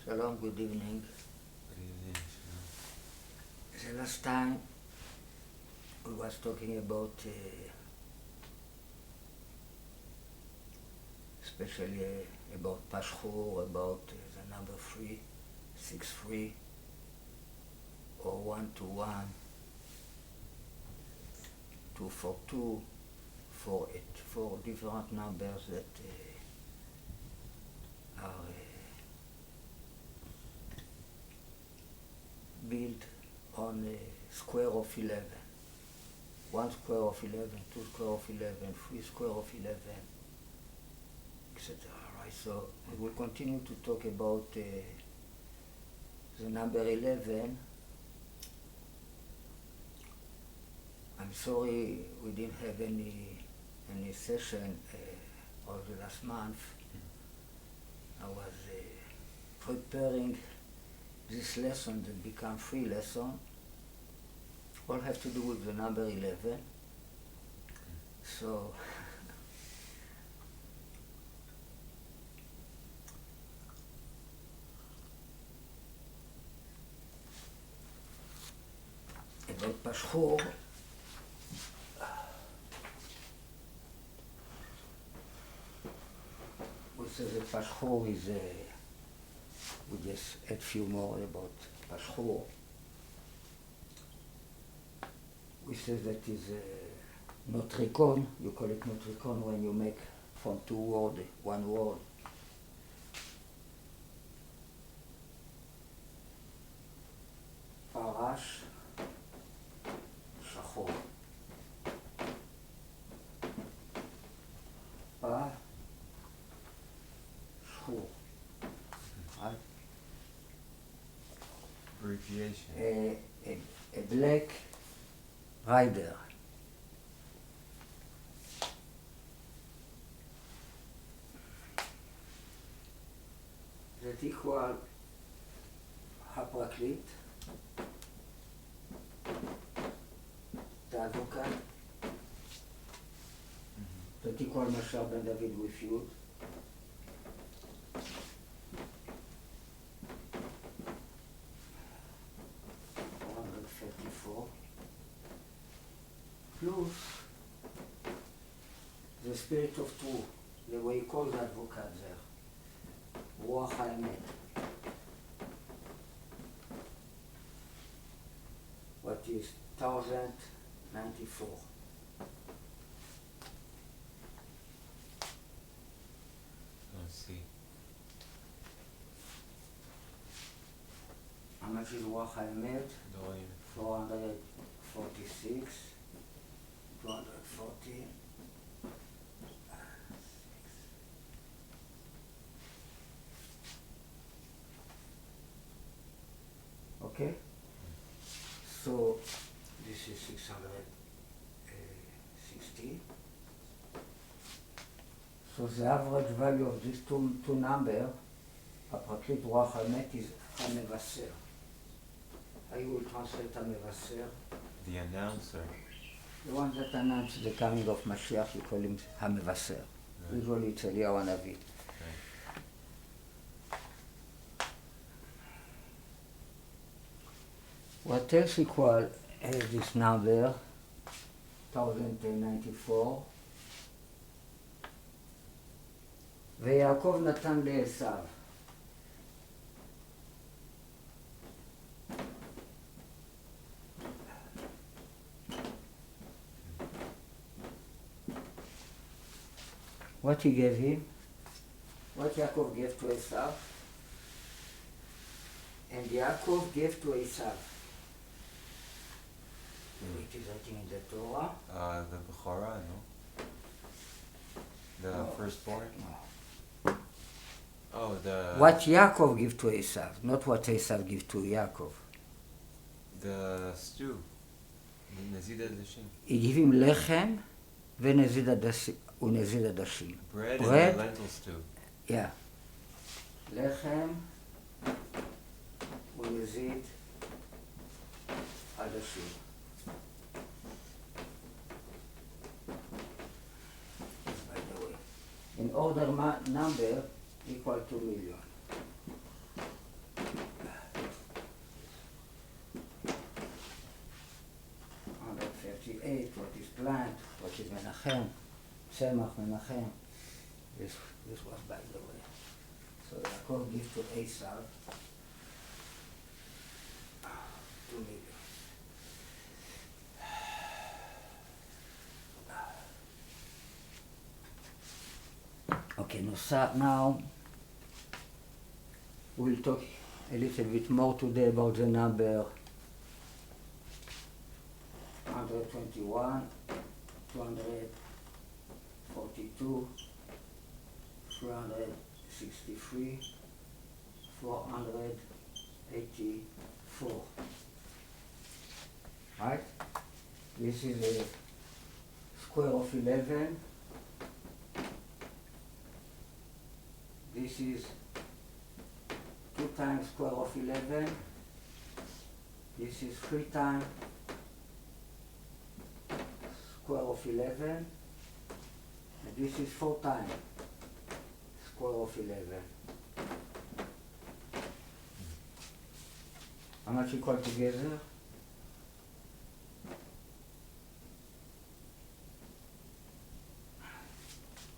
Shalom, good evening. Good evening. The last time we was talking about especially about Pashur, about the number 3, 6, 3, or 1 to 1, 2 for 2, 4, 8, 4 different numbers that are built on a square of 11. 1 square of 11, 2 square of 11, 3 square of 11, etc. Right? So we will continue to talk about the number 11. I'm sorry we didn't have any session over the last month. I was preparing this lesson that become 3 lessons. All have to do with the number 11. So about Pashur, we say that Pashur is we just add few more about Pashur. We say that is notricon. You call it notricon when you make from 2 words 1 word. Parash, shachor. Pa, shur. Right? Abbreviation. A black rider. That equal הפרקליט, האדבוקט, that equal משה בן דוד with י', plus the spirit of truth, the way he calls the advocate there, רוח האמת. What is 1094? Let's see. How much is רוח האמת? 446, 240. Okay? So this is 660. So the average value of these two numbers, הפרקליט רוח האמת, is המבשר. How you will translate המבשר? The announcer. The one that announced the coming of Mashiach, you call him המבשר. Right. Usually it's אליהו הנביא. What else equal this number, 1094? ויעקב נתן לעשיו. What he gave him? What Yaakov gave to Esau? And Yaakov gave to Esau. It is written in the Torah. The Bechorah, no? The firstborn? No. Oh, the... What Yaakov give to Esau, not what Esau give to Yaakov. The stew. Nezid adashim. He give him lechem ונזיד עדשים. Bread and the lentil stew. Yeah. לחם ונזיד עדשים. By the way, in order number equal to million. Menachem, Tzemach, Menachem. This was by the way. So Yaakov gives to Esau 2 million. Okay, now we'll talk a little bit more today about the number 121, 242, 363, 484. Right? This is a square of 11. This is 2 times square of 11. This is 3 times square of 11. And this is 4 times square of 11. How much equal together?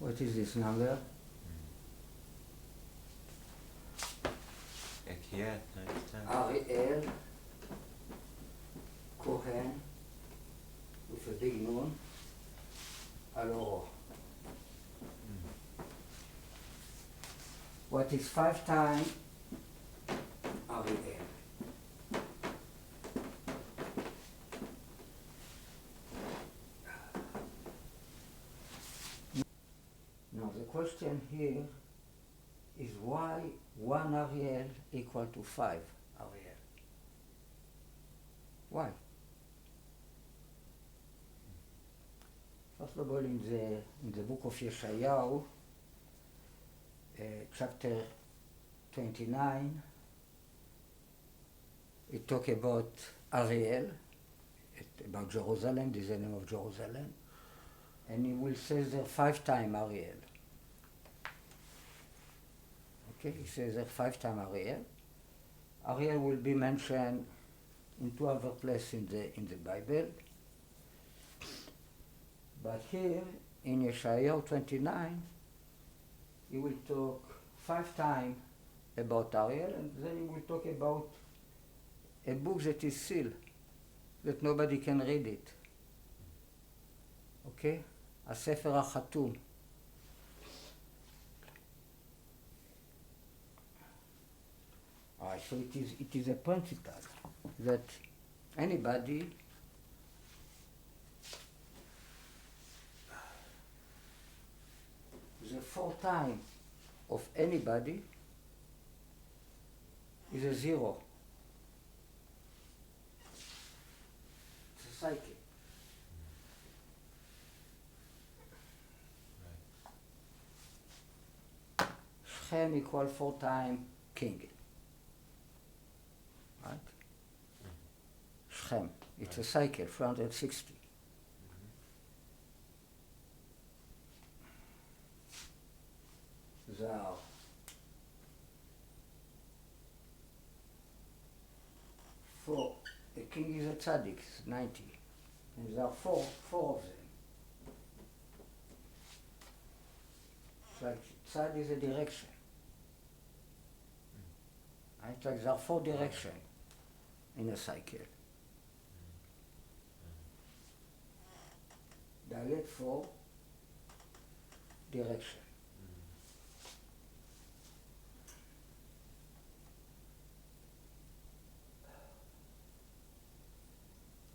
What is this number? Ekiat, 9, 10. Ariel Cohen with a big nun, Alloro. What is 5 times Ariel? Now the question here is why 1 Ariel equal to 5 Ariel? Why? First of all, in the book of Yeshayahu, chapter 29, it talks about Ariel, about Jerusalem, this is the name of Jerusalem, and he will say there 5 times Ariel. Okay, he says there 5 times Ariel. Ariel will be mentioned in 2 other places in the Bible. But here in Yeshayahu 29, he will talk 5 times about Ariel, and then he will talk about a book that is sealed, that nobody can read it. Okay? A Sefer HaChatum. So it is a principle that anybody the 4 times of anybody is a 0. It's a cycle. Right. Shem equal 4 times king. Right? Shem. It's a cycle, 360. Zar. Four. A king is a tzaddik, 90. And there are four of them. It's like tzad is a direction. Right? Like there are 4 directions in a cycle. Dalet 4 direction.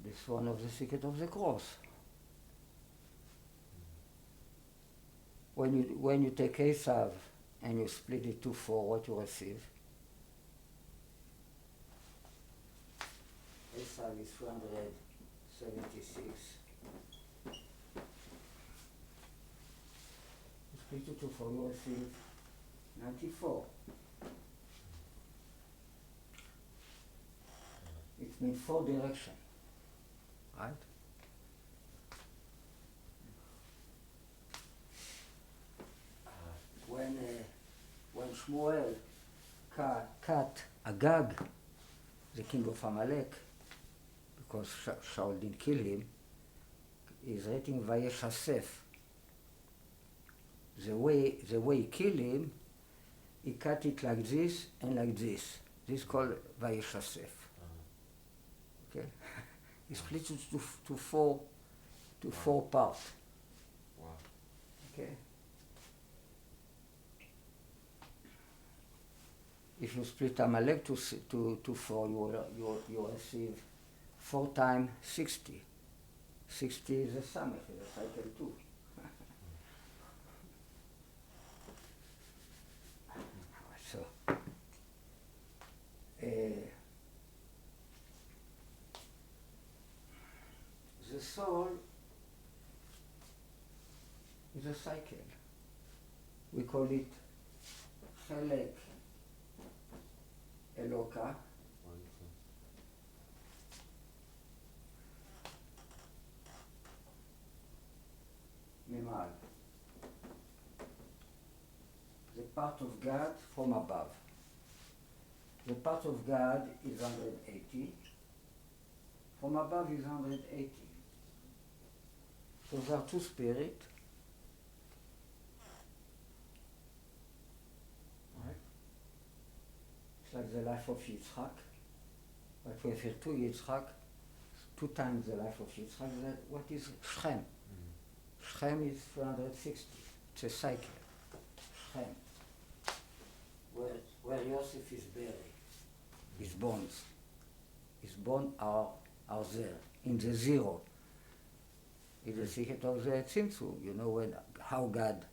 This is one of the secrets of the cross. When you take Esav and you split it to 4, what you receive? Esav is 376. You split it to 4, you receive 94. It means 4 directions. Right? When Shmuel cut Agag, the king of Amalek, because Shaul didn't kill him, is written Vayeshasef. The way he killed him, he cut it like this and like this. This is called Vayeshasef. Okay? He split it to four parts. Wow. Okay? If you split Amalek to four, you receive 4 times 60. 60 is a sum, it's a cycle 2. So, the soul is a cycle. We call it Chelek Eloka. Mimal. The part of God from above. The part of God is 180. From above is 180. So there are 2 spirits. Right? It's like the life of Yitzhak. But we have here 2 Yitzhak, 2 times the life of Yitzhak. What is Shem? Shem is 460. It's a cycle. Shem. Where Yosef is buried. His bones. His bones are there, in the zero. In the secret of the Tzimtzum, you know how God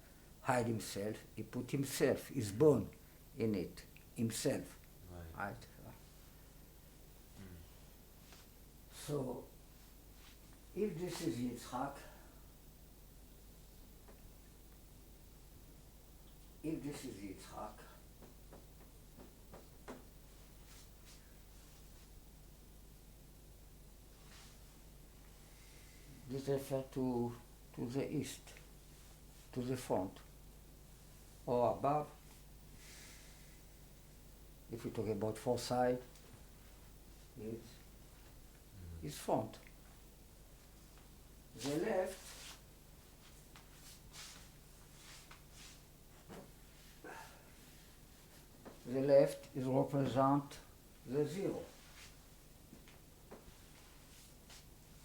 hide himself, he put himself, his bone in it, himself. Right? So, if this is Yitzhak, this refers to the east, to the front, or above. If we talk about 4 sides, it's front. The left is represent the zero,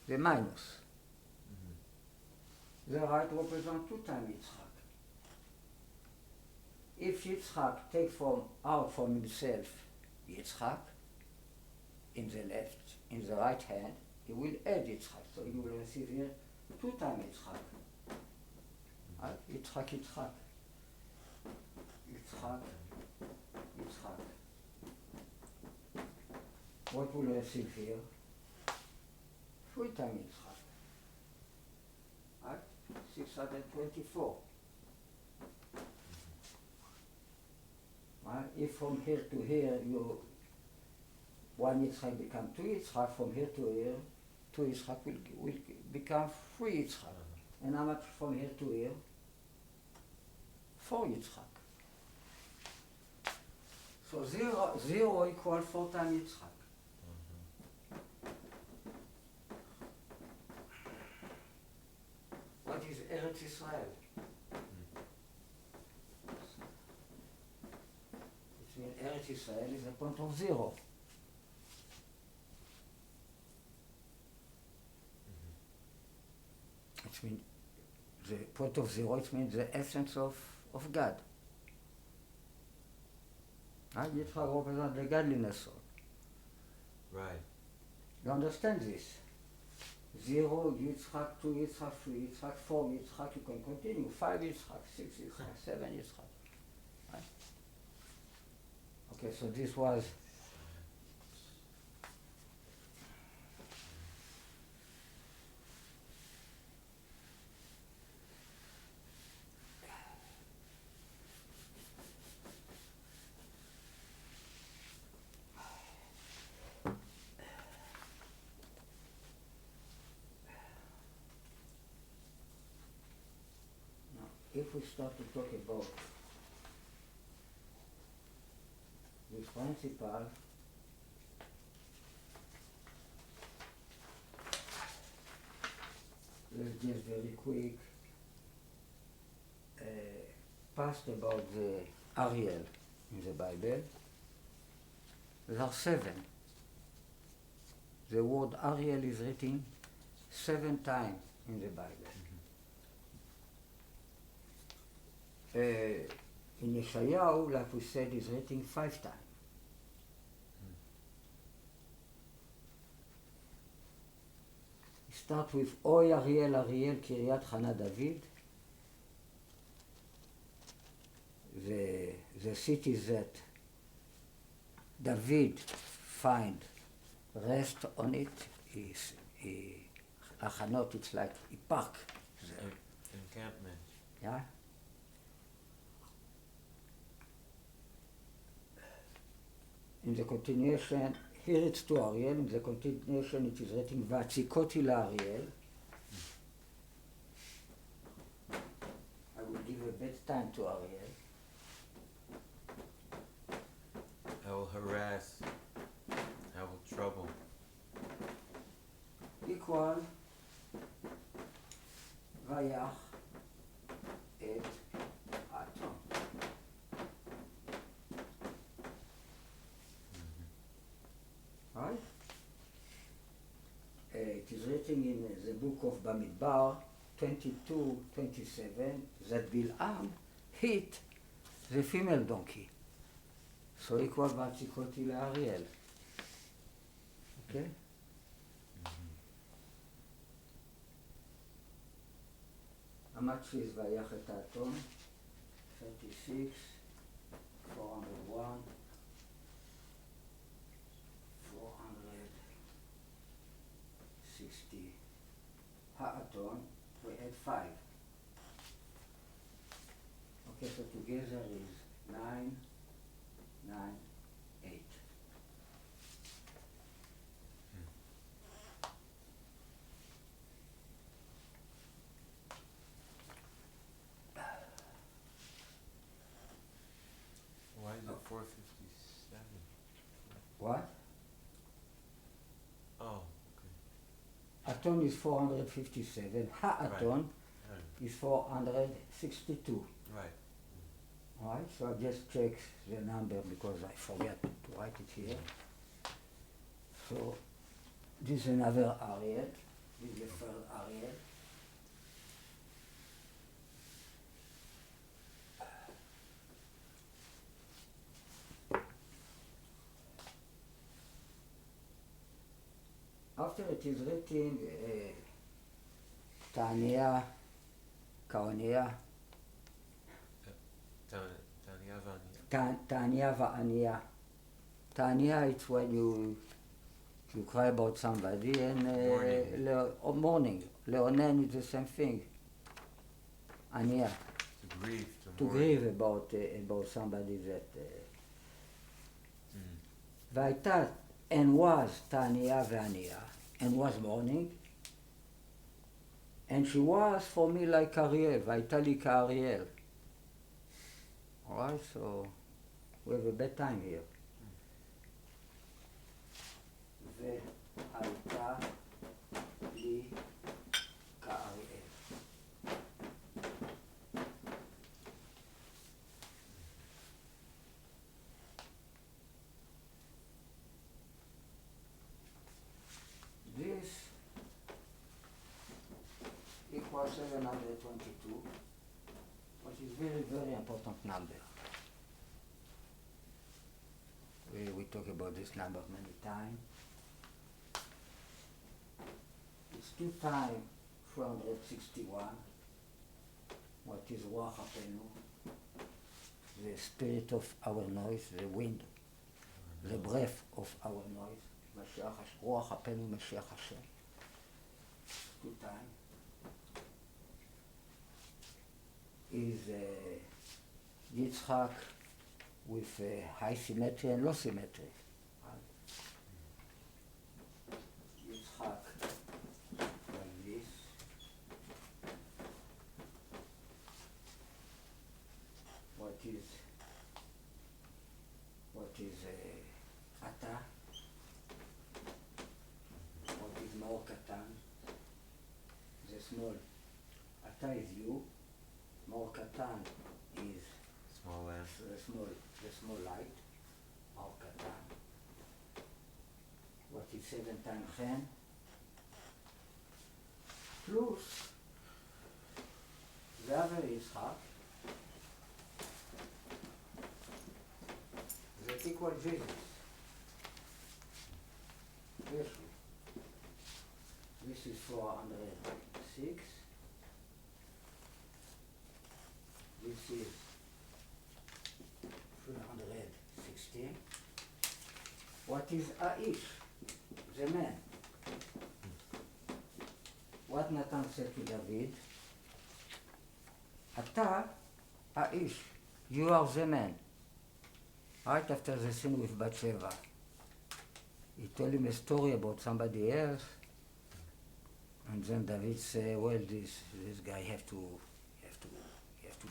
the minus. The right represents 2 times Yitzhak. If Yitzhak takes out from himself Yitzhak, in the left, in the right hand, he will add Yitzhak. So you will receive here 2 times Yitzhak. Yitzhak. What will you receive here? 3 times Yitzhak. 624. If from here to here, 1 Yitzhak become 2 Yitzhak, from here to here, 2 Yitzhak will become 3 Yitzhak. And how much from here to here? 4 Yitzhak. So 0 equals 4 times Yitzhak. What is Eretz Israel? It means Eretz Israel is a point of 0. It means the point of 0, it means the essence of God. Yitzhak represents the godliness soul. Right. You understand this? 0, Yitzhak, 2 Yitzhak, 3 Yitzhak, 4 Yitzhak, you can continue, 5 Yitzhak, 6 Yitzhak, 7 Yitzhak. Right? Okay, so this was if we start to talk about this principle, the let's just very quick past about the Ariel in the Bible. There are 7. The word Ariel is written 7 times in the Bible. In Yeshayahu, like we said, is written 5 times. Start with Oy Ariel Ariel Kiryat Chana David. The cities that David find rest on it is Achanot, it's like a park. Encampment. Yeah? In the continuation, here it's to Ariel, in the continuation it is written Vatzikoti LaAriel. I will give a bedtime to Ariel. I will harass. I will trouble. Equal Vayach et Atom. Right? It is written in the book of Bamidbar 22:27 that Bil'am hit the female donkey. So equal Vatzikoti LaAriel. Okay? How much is Vayach et Atom? 36, 401, 460. Ha'aton, we add 5. Okay, so together is 9, 9, 8. Why is it 457? What? Oh, Aton is 457. Ha'aton is 462. right. Alright, so I just check the number because I forget to write it here. So this is another Ariel. This is the third Ariel. After it is written, Tanya, Kaonia, Tanya Va'ania. Tanya, it's when you cry about somebody, and mourning. Leonen is the same thing. Ania. To grieve. To grieve about somebody that. והייתה, and was Tanya Va'ania, and was mourning. And she was for me like Ariel, והייתה לי כאריאל. Alright, so we have a bedtime here. והייתה לי כאריאל. This equals 722, which is very, very important number. We talk about this number many times. It's 2 times 461, what is Ruach HaPenu, the spirit of our noise, the wind, the breath of our noise, Ruach HaPenu Mashiach Hashem. 2 times. Is Yitzchak with high symmetry and low symmetry. Yitzchak like this. What is Ata? What is Mor Katan? The small אתה is you, מאור קטן is Small lamp. the small light, מאור קטן. What is 7 times חן? פלוס זה אבר יצחק, זה equal Jesus. Yeshua. This is 406. This is 316. What is האיש? The man. What נתן said to David? אתה האיש. You are the man. Right after the scene with Bathsheba, he told him a story about somebody else, and then David said, well, this guy have to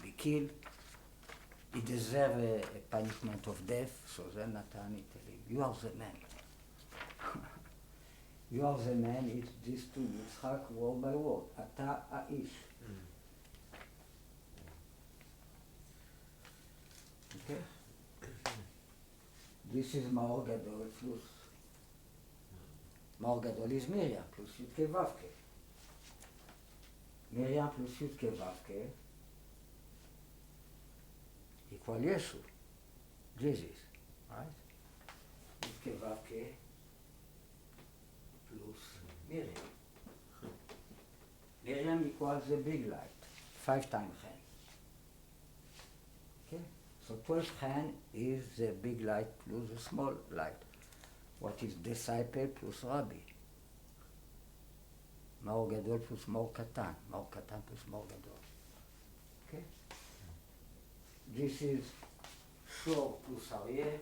be killed. He deserves a punishment of death. So then Nathan told him, you are the man. You are the man. It's these two, Yitzchak, word by word. אתה האיש. Okay? This is מאור גדול פלוס. מאור גדול is מרים פלוס י' כ' ו' כ'. מרים פלוס י' כ' ו' כ' equal ישו. Jesus. Right? י' כ' ו' כ' פלוס מרים. מרים equals the big light. 5 times חן. Okay? So 12 chen is the big light plus the small light. What is disciple plus Rabbi? מאור גדול plus מאור קטן. מאור קטן plus מאור גדול. Okay? This is שור plus אריה.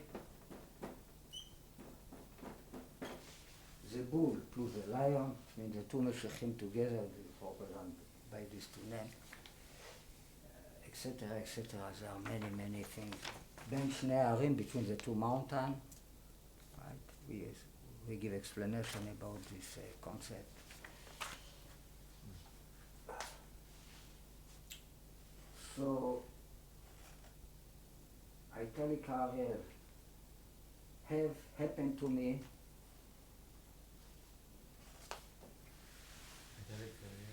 The bull plus the lion. When the two meshachim together, they represent by these two names. etc., etc. There are many, many things. בין שני הערים, between the two mountains, right? We give explanation about this concept. So, italic Ariel have happened to me.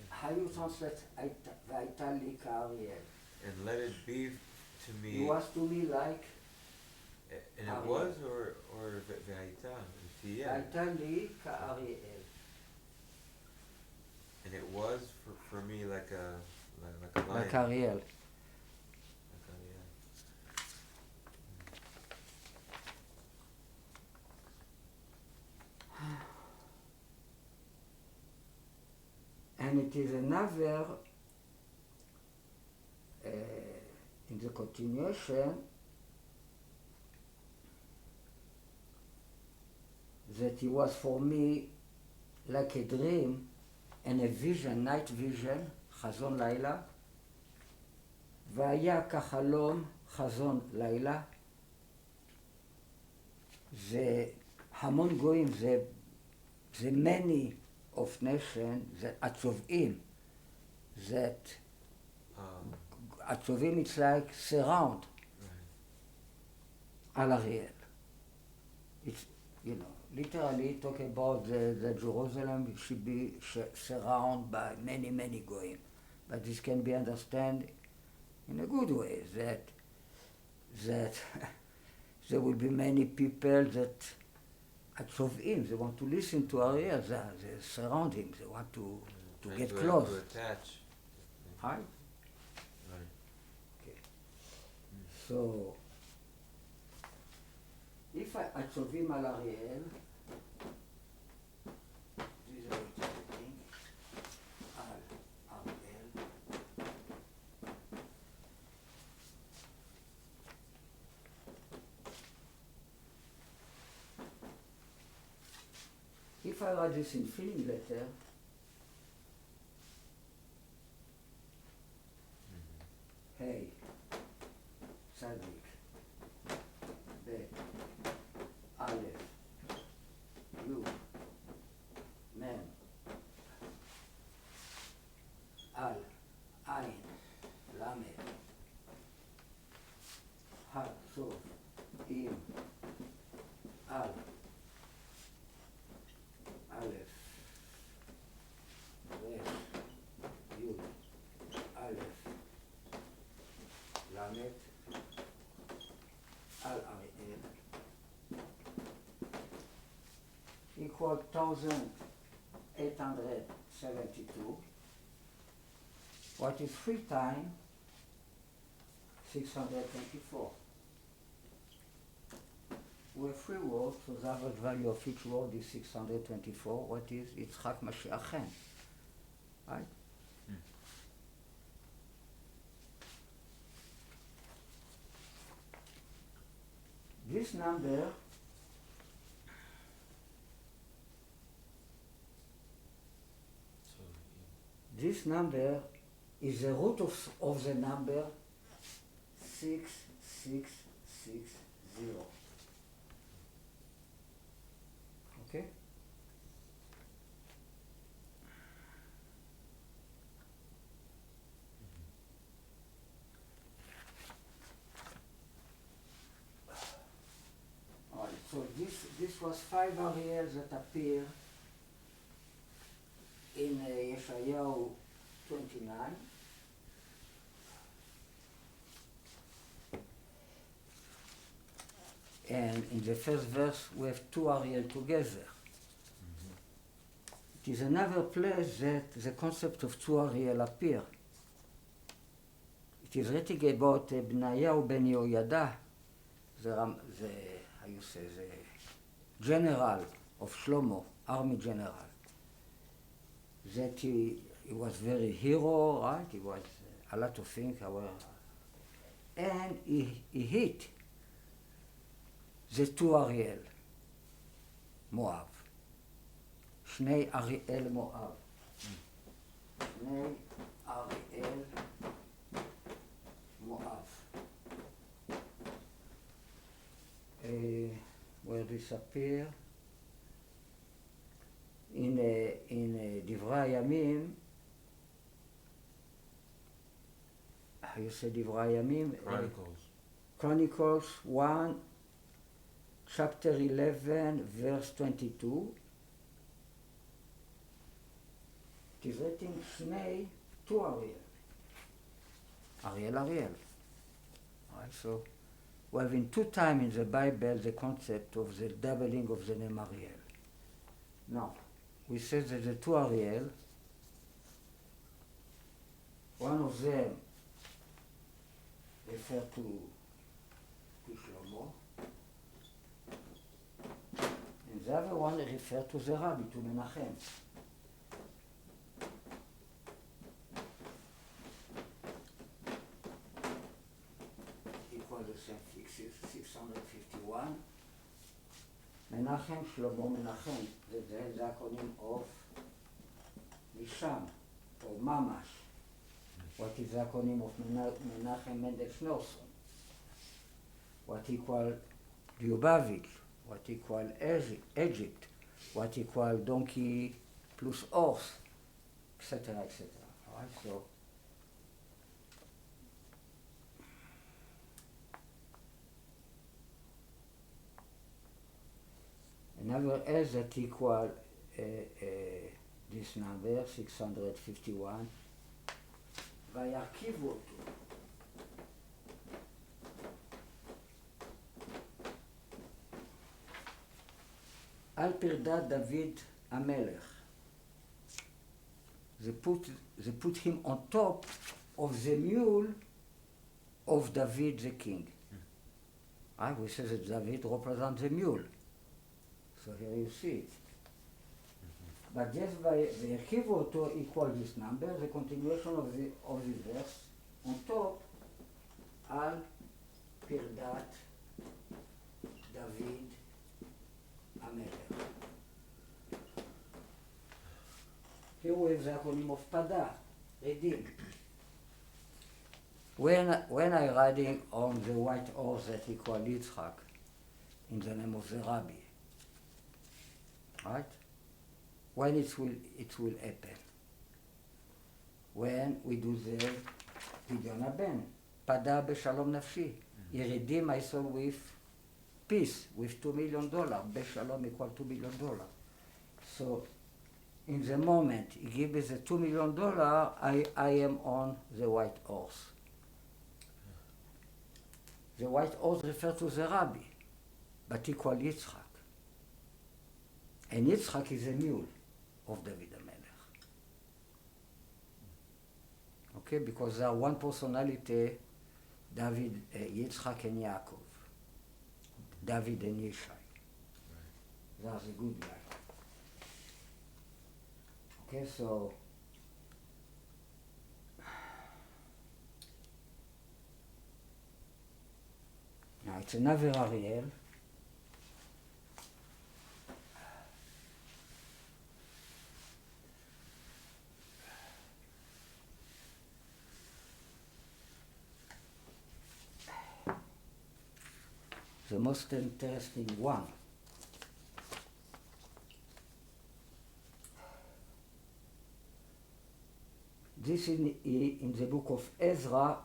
How you translate italic Ariel? And let it be to me. It was to me like. And it was, or והייתה, הייתה לי כאריאל. And it was for me like a lion. Like Ariel. Like Ariel. And it is another. In the continuation, that it was for me like a dream and a vision, night vision, חזון לילה, והיה כחלום חזון לילה. זה המון גויים, זה many of nation, זה הצובעים, that הצובעים it's like surround על אריאל. It's, you know, literally talk about the Jerusalem should be surrounded by many, many goyim. But this can be understood in a good way, that there will be many people that הצובעים, they want to listen to Ariel, they surround him, they want to get close. To attach. Right? So, if הצובעים על אריאל, this is what I'm saying, על אריאל, if I write this in filling letter, hey, צדיק, ב', א', י', מ', על, equal 1,872. What is 3 times 624? We have 3 words, so the average value of each word is 624. What is Yitzchak Mashiach Chen? Right? This number is the root of the number 6660. Okay? All right, so this was 5 Ariels that appear in Yeshayahu 29. And in the first verse, we have 2 Ariel together. It is another place that the concept of 2 Ariel appear. It is written about Bnayahu ben Yehoyada, the general of Shlomo, army general. That he was very hero, right? He was a lot of things, and he hit the 2 Ariel, Moab. שני אריאל מואב. שני אריאל מואב. Where disappear in דברי הימים, how you say דברי הימים? Chronicles 1, chapter 11, verse 22. It is written שני, 2 Ariel. Ariel. Right, so we have in 2 times in the Bible the concept of the doubling of the name Ariel. Now, we say that the 2 Ariel, one of them refer to Shlomo, and the other one refer to the Rabbi, to Menachem. Equal the same 651. Menachem, Shlomo, Menachem, the acronym of Misham, or Mamash. What is the acronym of Menachem Mendel Schneerson? What equal Lyubavitch? What equal Egypt? What equal donkey plus horse? Etc., etc. All right, so another S that equal this number, 651, וירכיבו אותו. על פרדת דוד המלך. They put him on top of the mule of David the king. We say that David represents the mule. So here you see it. But just by וירכיבו אותו equal this number, the continuation of this verse, on top, על פרדת דוד המלך. Here we have the acronym of Pada, reading. When I riding on the white horse that equal Yitzchak, in the name of the Rabbi, right? When it will happen? When we do the Pidyon HaBen, Pada b'shalom nafshi. He redeemed my soul with peace, with $2 million. B'shalom equal $2 million. So, in the moment he gives me the $2 million, I am on the white horse. The white horse refers to the Rabbi, but equal Yitzchak. And Yitzchak is a mule of David HaMelech. Okay, because they are one personality, David, Yitzchak and Yaakov. David and Yishai. Right. That's a good guy. Okay, so now it's another Ariel. The most interesting one. This is in the book of Ezra,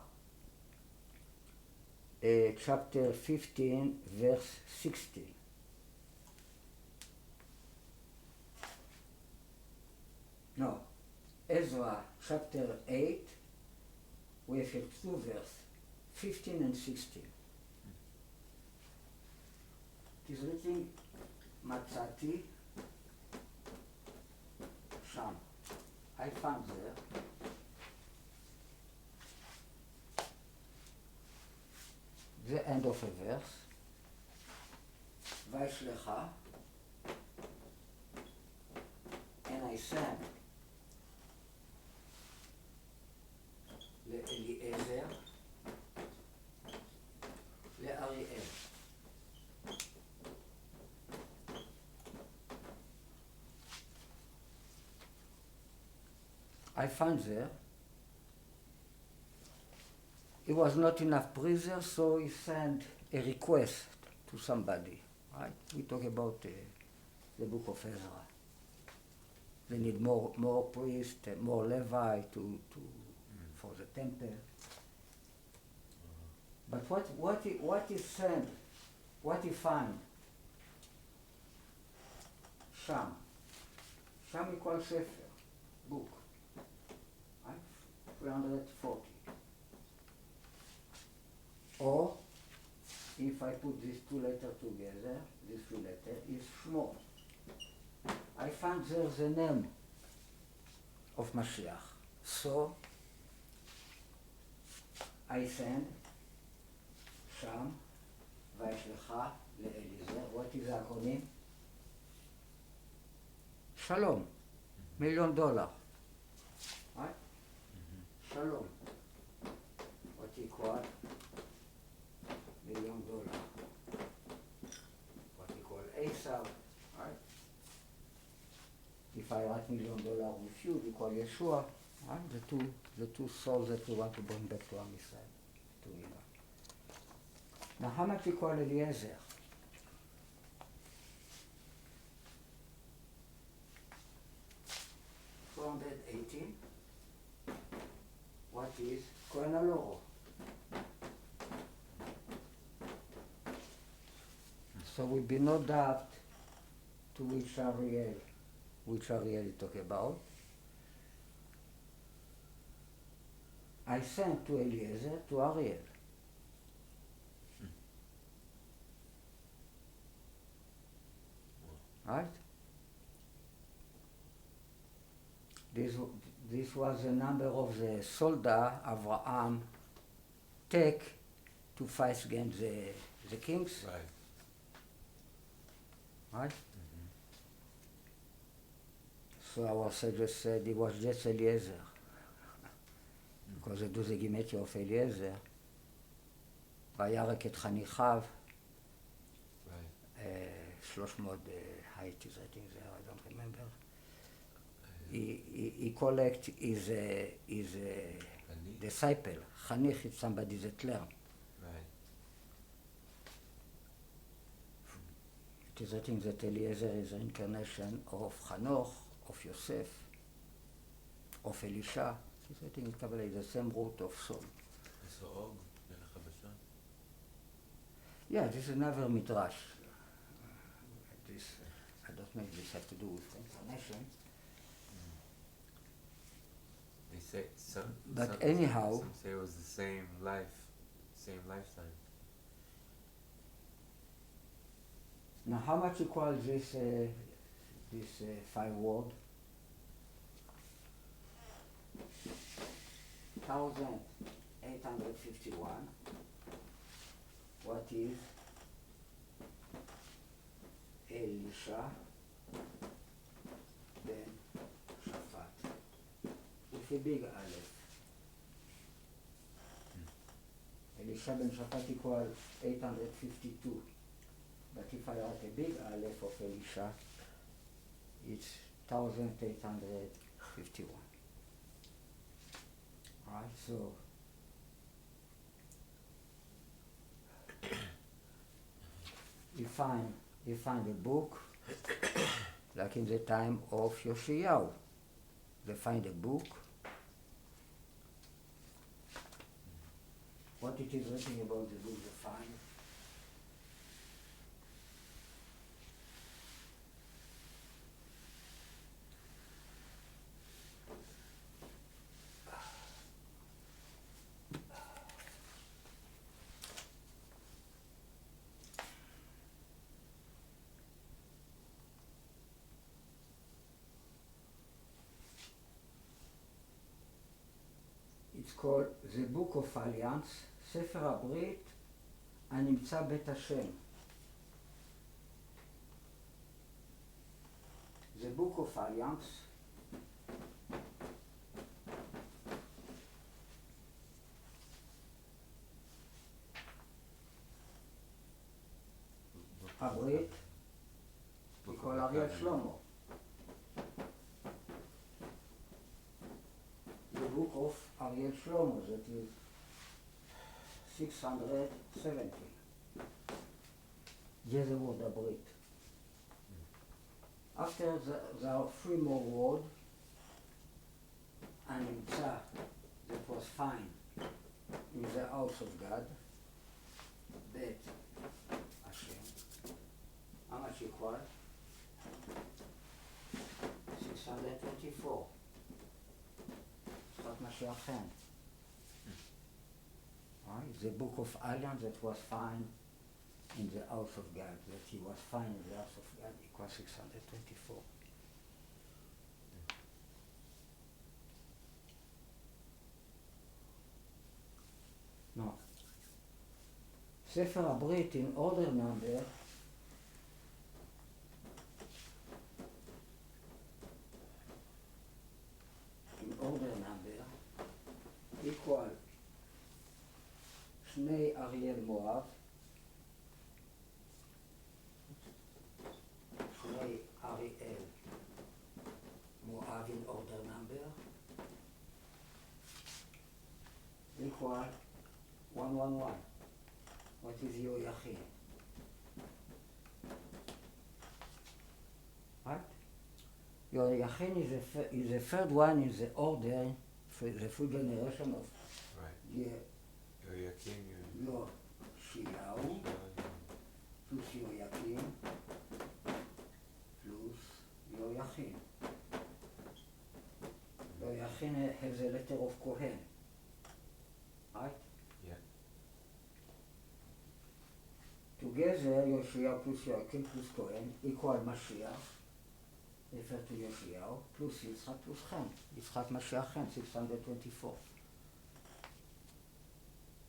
chapter 15, verse 16. No, Ezra chapter 8, we have two verses, 15 and 16. It is written, מצאתי שם. I found there. The end of a verse. וישלח, and I sent לאליעזר, לאריאל. I found there, it was not enough prisoners, so he sent a request to somebody. Right? We talk about the book of Ezra. They need more priests, more Levi for the temple. But what he sent, what he found, Sham. Sham equals Sefer, book. 340. Or, if I put these two letters together, these two letters, is Shmo. I found there the name of Mashiach. So, I send Sham, וישלח לאליעזר. What is the acronym? Shalom. $1 million. Right? Shalom. What equal? $1 million. What equal Esau, right? If I write $1 million with you, equal Yeshua, right? The two souls that we want to bring back to Am Yisrael, to Ilah. Now, how much equal Eliezer? $418. What is Cohen Alloro? So will be no doubt to which Ariel you talk about. I sent to Eliezer to Ariel. Right? This was the number of the soldier Abraham take to fight against the kings. Right. Right? Mm-hmm. So our sages said it was just Eliezer. Because they do the gematria of Eliezer. וירק את חניכיו. Right. 300 height is I think there, I don't remember. He collect is a disciple. Chanich is somebody that learn. Right. It is written that Eliezer is an incarnation of Hanoch, of Yosef, of Elisha. It is written in Kabbalah, the same root of Saul. So Og, Melech HaBashan? Yeah, this is another midrash. This, I don't know if this has to do with incarnation. They say some anyhow, some say it was the same lifetime. Now how much equals this this 5 word. 1851. What is Elisha ben Shaphat? With a big aleph. Elisha ben Shaphat equal 852. But if I write a big aleph of Elisha, it's 1851. Right, so you find a book like in the time of Yoshiyahu. They find a book. What it is written about the book they find? It's called The Book of Alliance, ספר הברית הנמצא בית השם. The Book of Alliance הברית מכל אריאל שלמה. The book of Ariel Shlomo, that is 670. There's the word הברית. After there are 3 more words, הנמצא, that was found in the house of God, בית השם. How much equal? 624. Mashiach. Right? The book of Alliance that was found in the house of God, that he was found in the house of God, equals 624. No. ספר הברית in order number equal 2 אריאל מואב, 2 אריאל מואב in order number equal 111. What is Yoyachin? Right? Yoyachin is the third one in the order for the full generation of Yoshiyahu plus Yoyakim plus Yoyachin. Yoyachin has a letter of Kohen, right? Yeah. Together, Yoshiyahu plus Yoyakim plus Kohen equal Mashiach, refer to Yoshiyahu, plus Yitzchak plus Chen. Yitzchak Mashiach Chen, 624.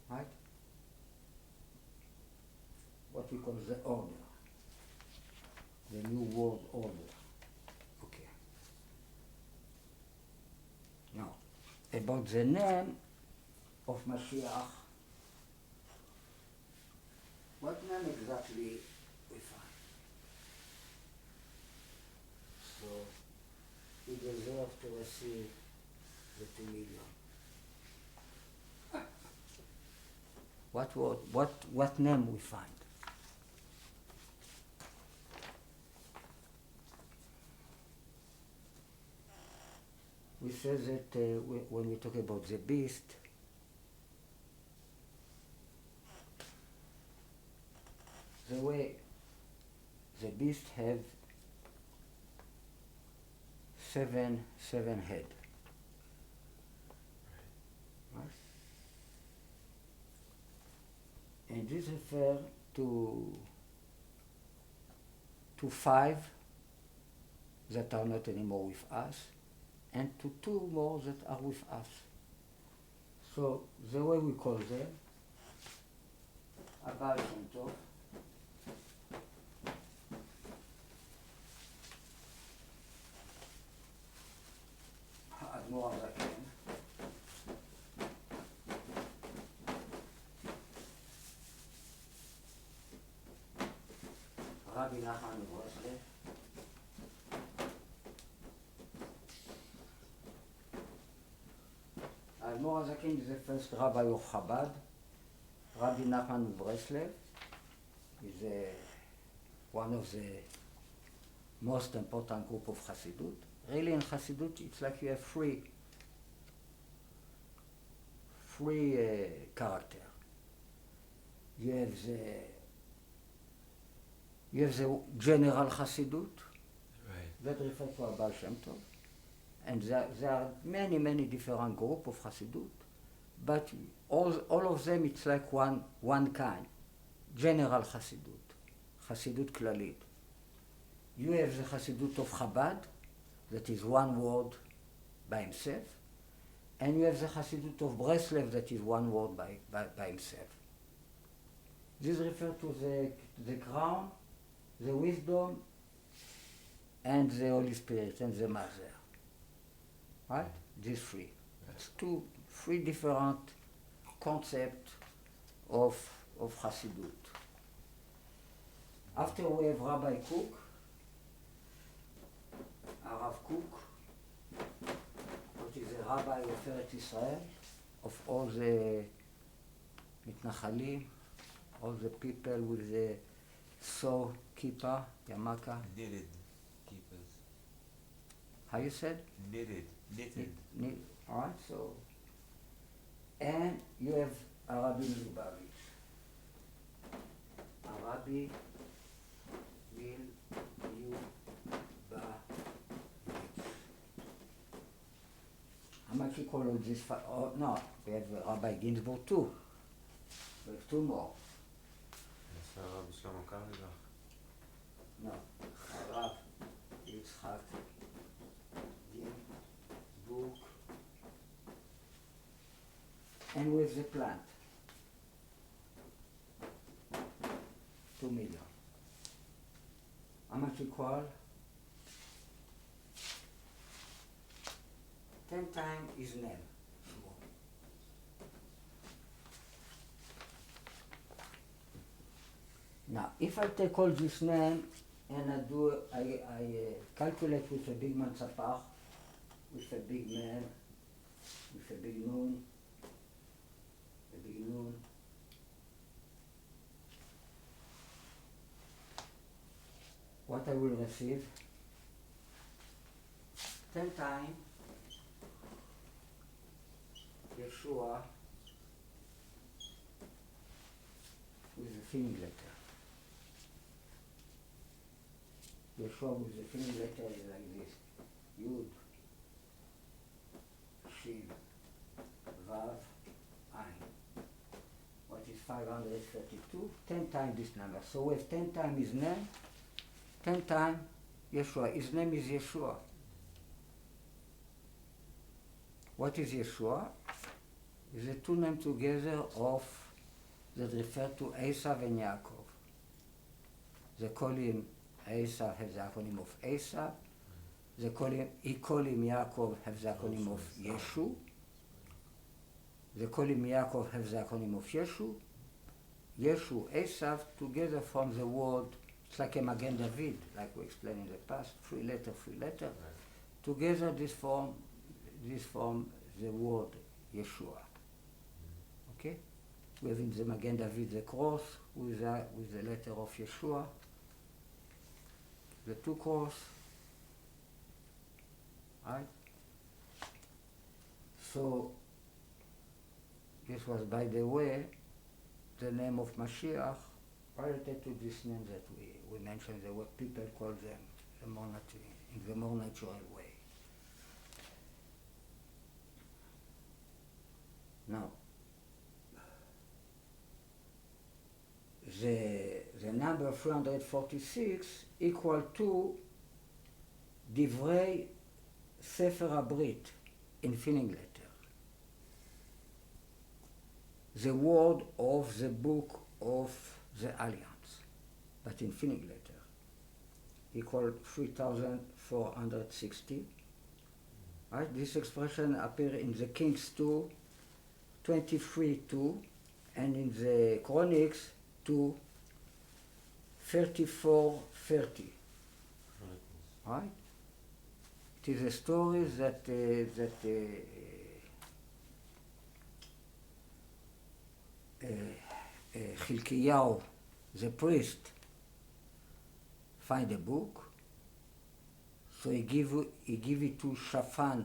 Right? What we call the order. The new world order. Okay. Now, about the name of Mashiach, what name exactly we find? So, we deserve to receive the 2 million. What name we find? We say that when we talk about the beast, the way the beast have 7 head. Right? And this refers to 5 that are not anymore with us, and to 2 more that are with us. So the way we call them, Abba Shem Tov, האדמו"ר הזקן, רבי נחמן מברסלב, האדמו"ר הזקן is the first rabbi of Chabad. Rabbi Nachman of Breslev is one of the most important group of Hasidut. Really in Hasidut it's like you have three character. You have the general Hasidut, Right. that refers to Abba Shem Tov, and there are many different group of Hasidut, but all of them it's like one kind, general Hasidut, Hasidut Klalit. You have the Hasidut of Chabad, that is one word by himself, and you have the Hasidut of Breslev, that is one word by himself. This refers to the crown, the wisdom, and the Holy Spirit, and the Mother. Right? These three. It's three different concepts of Hasidut. After we have Rabbi Cook, Arav Cook, which is a rabbi of Eretz Israel, of all the מתנחלים, all the people with the saw, kippah, yarmulke. Knitted keepers. How you said? Knitted. All right, so. And you have Arabi Lubavitch. Arabi Lubavitch. How much you call all this? Oh, no, we have Rabbi Ginsburg too. We have 2 more. יש הרב שלמה קרליבך. No, הרב יצחק Ginsburg. And with the plant. 2 million. How much you call? 10 times his name. Now, if I take all this name and I calculate with a big matzapach, with a big man, with a big noon, what I will receive? 10 times Yeshua with a thin letter. Yeshua with the thin letter is like this. Yud, Shin, Vav, Ain. What is 532? 10 times this number. So we have 10 times his name, 10 times Yeshua. His name is Yeshua. What is Yeshua? Is the 2 names together that refer to Esav and Yaakov. They call him Esav, has the acronym of Esav. He call him Yaakov, have the acronym of Yeshu. They call him Yaakov, have the acronym of Yeshu. Yeshu, Esav, together form the word, it's like a Magen David, like we explained in the past, 3 letter. Right. Together this form the word Yeshua. Okay? We have in the Magen David the cross with the letter of Yeshua, the 2 cross, right? So this was, by the way, the name of Mashiach related to this name that we mentioned, the way people call them in the more natural way. Now, the number 346 equal to דברי ספר הברית, infinite letter. The word of the book of the alliance, but infinite letter, equal 3,460. Right? This expression appears in the Kings 2, 23:2, and in the Chronics 2, 34:30. Right? It is a story that Hilkiyahu, the priest, find a book, so he give it to Shaphan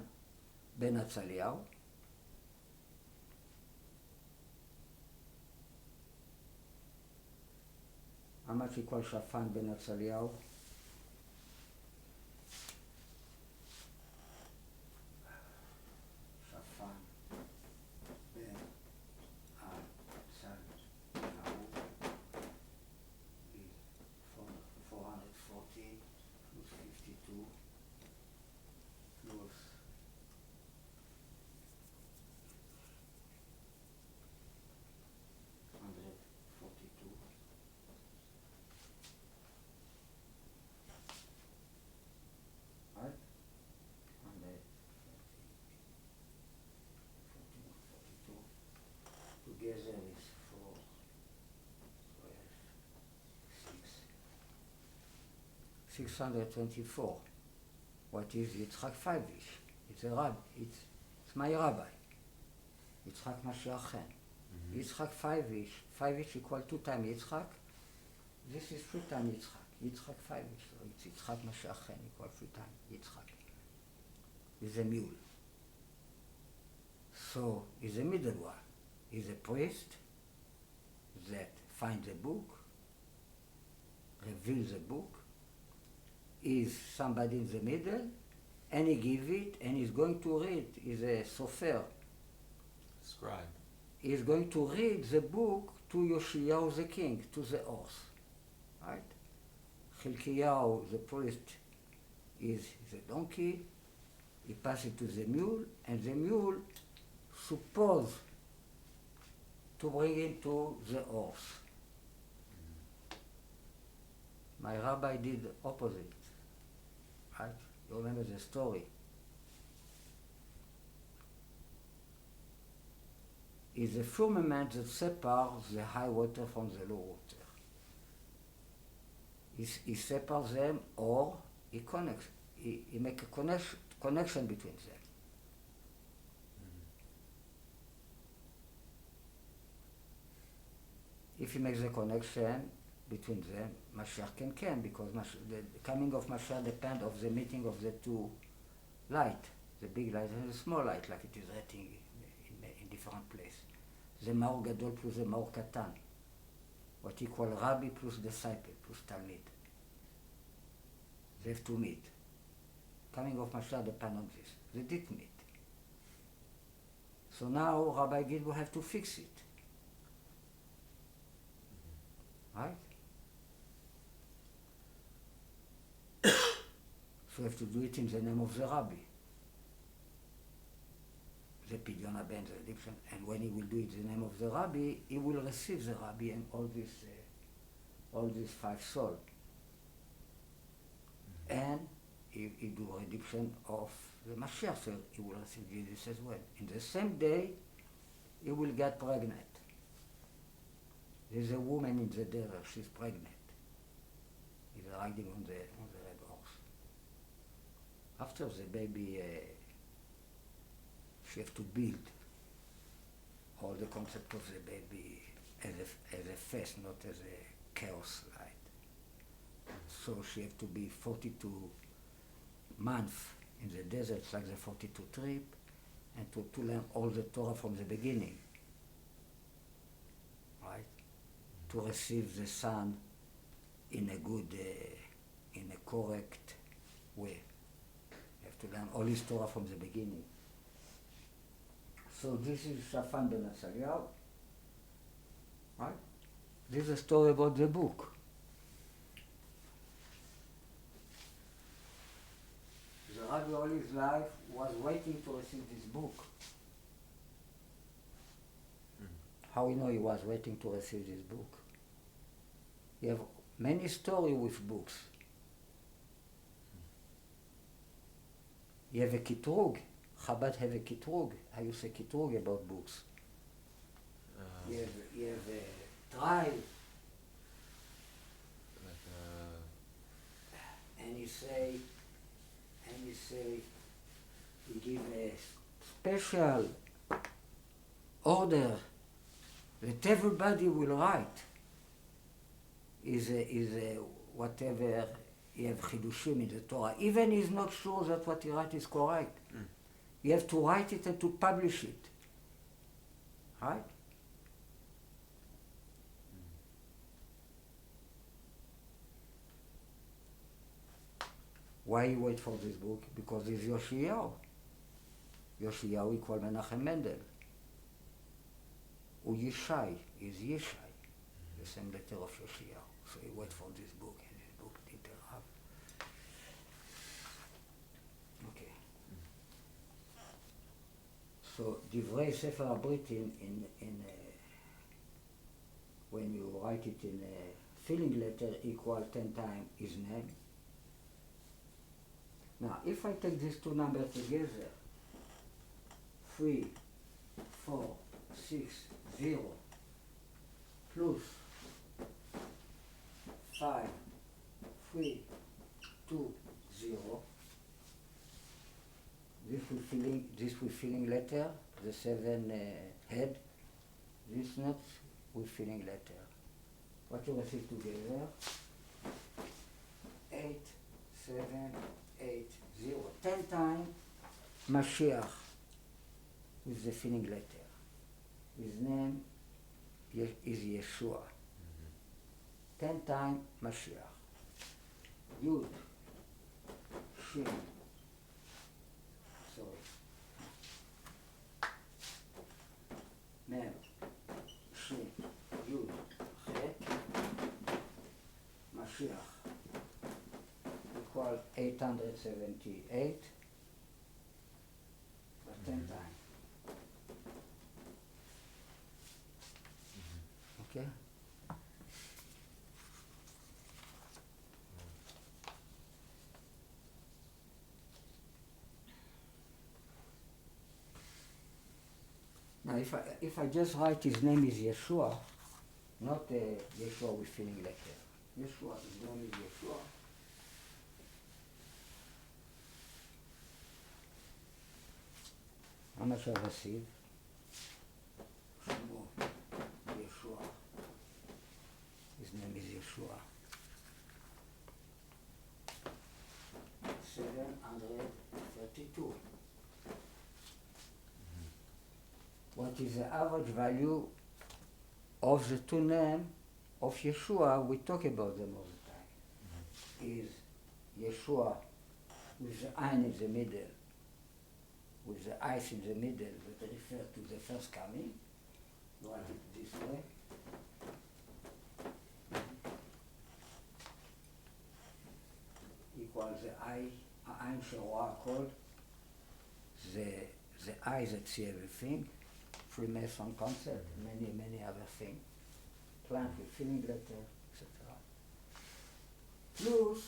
ben Atzaliyahu. How much equals Shaphan ben Atzaliyahu? Shaphan ben Atzaliyahu is 440 plus 52 plus 142. Right? And 41, 42. Together is 4, 12, 6. 624. What is Yitzchak 5-ish? It's a rabbi. It's my rabbi. Yitzchak Mashiach Chen. Yitzchak 5-ish. 5-ish equal 2 times Yitzchak. This is 3 times Yitzchak. Yitzchak 5-ish. So it's Yitzchak Mashiach Chen equal 3 times Yitzchak. Is a mule. So is a middle one. Is a priest that finds a book, reveals a book, is somebody in the middle, and he gives it, and he's going to read. He's a sofer. Scribe. He's going to read the book to Yoshiyahu the king, to the horse. Right? Hilkiyahu, the priest, is the donkey. He passes it to the mule, and the mule supposed to bring it to the horse. My rabbi did opposite. Right? You remember the story. Is the firmament that separates the high water from the low water. He separates them, or he connects. He makes a connection between them. If he makes a connection between them, Mashiach can, because the coming of Mashiach depends on the meeting of the two light, the big light and the small light, like it is written in different places. The Maor Gadol plus the Maor Katan, what equal Rabbi plus disciple plus Talmid. They have to meet. Coming of Mashiach depends on this. They did meet. So now Rabbi Gid will have to fix it. Right? So we have to do it in the name of the Rabbi. The Pidyon HaBen, the redemption, and when he will do it in the name of the Rabbi, he will receive the Rabbi and all these 5 souls. And he do redemption of the Mashiach, so he will receive Jesus as well. In the same day, he will get pregnant. There's a woman in the desert, she's pregnant. He's riding on the red horse. After the baby, she has to build all the concept of the baby as a face, not as a chaos light. So she has to be 42 months in the desert, like the 42 trip, and to learn all the Torah from the beginning. Right? To receive the son in a good, in a correct way. You have to learn all his Torah from the beginning. So this is Shaphan ben Atzaliyahu. Right? This is a story about the book. Rabbi all his life was waiting to receive this book. How we know he was waiting to receive this book? You have many stories with books. You have a kitrug. Chabad have a kitrug. How you say kitrug about books? You have a trial. And he say, he give a special order that everybody will write. Is a whatever you have chidushim in the Torah. Even he's not sure that what he write is correct. You have to write it and to publish it. Right? Why you wait for this book? Because it's Yoshiyahu. Yoshiyahu equal Menachem Mendel. Yishai is Yishai, the same letter of Yoshiyahu. So he wait for this book, and this book didn't have. Okay. So Divrei Sefer HaBrit when you write it in a filling letter equal 10 times his name. Now, if I take these two numbers together, 3, 4, 6, 0, plus 5, 3, 2, 0, this with filling letter, the 7 head, this not with filling letter. What you receive together? 8, 7, 8, 0. 10 times Mashiach with the filling letter. His name is Yeshua. 10 times Mashiach. Yud, Shin, Mem, Shin, Yud, Chet, Mashiach. Equal 878, but 10 times. Okay? Now, if I just write his name is Yeshua, not Yeshua with filling letter. Yeshua, his name is Yeshua. How much I receive? Shemo, Yeshua. His name is Yeshua. 732. What is the average value of the two names of Yeshua? We talk about them all the time. Is Yeshua with the Ein in the middle, with the ice in the middle that refer to the first coming. You write it this way. Equals the Ein שרואה הכל, the eye that see everything, Freemason concept, many other things, plant with filling letter, etc. Plus,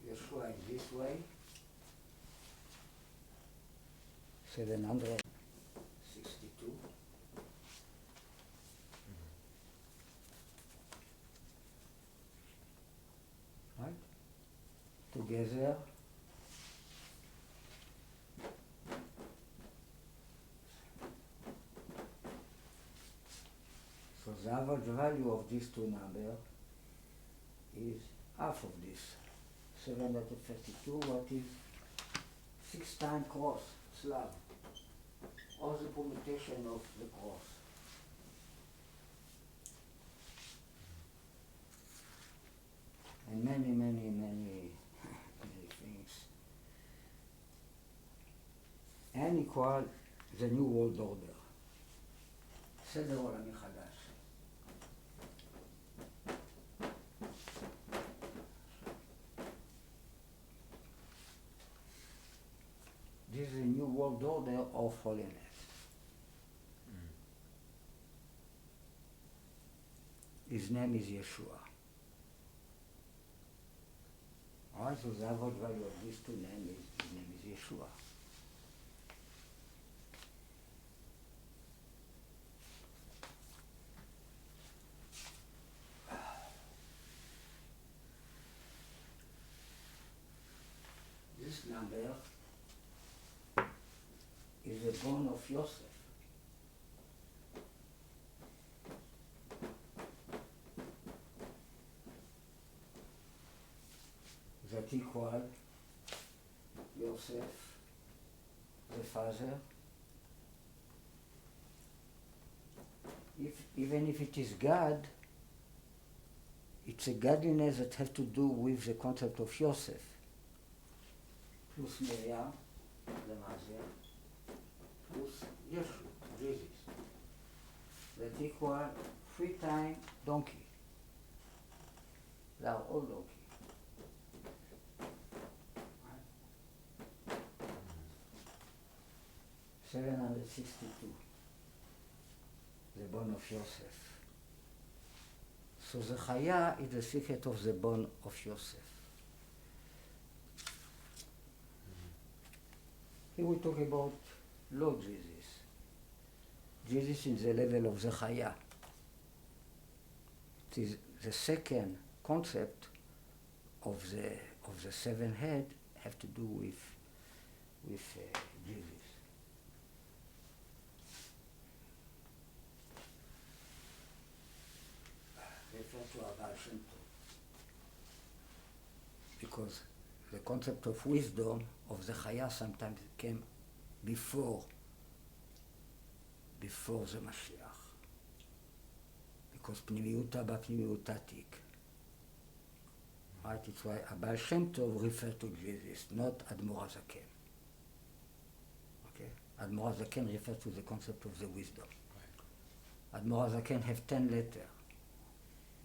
Yeshua in this way, 762. Right? Together. So the average value of these two numbers is half of this. 732, what is 6 times cross, slab. All the permutation of the cross. And many things. And equal the new world order. סדר עולמי חדש. world order of holiness. His name is Yeshua. Alright, so the average value of these two names is, his name is Yeshua. This number is the bone of Yosef. That equal Yosef, the father. Even if it is God, it's a godliness that has to do with the concept of Yosef. Plus Miriam, the mother, plus Yeshua, Jesus. That equal 3 times donkey. They are all donkey. 762, the bone of Yosef. So the Chaya is the secret of the bone of Yosef. Here we talk about Lord Jesus. Jesus is the level of the Chaya. It is the second concept of the 7 head have to do with Jesus. Refer to Rabbi because the concept of wisdom of the Chaya sometimes came before the Mashiach. Because Pnimiuta b'Pnimiutatik. Right, it's why Abba Shem Tov refers to Jesus, not Admor HaZaken. Okay? Admor HaZaken refers to the concept of the wisdom. Right. Admor HaZaken have 10 letters.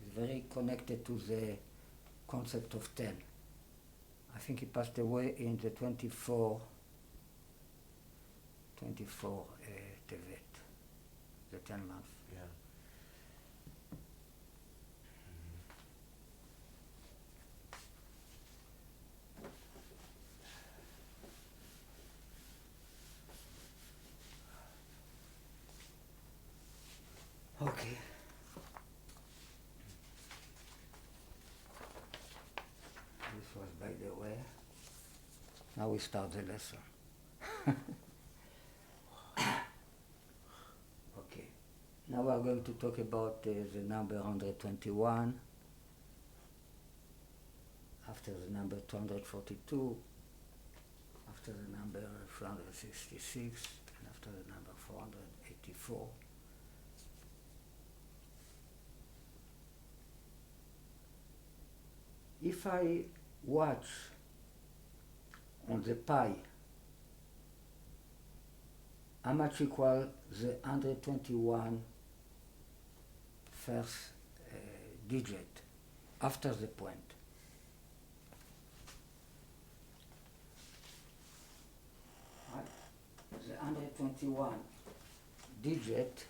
It's very connected to the concept of 10. I think he passed away in the 24 Tevet, the 10 months. Yeah. Okay. This was by the way. Now we start the lesson. Okay. Now we are going to talk about the number 121, after the number 242, after the number 366, and after the number 484. If I watch on the pi how much equal the 121 first digit after the point, right? The 121 digit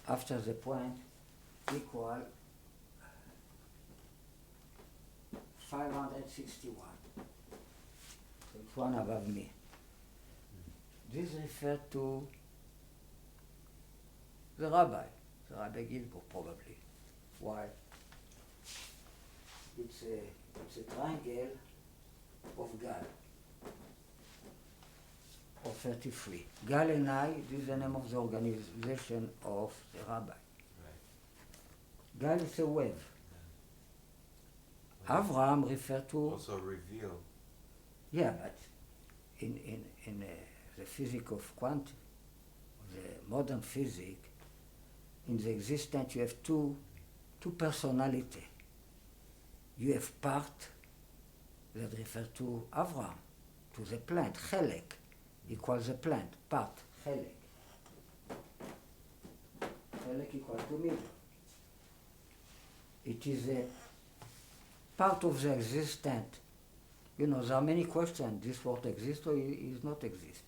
after the point equal 561. So it's one above me. This refers to the Rabbi Gilbert probably. Why? It's a triangle of Gal, of 33. Gal and I, this is the name of the organization of the Rabbi. Right. Gal is a wave. Avraham referred to... Also reveal. Yeah, but in the physics of quantum, the modern physics, in the existence you have two personalities. You have part that refer to Avraham, to the plant, chelek, equals the plant, part, chelek. Chelek equals to middle. It is a part of the existence. You know, there are many questions. This world exists or is not exist.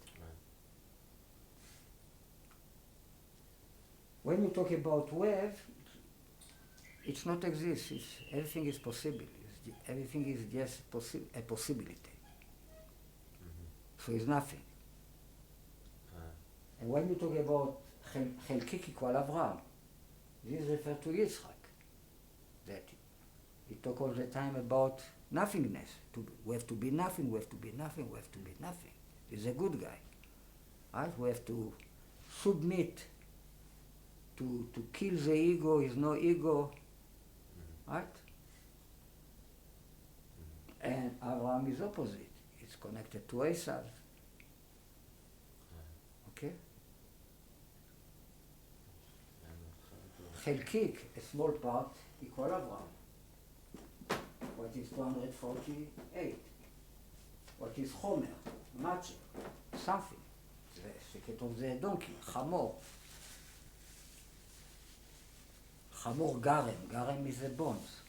when you talk about wave, it's not exist. Everything is possible. Everything is just a possibility. So it's nothing. And when you talk about חלקיק equal אברהם, this refers to Yitzchak. That he talk all the time about nothingness. We have to be nothing, we have to be nothing, we have to be nothing. He's a good guy. Right? We have to submit to kill the ego, is no ego. Right? And Abraham is opposite. It's connected to Esau. Okay? חלקיק, a small part, equal אברהם. What is 248? What is חומר? matter, something. שכתוב זה דונקי, חמור. חמור גרם, גרם is a bones.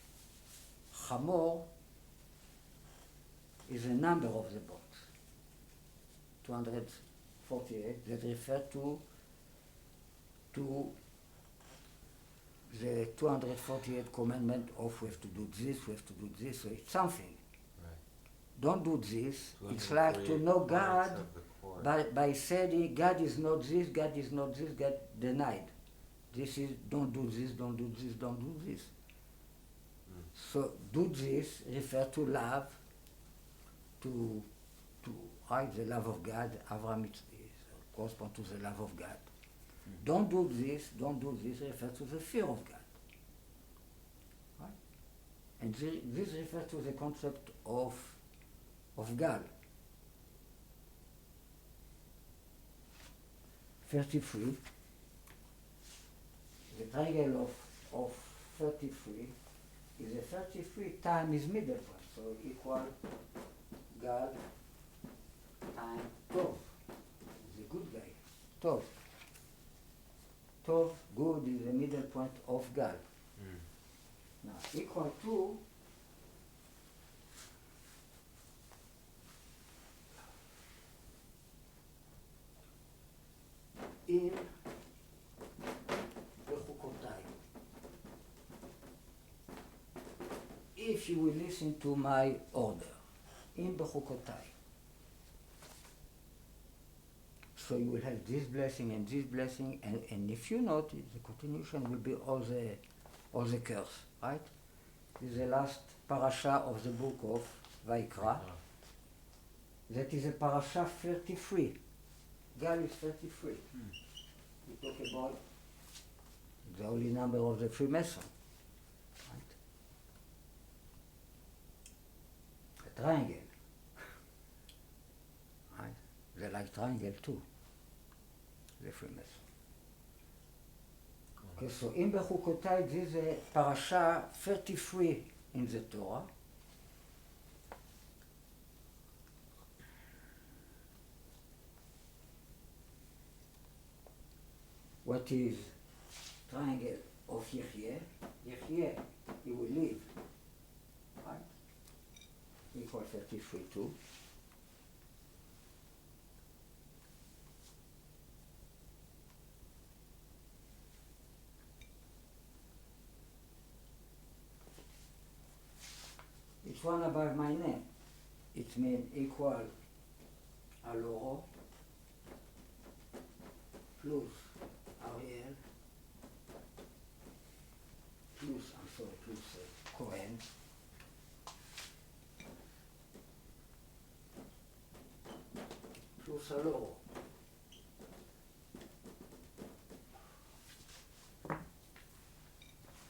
חמור is a number of the bones. 248 that refer to the 248 commandment of we have to do this, we have to do this, so it's something. Right. Don't do this. It's like to know God by saying God is not this, God is not this, God denied. This is don't do this, don't do this, don't do this. So do this refer to love, to right, the love of God. Abraham corresponds to the love of God. Don't do this refers to the fear of God. Right? And this refers to the concept of God. 33, the triangle of 33 is a 33 time is middle point, so equal God time Tov. He's a good guy. Tov. Tov, good, is the middle point of God. Now, equal to in בחוקותיי. If you will listen to my order, in בחוקותיי. So you will have this blessing and this blessing, and if you notice, the continuation will be all the curse, right? This is the last parasha of the book of Vayikra. That is a parasha 33. Gal is 33. We talk about the holy number of the Freemason, right? A triangle, right? They like triangle too. The Freemason. Okay, so in בחוקותיי, this is a parasha 33 in the Torah. What is triangle of Yechye? Yechye, he will live, right? Equal 33 too. It's one above my name. It means equal Alloro plus Ariel plus Cohen plus Alloro.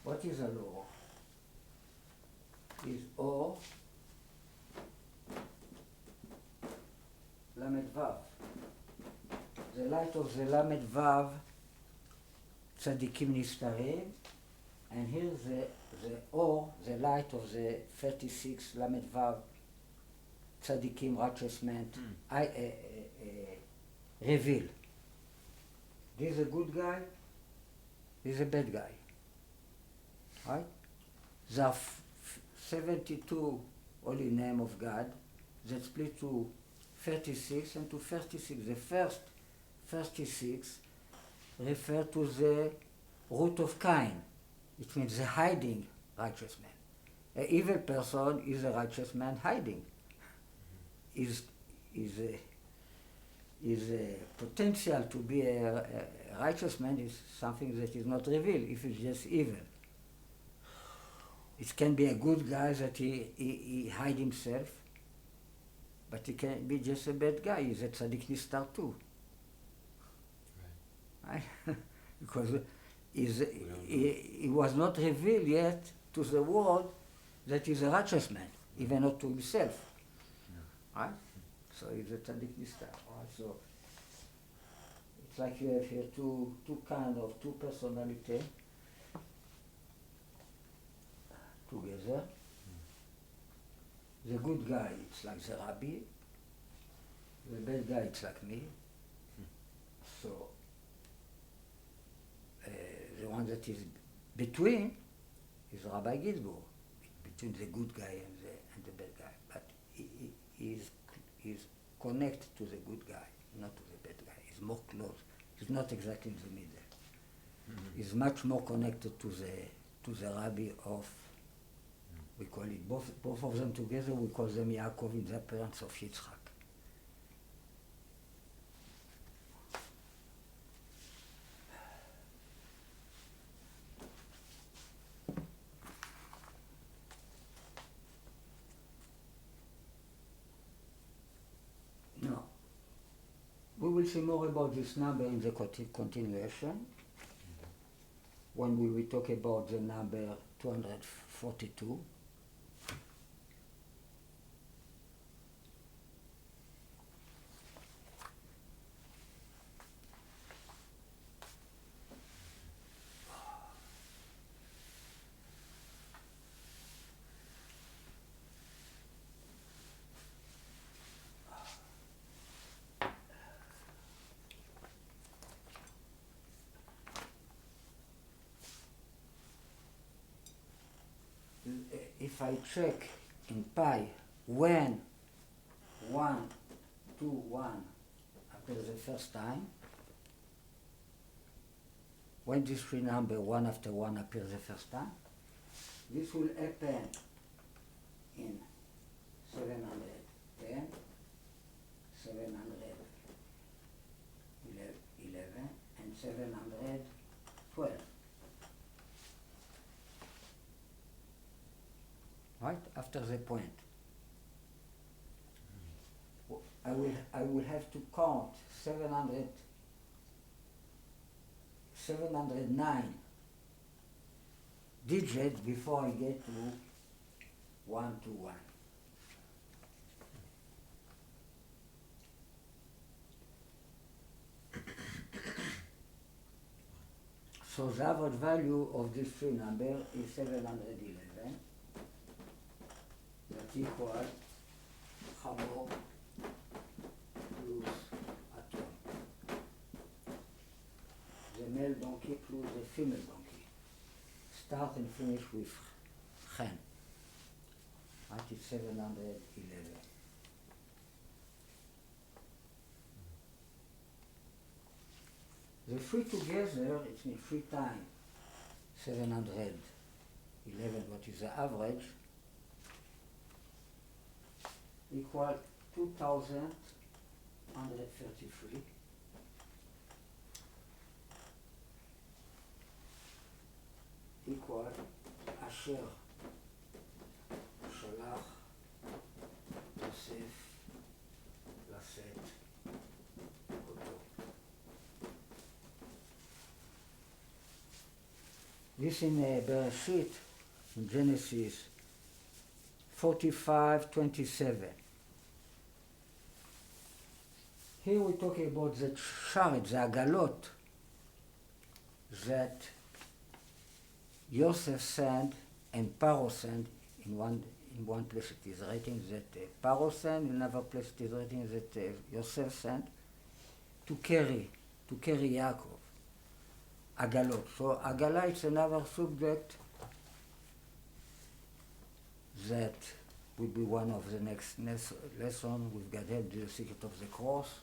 What is Alloro? Is O Lamed Vav. The light of the Lamed Vav tzadikim nistarim, and here the or, the light of the 36 Lamed Vav tzadikim righteous men reveal. This is a good guy, this is a bad guy. Right? There are 72 holy name of God that split to 36 and to 36. The first 36 refer to the root of Cain. It means the hiding righteous man. An evil person is a righteous man hiding. Is a potential to be a righteous man is something that is not revealed if it's just evil. It can be a good guy that he hide himself, but he can be just a bad guy. He's a tzaddik nistar too. Right? Because he was not revealed yet to the world that he's a righteous man, even not to himself. Yeah. Right? So he's a tzaddik nistar. Right? So it's like you have here two personalities together. The good guy, it's like the Rabbi. The bad guy, it's like me. So the one that is between is Rabbi Gizbo, between the good guy and the bad guy. But he is connected to the good guy, not to the bad guy. He's more close. He's not exactly in the middle. Mm-hmm. He's much more connected to the Rabbi of, we call it, both of them together, we call them Yaakov in the appearance of Yitzchak. Now, we will see more about this number in the continuation when we will talk about the number 242. If I check in pi when 1, 2, 1 appears the first time, when these three numbers, one after one, appears the first time, this will happen in 710, 711, and 712. Right after the point, I will have to count 709 digits before I get to 121. So the average value of this three number is 711. That equal Hamor plus Atom. The male donkey plus the female donkey. Start and finish with Chen. That is 711. The three together, it means 3 times 711, what is the average, equal 2,133. Equal Asher Sholach Yosef Laset Oto. This in Bereshit, in Genesis 45:27. Here we're talking about the sharet, the agalot, that Yosef sent and Paro sent in one place it is written that Paro sent, in another place it is written that Yosef sent to carry Yaakov. Agalot. So Agala is another subject that will be one of the next lesson. We've got help the secret of the cross.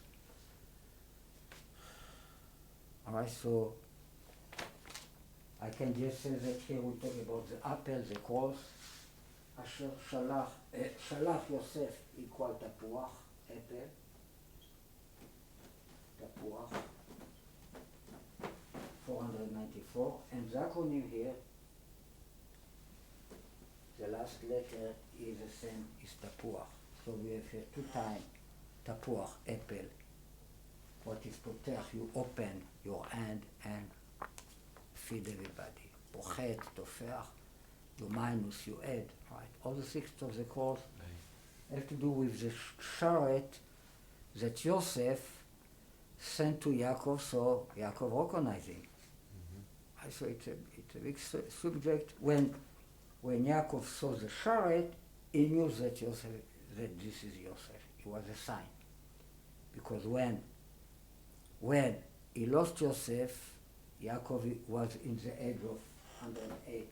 All right, so I can just say that here we talk about the apple, the cross. אשר שלח יוסף equal תפוח, apple, תפוח, 494, and the acronym here, the last letter is the same as תפוח. So we have here 2 times תפוח, apple. What is פותח? You open your hand and feed everybody. פוחת, תופח. You minus, you add, right? All the 6 of the course have to do with the sharet that Joseph sent to Yaakov, so Yaakov recognizing. Mm-hmm. So it's a big subject. When Yaakov saw the sharet, he knew that this is Joseph. It was a sign. Because when he lost Joseph, Yaakov was in the age of 108.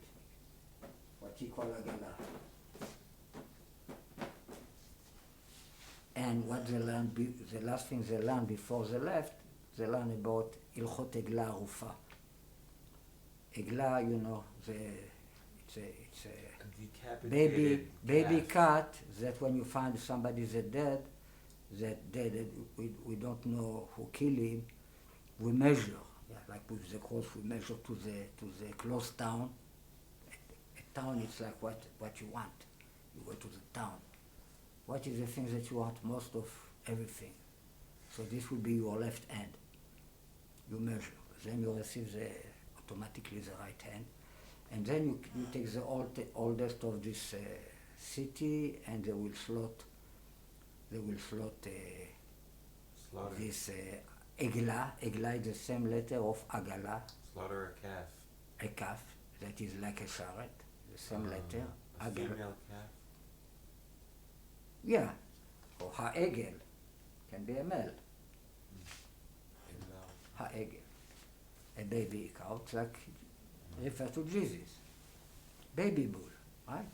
What he called Agala. And what they learned, the last thing they learned before they left, they learned about Ilchot Egla Arufa. Egla, you know, it's a baby cat that when you find somebody that dead, we don't know who killed him, we measure. Yeah, like with the cross, we measure to the close town. Town, it's like what you want. You go to the town. What is the thing that you want most of everything? So this will be your left hand. You measure. Then you receive automatically the right hand. And then you take the oldest of this city, and they will slot this Egla. Egla is the same letter of Agala. Slaughter a calf. A calf that is like a sharet. The same letter. A female calf? Yeah. Or ha'egel. Can be a male. Ha'egel. A baby cow. It's like refer to Jesus. Baby bull. Right?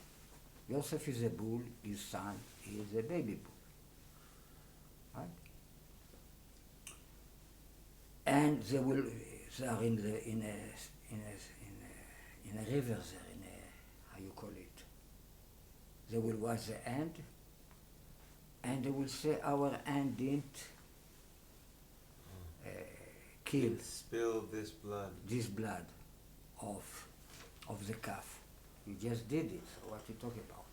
Joseph is a bull. His son is a baby bull. Right? And they are in a river there. How you call it? They will wash the hand, and they will say our hand didn't kill. Spill this blood. This blood of the calf. You just did it. So what you talk about?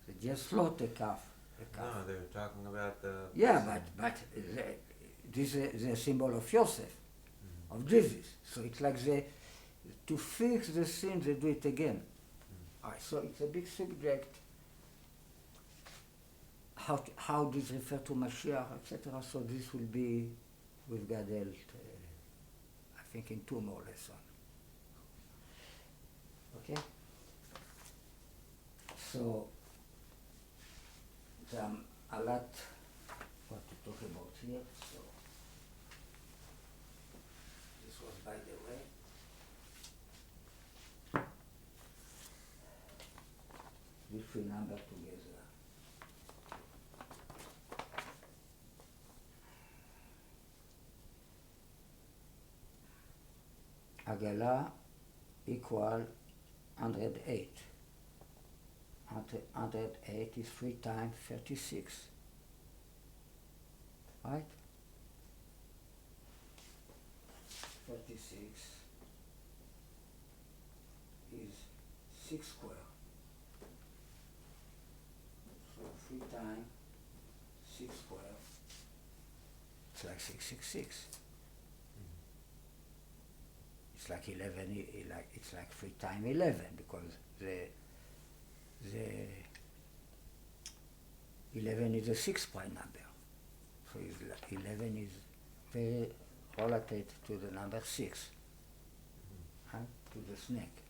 They just slaughtered the calf. No, they were talking about the. Yeah, but this is the symbol of Joseph, of Jesus. So it's like to fix the sin, they do it again. So it's a big subject. How this refer to Mashiach, etc. So this will be with Gadel, I think, in 2 more lessons. Okay? So there's a lot what to talk about here. So this was by the way. These 3 numbers together. Agala equal 108. 108 is 3 times 36. Right? 36 is 6 square. So 3 times 6 square, it's like 666. It's like 11, it's like 3 times 11, because the 11 is a 6 prime number. So 11 is very related to the number 6, to the snake.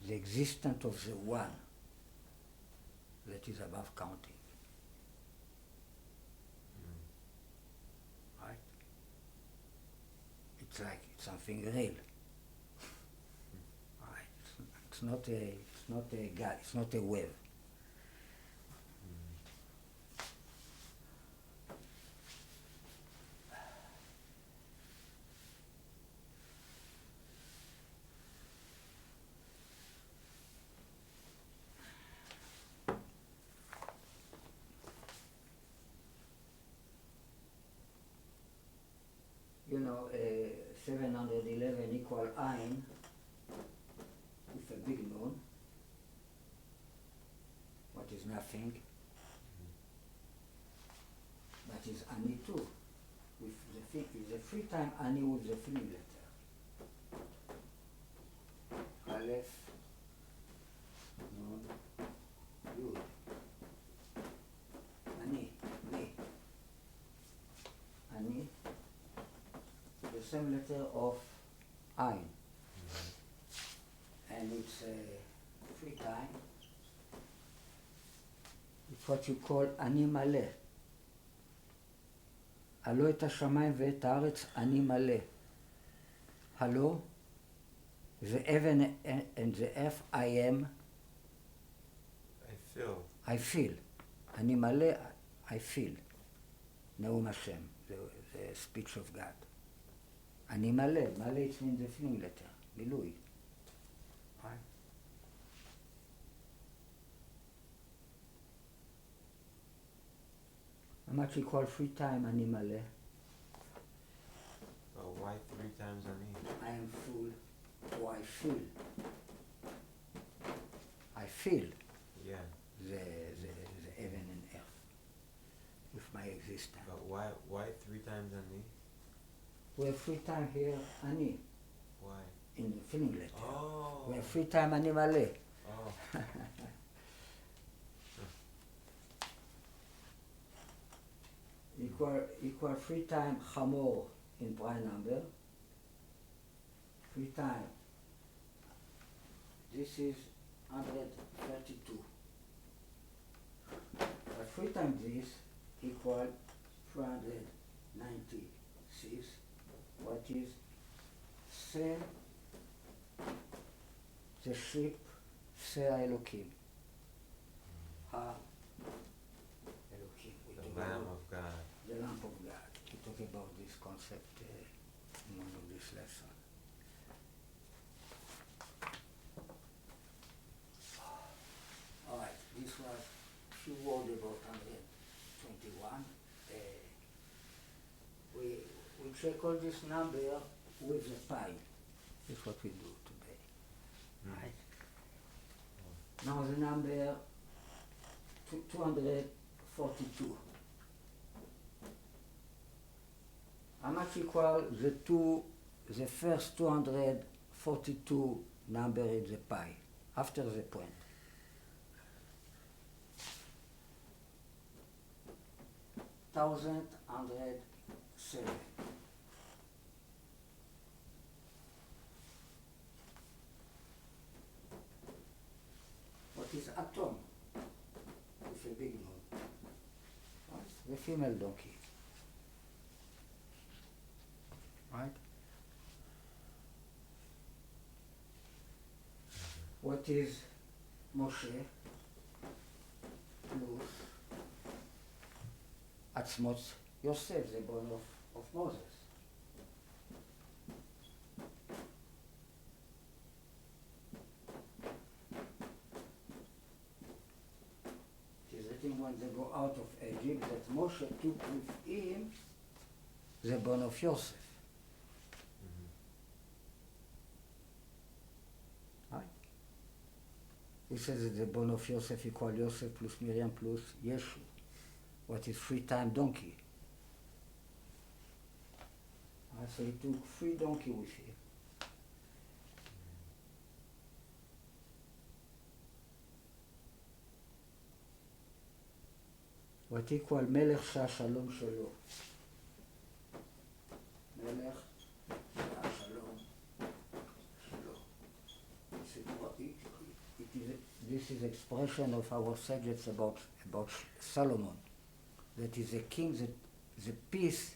The existence of the 1 that is above counting. Right? It's like something real. Right? It's not a God, it's not a wave. 711 equal Ein with a big nun, what is nothing, that is Ani too, with the 3 times Ani with the 3 letter. Aleph, Nun, Yud. Ani, me. Ani, the same letter of Ein. And it's 3 times. It's what you call אני מלא. הלא את השמיים ואת הארץ אני מלא. הלא the heaven and the earth I am. I feel. אני מלא, I feel. נאום השם, the speech of God. אני מלא, מלא it means the filling letter, מילוי. Right? How much equal 3 times אני מלא? Why 3 times Ani? I am full, or I feel. I feel Yeah. the heaven and earth with my existence. But why 3 times Ani? We have 3 times here אני. Why? In the filling letter. Oh. We have 3 times אני מלא. Oh. equal 3 times חמור in prime number. 3 times. This is 132. But 3 times this equal 396. What is say the sheep say האלוקים. האלוקים. The Lamb of God. The Lamb of God. We talk about this concept in one of this lesson. All right, this was a few words about 121. We check all this number with the pi. That's what we do today. Right? Now the number 242. How much equal the first 242 number in the pi, after the point? Thousand 107. What is atom? With a big nun. Right? The female donkey. Right? What is Moshe plus עצמות יוסף, the bone of Moses. It is the thing when they go out of Egypt that Moshe took with him the bone of Yosef. Right? He says that the bone of Yosef equal Yosef plus Miriam plus Yeshua. What is 3 times donkey? So he took 3 donkey with him. What equal מלך שהשלום שלו? מלך שהשלום שלו. This is expression of our subjects about Solomon. That is the king, the peace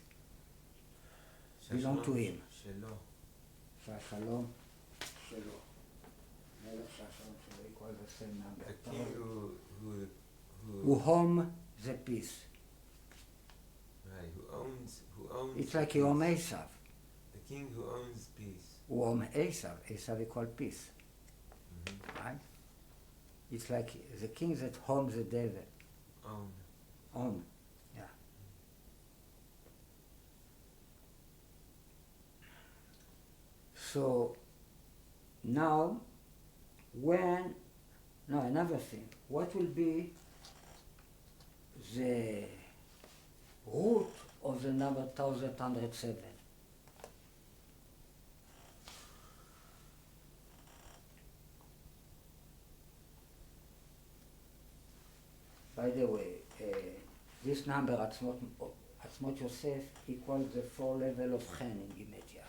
belong to him. Shelo. שהשלום שלו. מלך שהשלום שלו equal the same number. The king who home the peace. Right, who owns It's like you own Esav. The king who owns peace. Who own Esav. Esav equal peace. Right? It's like the king that owns the devil. Own. Yeah. So now another thing. What will be the root of the number 1107? By the way, this number Atzmot Yosef equals the 4 level of Chen in Gematria,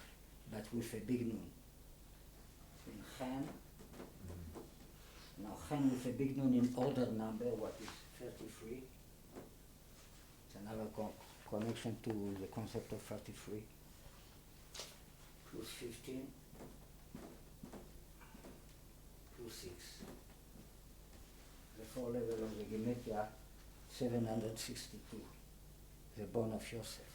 but with a big nun. In Chen, now Chen with a big nun in order number, what is 33? It's another connection to the concept of 33. Plus 15, plus 6. The 4 level of the Gematria, 762. The bone of Yosef.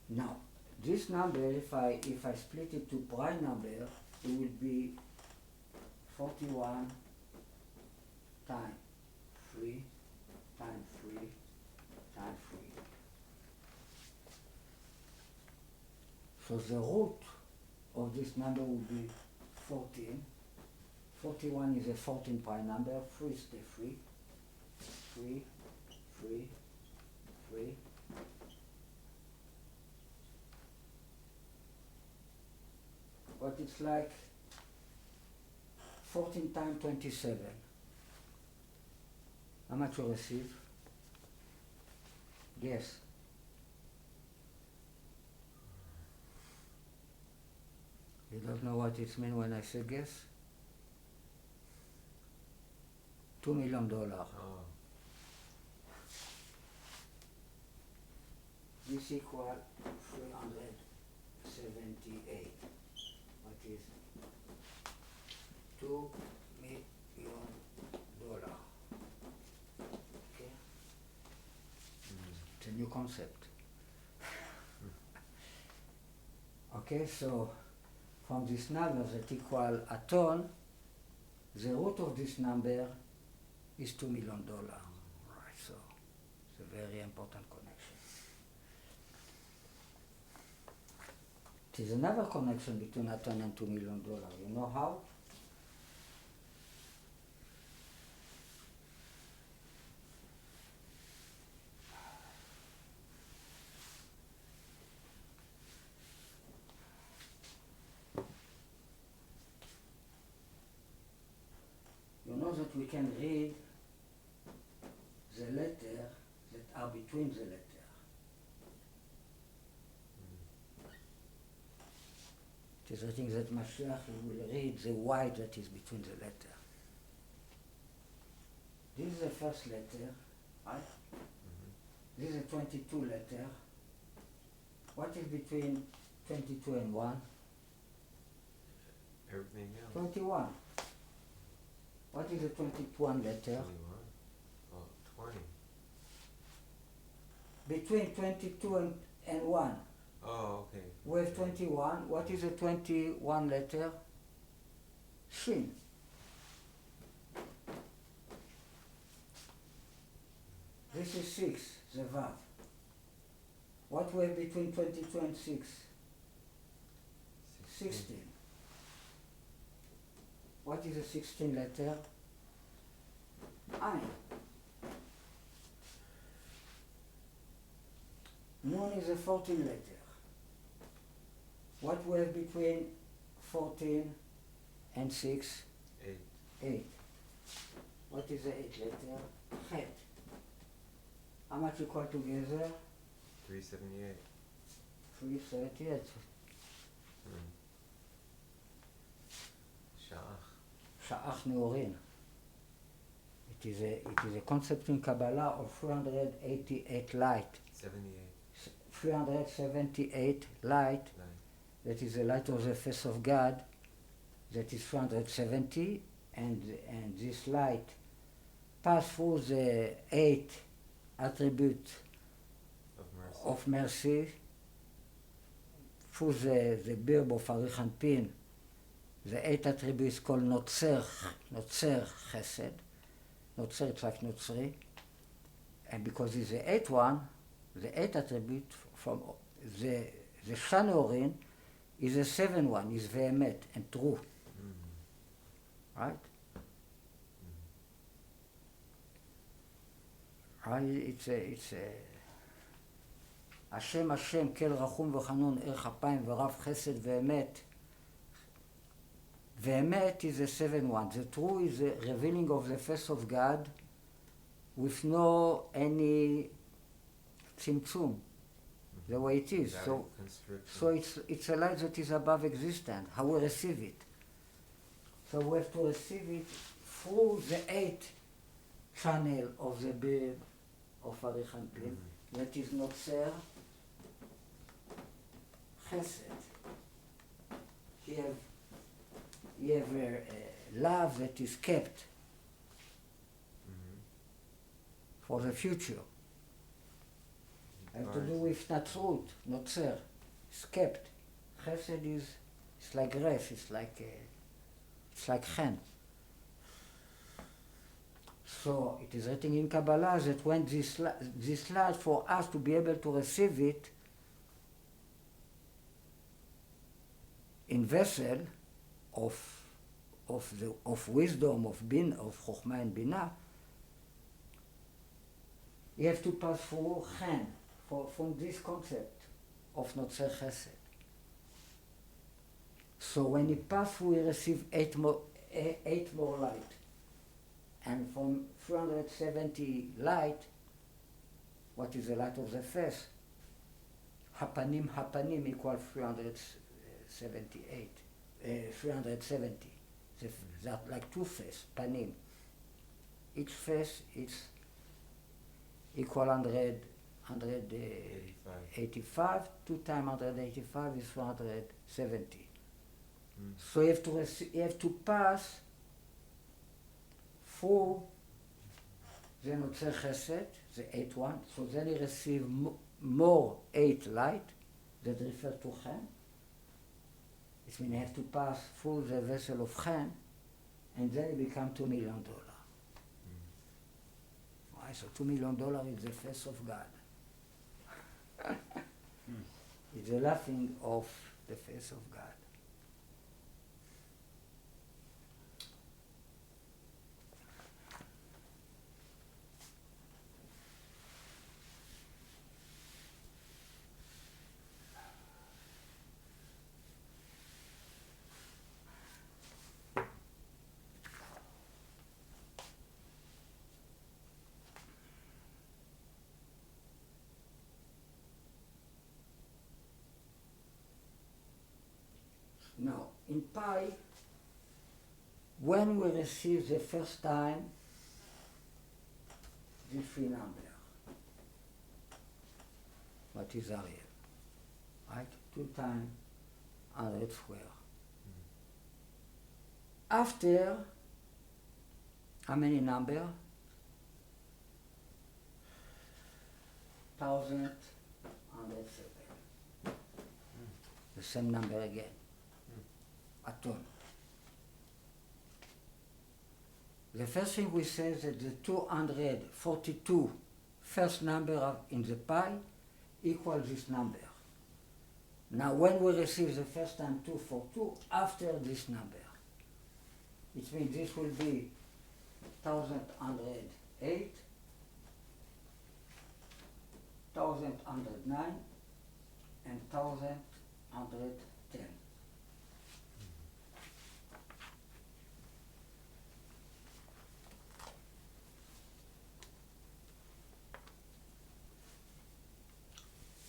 Now, this number, if I split it to prime number, it will be 41 times 3 times 3 times 3. So the root of this number will be 14. 41 is a 14 prime number, 3 is the 3. 3, 3, 3. But it's like 14 times 27. How much you receive? Guess. You don't know what it means when I say guess? $2 million. Oh. This equals 378. What is $2 million? Okay? It's a new concept. Okay, so from this number that equal a ton, the root of this number is $2 million. Right, so it's a very important connection. There's another connection between a ton and $2 million. You know how? You know that we can read the letter that are between the letter. It is written that Mashiach will read the Y that is between the letter. This is the first letter, right? This is a 22 letter. What is between 22 and 1? Everything else. 21. What is a 21 letter? 21. Oh, 20. Between 22 and 1. Oh, okay. We have 21. What is a 21 letter? Shin. This is 6, the Vav. What we have between 22 and 6? 16. What is a 16 letter? Ayin. Nun is a 14 letter. What we have between 14 and 6? 8. 8. What is the 8 letter? Het. How much you call together? 378. 378. Sha'ach. Sha'ach Neorin. It is a concept in Kabbalah of 388 light. 78. 378 light. That is the light of the face of God. That is 370, and this light pass through the 8 attributes of mercy, through the verb of Arich Anpin. The 8 attributes called Notzer Chesed. Notzer, it's like Notzri. And because it's the 8th one, the 8 attribute from the The Shanorin is a 7-1, is vehemet and true. Right? It's a השם השם כל רחום וחנון ערך אפיים ורב חסד ואמת. ואמת is a 7-1. The true is a revealing of the face of God with no any tzimtzum, the way it is. So it's a light that is above existence, how we receive it. So we have to receive it through the 8th channel of the beard of Arichampin. That is Notzer Chesed. You have a love that is kept for the future. Have to do with Natzrut, Notzer. It's kept. Chesed is it's like grace. It's like chen. So it is written in Kabbalah that when this light, for us to be able to receive it in vessel of wisdom, of Chokhmah and Binah, you have to pass through chen, from this concept of Notzer Chesed. So when you pass through, we receive 8 more light. And from 370 light, what is the light of the face? Hapanim equal 378, 370. That like 2 face, panim. Each face is equal 185. 2 times 185 is 370. So you have to pass through the Notzer Chesed, the 8-1, so then you receive more 8 light that refer to Chen. It means you have to pass through the vessel of Chen, and then you become $2 million. Right, so $2 million is the face of God. It's the laughing of the face of God. Now, in Pi, when we receive the first time the 3 number, what is Ariel? Right? 2 times 100 square. After, how many number? 1107. The same number again. Aton. The first thing we say is that the 242 first number in the pi equals this number. Now when we receive the first time 242 after this number, it means this will be 1108, 1109, and 1110.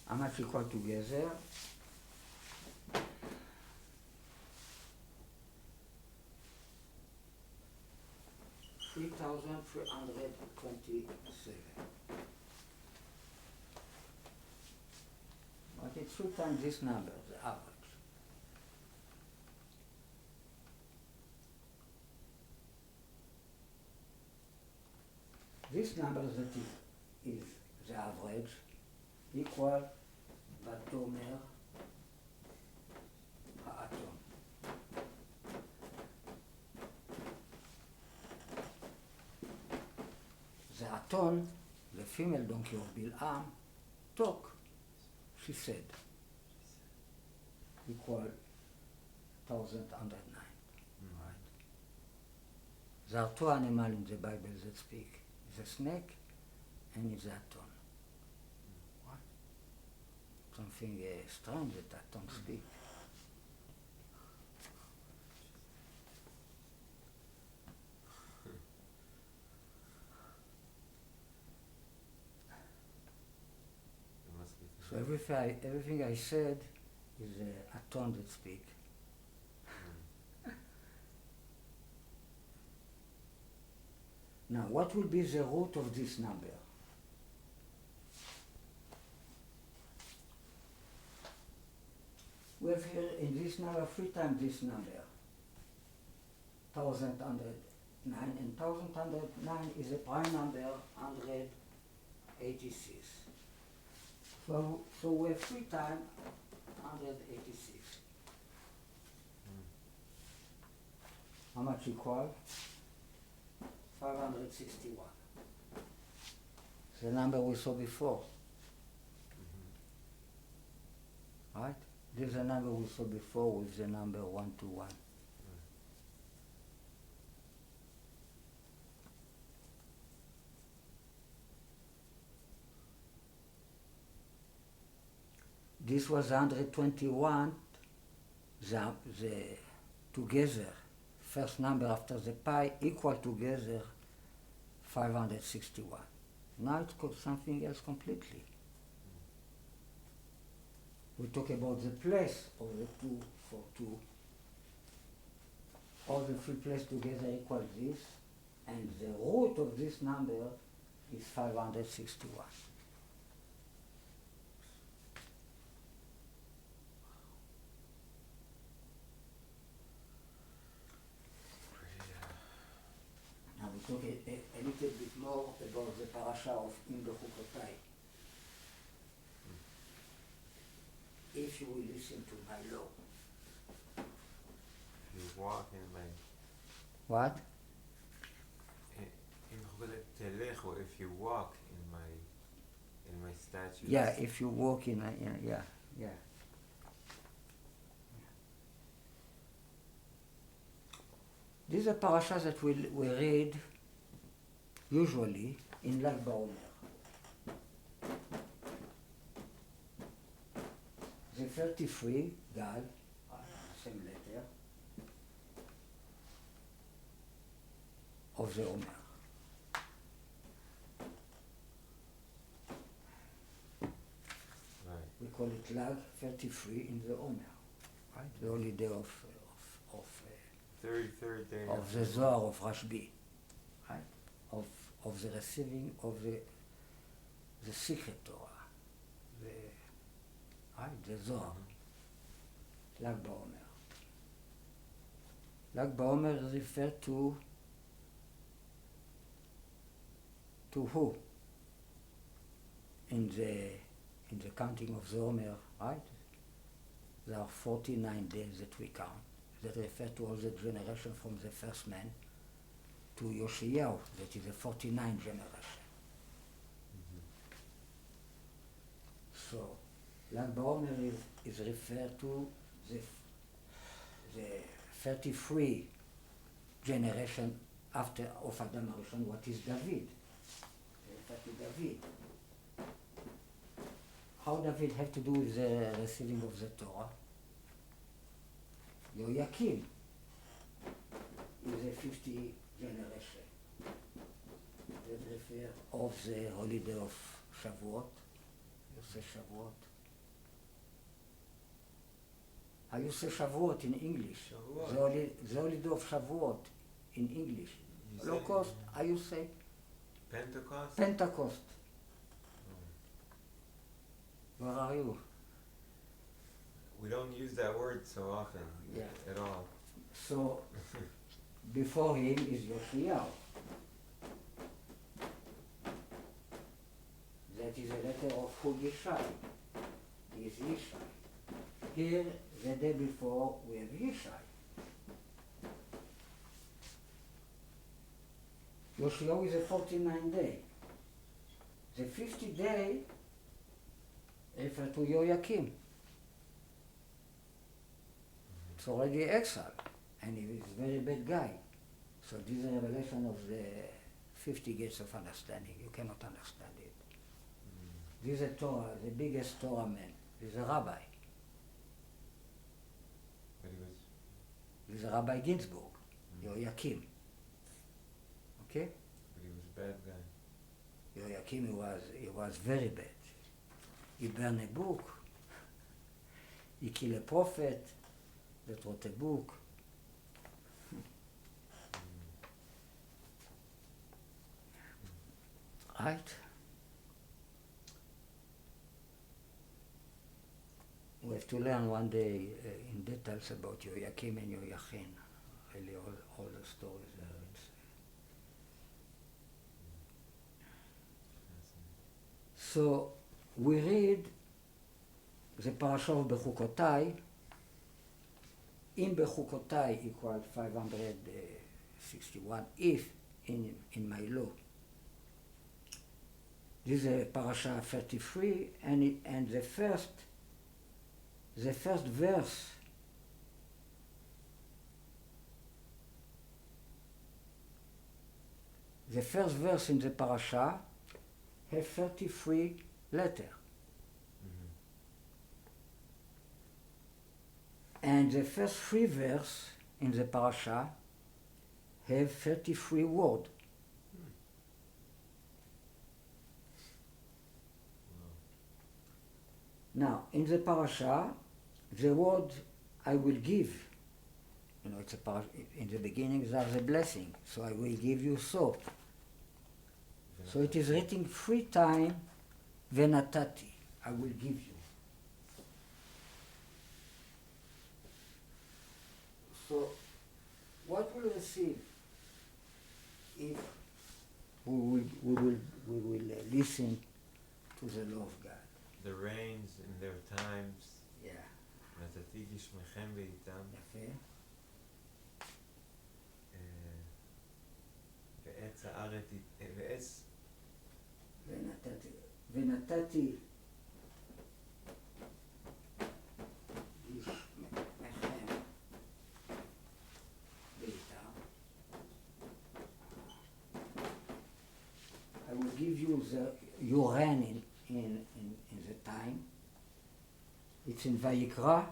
How much equal together? $3,327. But it's 2 times this number, the average. This number that is the average equal ותאמר האתון. The aton, the female donkey of Bil'am, talk, she said. equal 1109. Right? There are two animals in the Bible that speak. It's a snake and it's a aton. What? Something strange that aton speak. So everything I said is a tone that speak. Now, what will be the root of this number? We have here in this number 3 times this number, 1109, and 1109 is a prime number, 186. So we have 3 times 186. How much equal? 561. The number we saw before. Right? This is the number we saw before with the number 121. This was 121, the together, first number after the pi, equal together 561. Now it's called something else completely. We talk about the place of the 2 for 2. All the 3 places together equal this, and the root of this number is 561. Now we talk a little bit more about the parasha of Im Bechukotai. If you will listen to my law. If you walk in my... What? If you walk in my statutes. Yeah, if you walk in yeah. This is a parasha that we read usually in Lag BaOmer. The 33, Gal, same letter, of the Omer. Right. We call it Lag 33 in the Omer, right? The holy day of 33rd day of the Zohar of Rashbi, right? Of the receiving of the secret Torah, the Zohar, Lag BaOmer. Lag BaOmer is referred to who? In the counting of the Omer, right? There are 49 days that we count, that refer to all the generation from the first man to Yoshiyahu, that is the 49th generation. So, Lag BaOmer is referred to the 33 generation after of Adam HaRishon, what is David. Referred to David. How David have to do with the receiving of the Torah? Yoakim is a 50 generation. That refer of the holiday of Shavuot. You say Shavuot. How you say Shavuot in English? Shavuot. The holiday of Shavuot in English. Holocaust, how you say? Pentecost? Pentecost. Where are you? We don't use that word so often at all. So, before him is Yoshiyahu. That is a letter of who Yishai. He is Yishai. Here, the day before, we have Yishai. Yoshiyahu is a 49 day. The 50 day refer to Yoakim. already exiled, and he is a very bad guy. So this is a revelation of the 50 gates of understanding. You cannot understand it. This is a Torah, the biggest Torah man. This is a rabbi. But he was... This is Rabbi Ginsburg, Yoakim. Okay? But he was a bad guy. Yoakim, he was very bad. He burned a book. He killed a prophet that wrote a book. Right? We have to learn one day in details about Yoakim and Yoachin. Really, all the stories there. So we read the parasha of Bechukotai. In Bechukotai equals 561 if in my law. This is parasha 33, and the first verse in the parasha have 33 letters. And the first 3 verses in the parasha have 33 words. Now, in the parasha, the word I will give, it's a in the beginning there's a blessing, so I will give you so. So it is written 3 times, venatati, I will give you. So, what we'll receive if we will listen to the law of God? The rains in their times. Yeah. נתתי גשמכם בעיתם. יפה. ועץ הארץ, ועץ... ונתתי I will give you your rain in the time. It's in Vayikra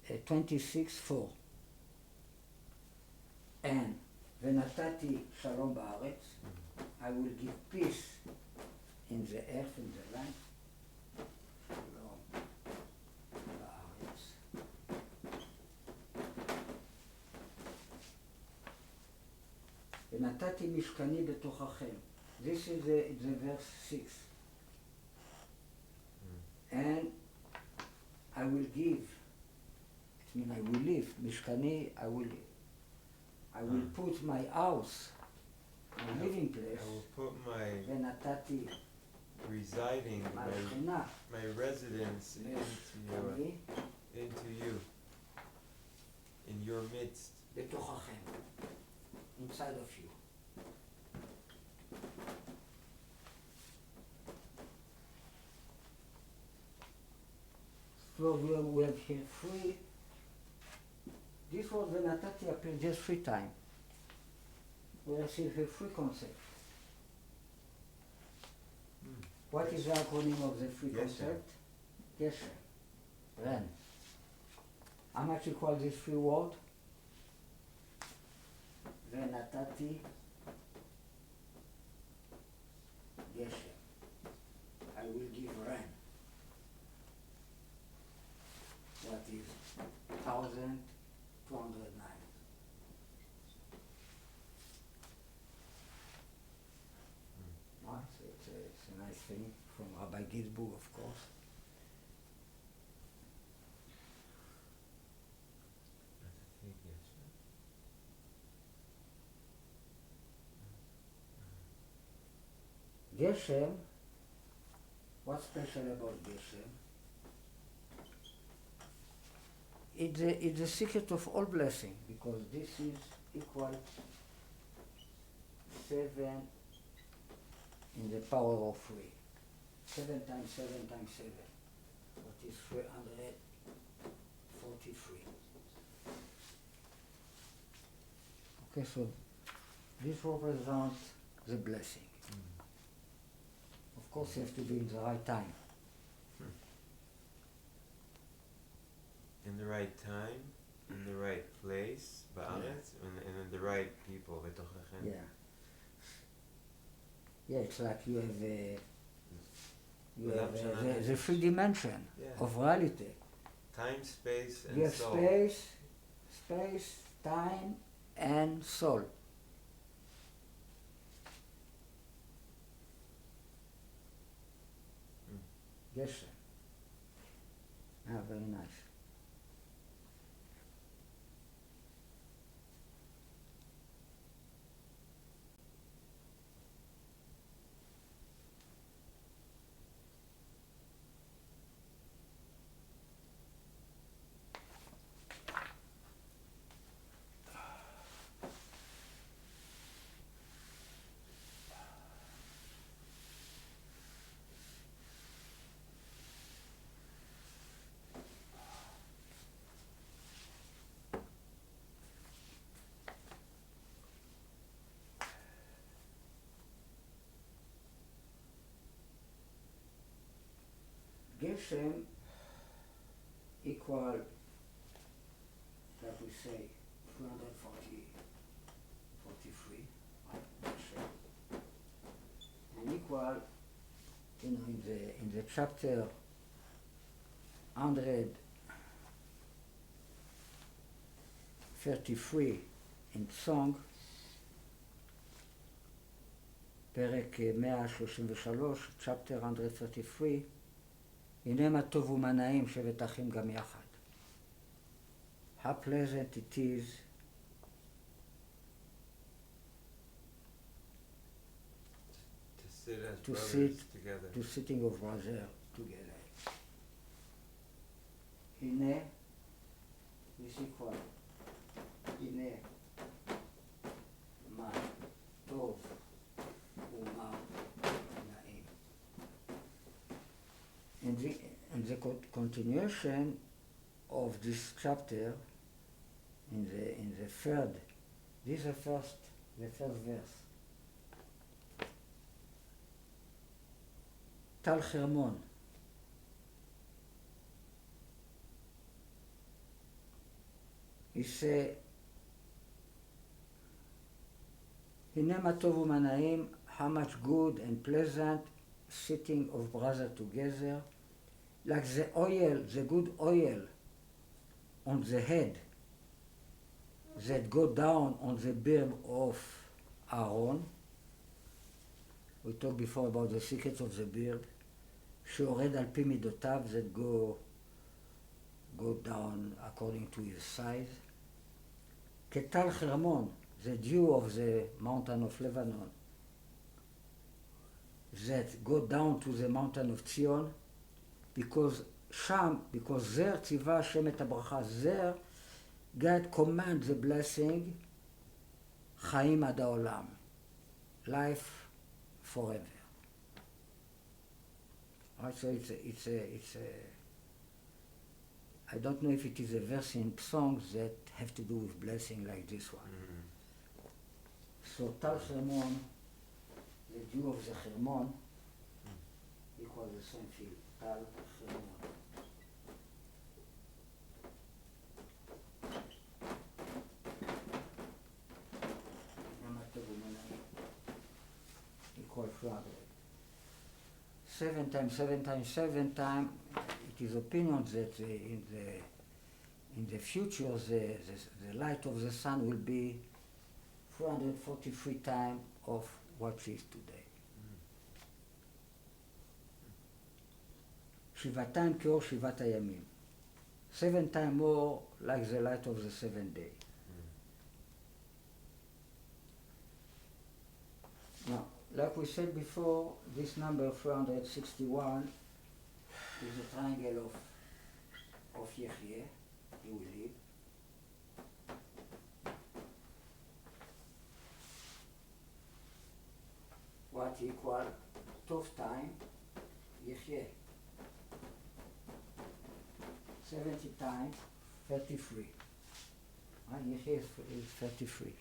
26:4. And ונתתי שלום בארץ, I will give peace in the earth, in the land. שלום בארץ. ונתתי משכני בתוככם. This is the verse 6. And I will give, it means I will live, משכני, I will put my house, my living place. I will put my ונתתי residing, מהשכינה. my residence into you, in your midst. בתוככם, inside of you. So we have here 3. This word ונתתי appears just 3 times. We receive a 3 concepts. What is the acronym of the 3 concepts? Geshem. Ren. How much equal these 3 words? ונתתי Geshem. I will give rain. What is 1,209? It's a nice thing from Rabbi Ginsburg, of course. Geshem, what's special about Geshem? It's the secret of all blessing, because this is equal 7 in the power of 3. 7 times 7 times 7. What is 343? Okay, so this represents the blessing. Of course, it has to be in the right time. In the right time, in the right place, ba'aretz, and in the right people, betochem. Yeah. Yeah, it's like you have the three dimension of reality. Time, space, and you have soul. space, time, and soul. Yes, sir. Ah, very nice. Geshem equal, like we say, 343, Geshem. And equal, in the chapter 133 in song, פרק 133, chapter 133, הנה מה טוב ומה נעים שבת אחים גם יחד. How pleasant it is to sit together. To sitting of brothers together. הנה, this equal, הנה מה טוב ומה נעים. And the continuation of this chapter, in the third, this is the first verse. טל חרמון. He said, הנה מה טוב ומה נעים, how much good and pleasant sitting of brothers together, like the oil, the good oil on the head that go down on the beard of Aaron. We talked before about the secrets of the beard, שיורד על פי מידותיו, that go down according to his size. כטל חרמון, the dew of the mountain of Lebanon, that go down to the mountain of Zion, because there ציווה השם את הברכה, there God commands the blessing, חיים עד העולם, life forever. Right, so it's a I don't know if it is a verse in songs that have to do with blessing like this one. So טל חרמון, the dew of the חרמון, equal the same field, טל חרמון. Equal 300. 7 times 7 times 7 times, it is opinion that in the future the light of the sun will be 443 times of what it is today. שבעתיים כאור שבעת הימים. 7 times more like the light of the 7th day. Now, like we said before, this number 461 is a triangle of Yechie, he will live. What equal Tov time Yechie. 70 times 33. Yechie is 33.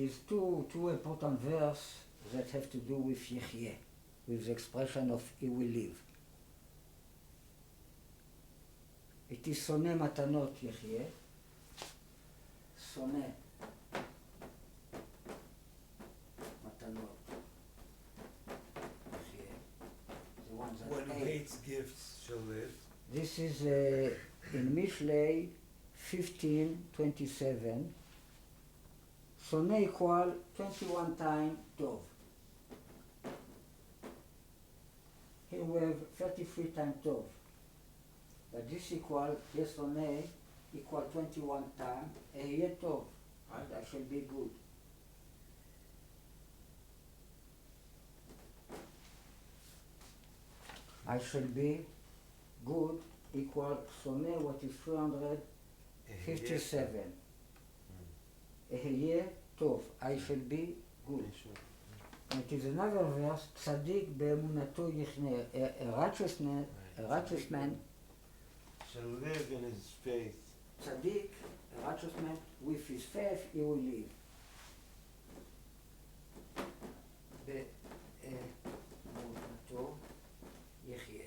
is two important verses that have to do with Yechye, with the expression of he will live. It is שונא מתנות יחיה, שונא מתנות יחיה. The one that One who hates gifts shall live. This is in Mishlei 15:27. שונא equal 21 times טוב. Here we have 33 times טוב. But this equal, yes or nay, equal 21 times, אהיה טוב, right? I shall be good. I shall be good equal שונא, what is 357. אהיה טוב, I shall be good. And it is another verse, צדיק באמונתו יחנה, a righteous man shall live in his faith. Tzaddik, a righteous man, with his faith he will live. באמונתו יחיה.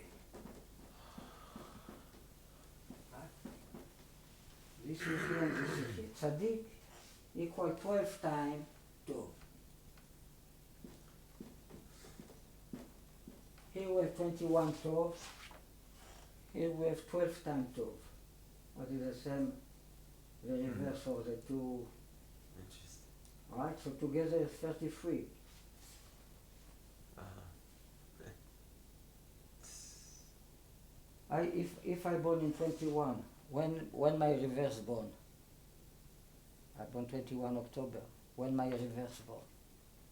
This יחיה and this יחיה. tzaddik equal 12 times טוב. Here we have 21 טוב. Here we have 12 times טוב. What is the same, the reverse of the two. Interesting. Alright, so together it's 33. If I born in 21, when my reverse born? I born 21 October. When my reverse born?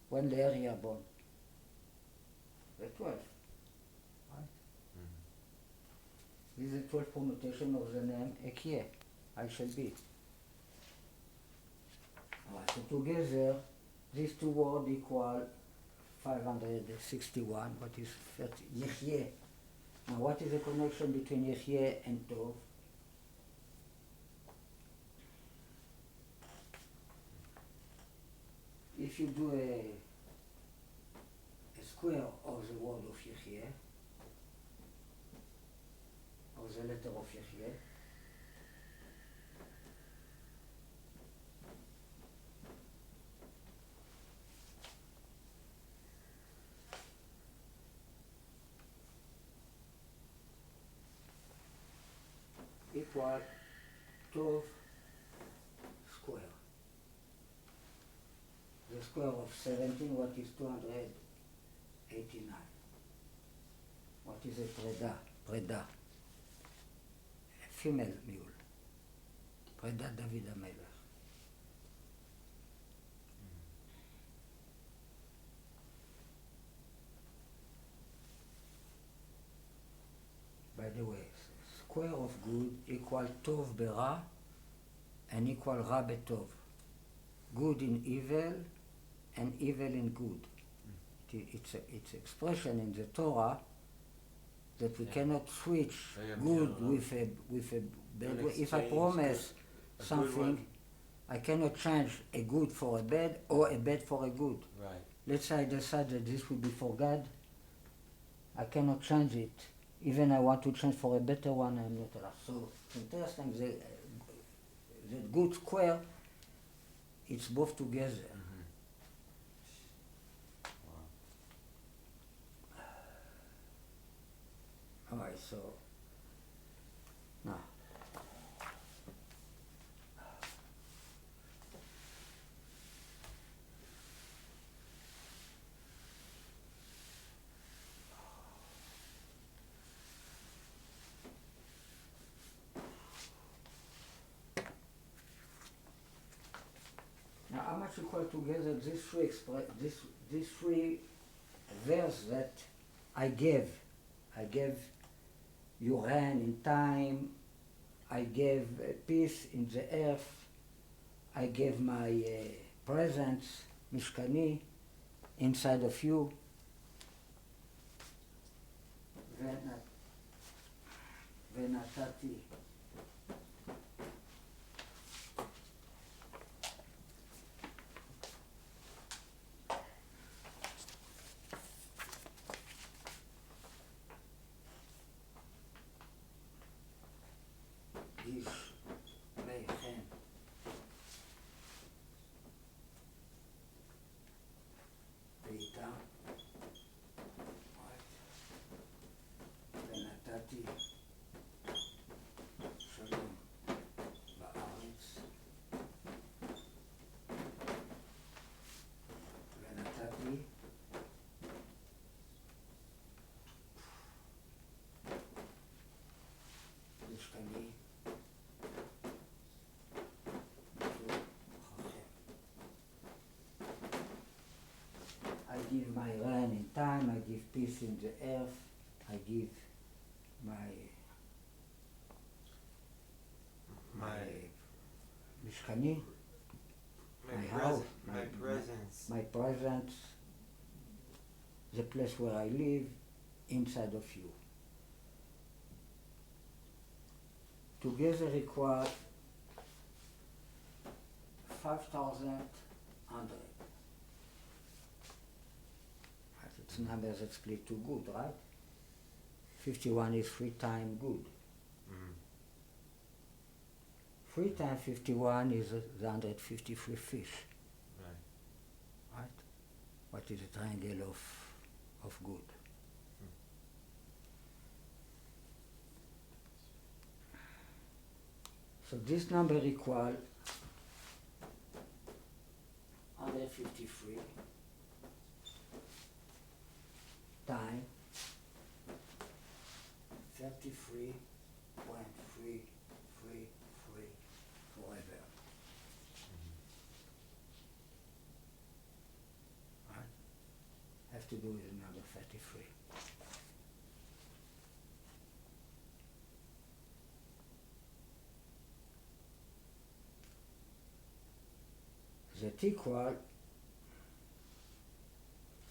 When the area born? The 12. This is the 12th permutation of the name Ekie, I shall be. Alright, so together, these two words equal 561, what is 30, Yechye. Now what is the connection between Yechye and Tov? If you do a square of the word of Yechye, of the letter of Yechye, equal Tov square. The square of 17, what is 289? What is a preda? Female mule. פרידת דוד המלך. By the way, square of good equal טוב ברע and equal רע בטוב. Good in evil and evil in good. It's expression in the Torah that we cannot switch good with a bad way. If I promise something, I cannot change a good for a bad or a bad for a good. Right. Let's say I decide that this will be for God. I cannot change it. Even I want to change for a better one, I'm not allowed. So interesting, the good square, it's both together. All right, so now how much equal together these three verses that I gave you ran in time, I gave peace in the earth, I gave my presence, Mishkani, inside of you. ונתתי מגיש מי חן. ואיתה, ונתתי שלום בארץ, ונתתי משכני I give my rain in time, I give peace in the earth, I give my משכני, my house, my presence, the place where I live, inside of you. Together require 5,100. It's numbers that split to good, right? 51 is 3 times good. 3 times 51 is the 153 fish. Right? What is the triangle of good? So this number equal 153 times 33.333 forever. Right? Have to do with the number 33. That equal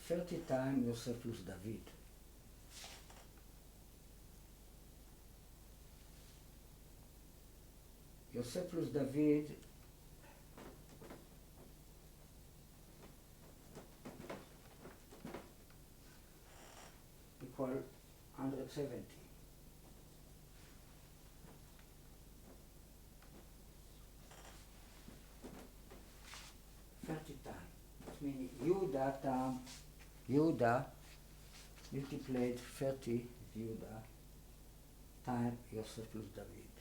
30 times Yosef plus David. Yosef plus David equal 170. Meaning Yehuda multiplied 30 Yehuda times Yosef plus David.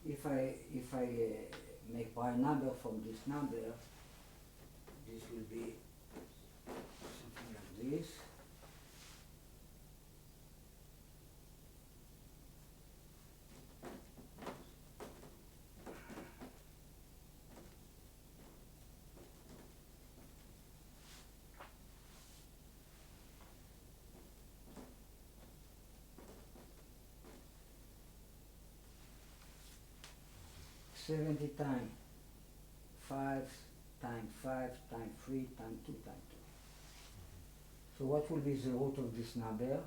If I make prime number from this number, this will be something like this. $70 times 5 times 5 times 3 times 2 times 2. So what will be the root of this number?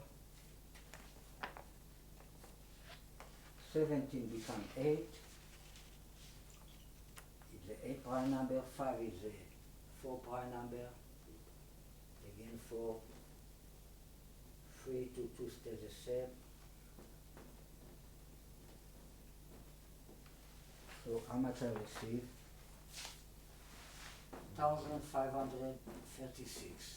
17 becomes 8. It's the 8 prime number. 5 is the 4 prime number. Again 4. 3 to 2 stays the same. So how much I receive? 1,536.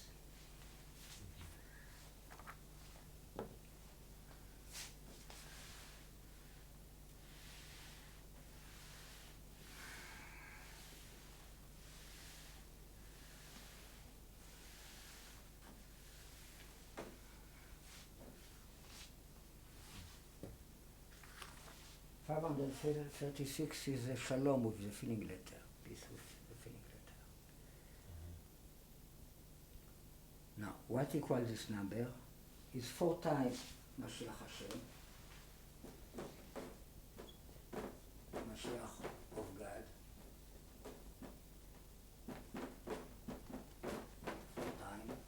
$536 is a shalom with the filling letter, peace with the filling letter. Now, what equals this number is 4 times Mashiach Hashem, Mashiach of God, 4 times.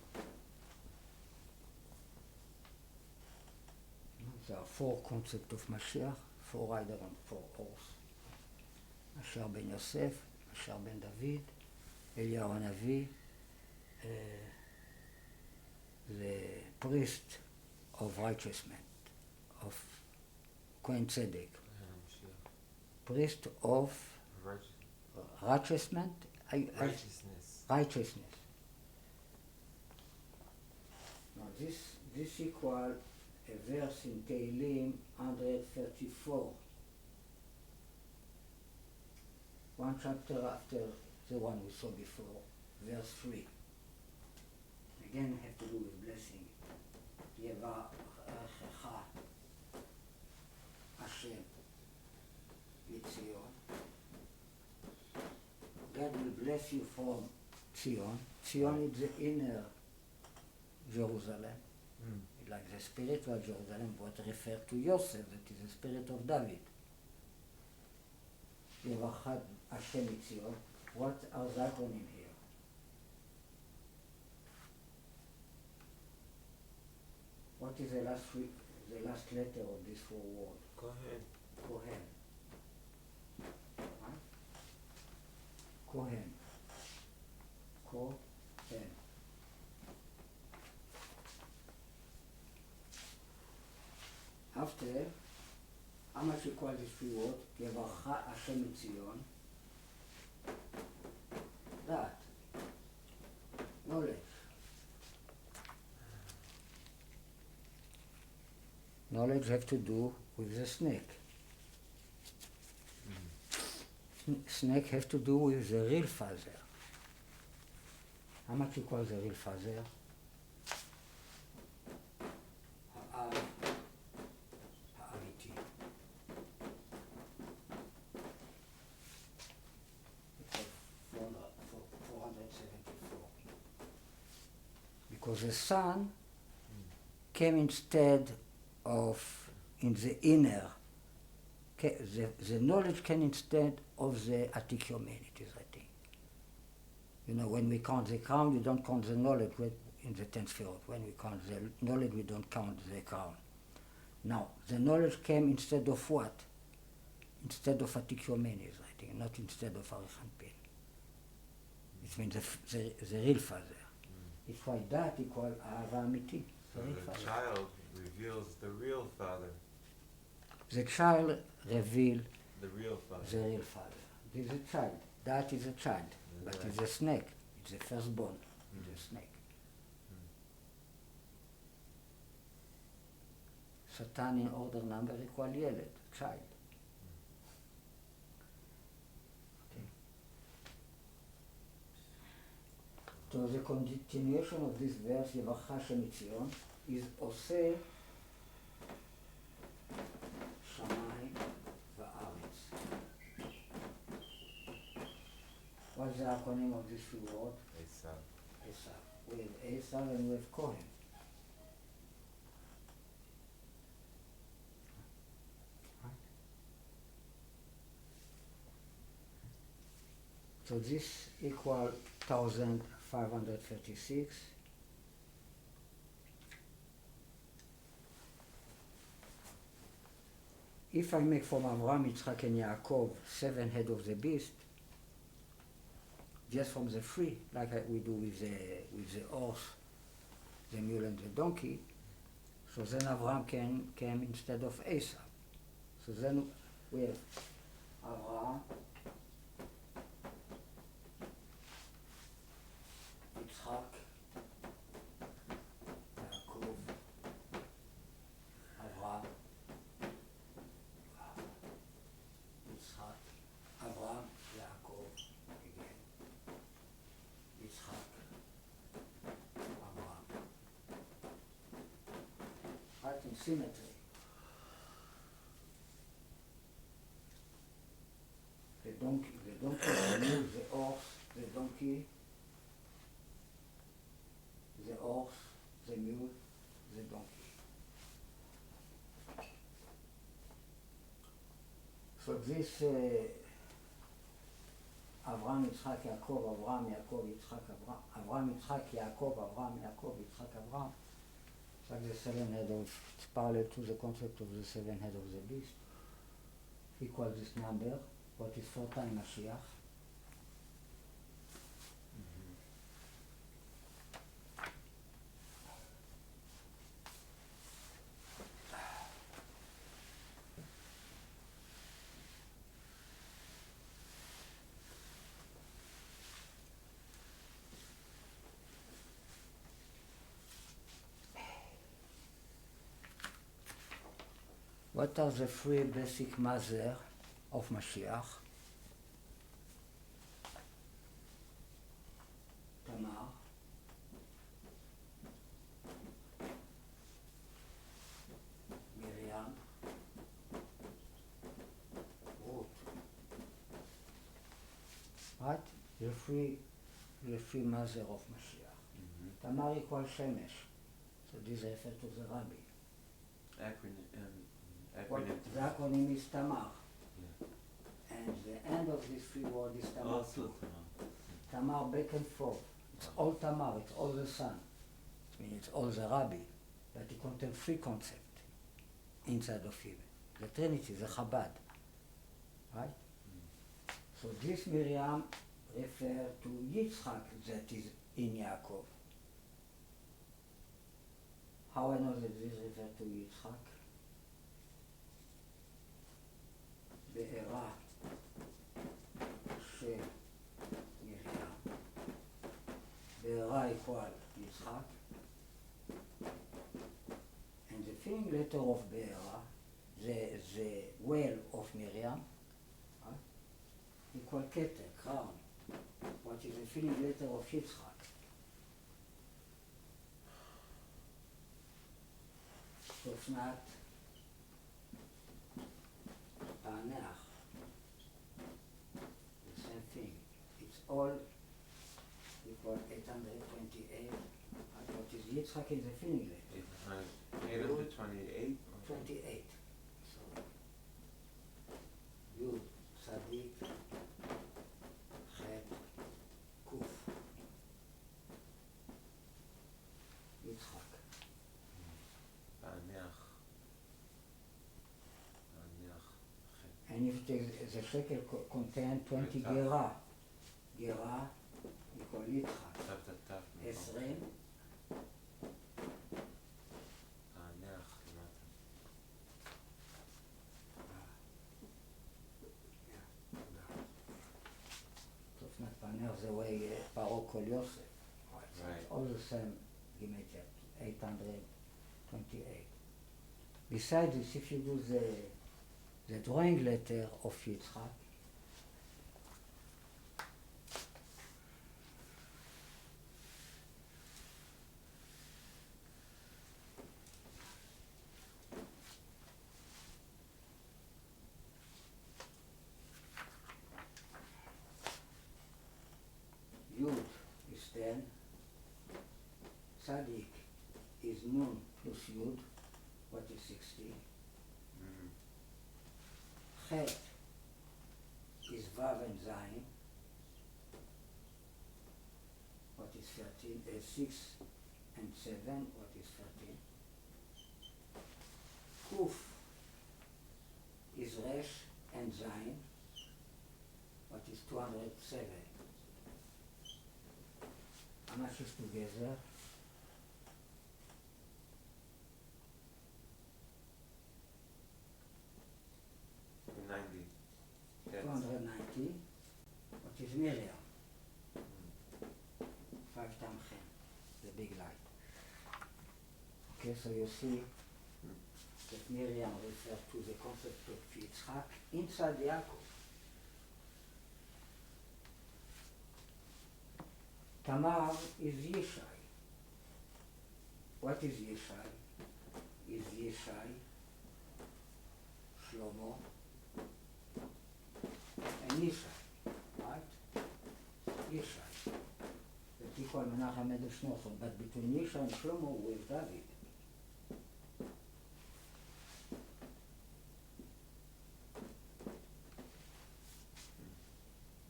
There are 4 concepts of Mashiach. 4 riders on 4 horses. Mashiach ben Yosef, Mashiach ben David, Eliyahu Hanavi, the priest of righteousness, of Kohen Tzedek, priest of righteousness. Righteousness. Now this equal a verse in Tehillim 134. One chapter after the one we saw before, verse 3. Again, have to do with blessing. Yevarechecha Hashem Yitzion. God will bless you from Zion. Zion is the inner Jerusalem. Like the spiritual Jerusalem, what referred to Yosef, that is the spirit of David. Yevarechecha Hashem Yitzion. What are the acronym here? What is the last letter of this four words? Kohen. Kohen. Huh? Kohen. Kohen. After, how much equal these three words? Yevarechecha Hashem Yitzion. That. Knowledge. Knowledge have to do with the snake. Snake have to do with the real father. How much equals the real father? Ha'amiti. It's 474. Because the son came instead of in the inner, the knowledge came instead of the Atik Yomin, it is written. You know, when we count the crown, we don't count the knowledge in the 10th field. When we count the knowledge, we don't count the crown. Now, the knowledge came instead of what? Instead of Atik Yomin, is written, not instead of Arichan Pin. It means the real father. It's why that equal Ahava Amiti. So the child reveals the real father. The child reveals the real father. The real father. This is a child. That is a child. But it's a snake. It's the firstborn. It's a snake. Satan in order number equal ילד, child. Okay. So the continuation of this verse, יברכך השם מציון, is עושה שמיים וארץ. What's the acronym of this two words? Ezra. Ezra. We have Ezra and we have Cohen. So this equals 1536. If I make from Avraham, Yitzchak and Yaakov 7 head of the beast, just from the three, like we do with the horse, the mule and the donkey, so then Avraham came instead of Esau. So then we have Avraham, Yitzchak, Yaakov, Avraham, Yitzchak, Avraham, Yaakov, again, Yitzchak, Avraham. Right in symmetry. The donkey, the mule, the horse, the donkey, the horse, the mule, the donkey. So this Avraham, Yitzchak, Yaakov, Avraham, Yaakov, Yitzchak, Avraham, Avraham, Yitzchak, Yaakov, Avraham, Yaakov, Yitzchak, Avraham. It's like the 7 head of, it's parallel to the concept of the 7 head of the beast. Equal this number, what is 4 times Mashiach. What are the three basic mother of Mashiach? Tamar, Miriam, Ruth. Right? The three mother of Mashiach. Tamar equals Shemesh. So this refers to the Rabbi. The acronym is Tamar. Yeah. And the end of this three word is Tamar too. Tamar back and forth. It's all Tamar, it's all the son. I mean, it's all the Rabbi. But it contains three concepts inside of him. The Trinity, the Chabad. Right? So this Miriam refers to Yitzchak that is in Yaakov. How I know that this refers to Yitzchak? Be'era של מרים. Be'era equal Yitzchak. And the filling letter of Be'era, the well of Miriam, equal Keter, crown, what is the filling letter of Yitzchak. So it's not Paneach, the same thing. It's all equal 828. What is Yitzchak is the filling letter. 828? 28. So Yud, Tzadik, Chet, Kuf. Yitzchak. And if the shekel contain 20 gera, gera equal Yitzchak. Ezra. So it's not Paner the way Paro called Yosef. Right. It's all the same gematria, 828. Besides this, if you do the drawing letter of Yitzchak, Yud is 10, Tzadik is Nun plus Yud, what is 16? Chet is Vav and Zayin, what is 13? 6 and 7, what is 13? Kuf is Resh and Zayin, what is 207? How much is together? 290. What is Miriam? 5 times 10, the big light. Okay, so you see that Miriam refers to the concept of Yitzchak inside Yaakov. Tamar is Yeshai. What is Yeshai? Is Yeshai Shlomo and Yishai, right? Yishai. The equal Menachem Edel, but between Yishai and Shlomo with David.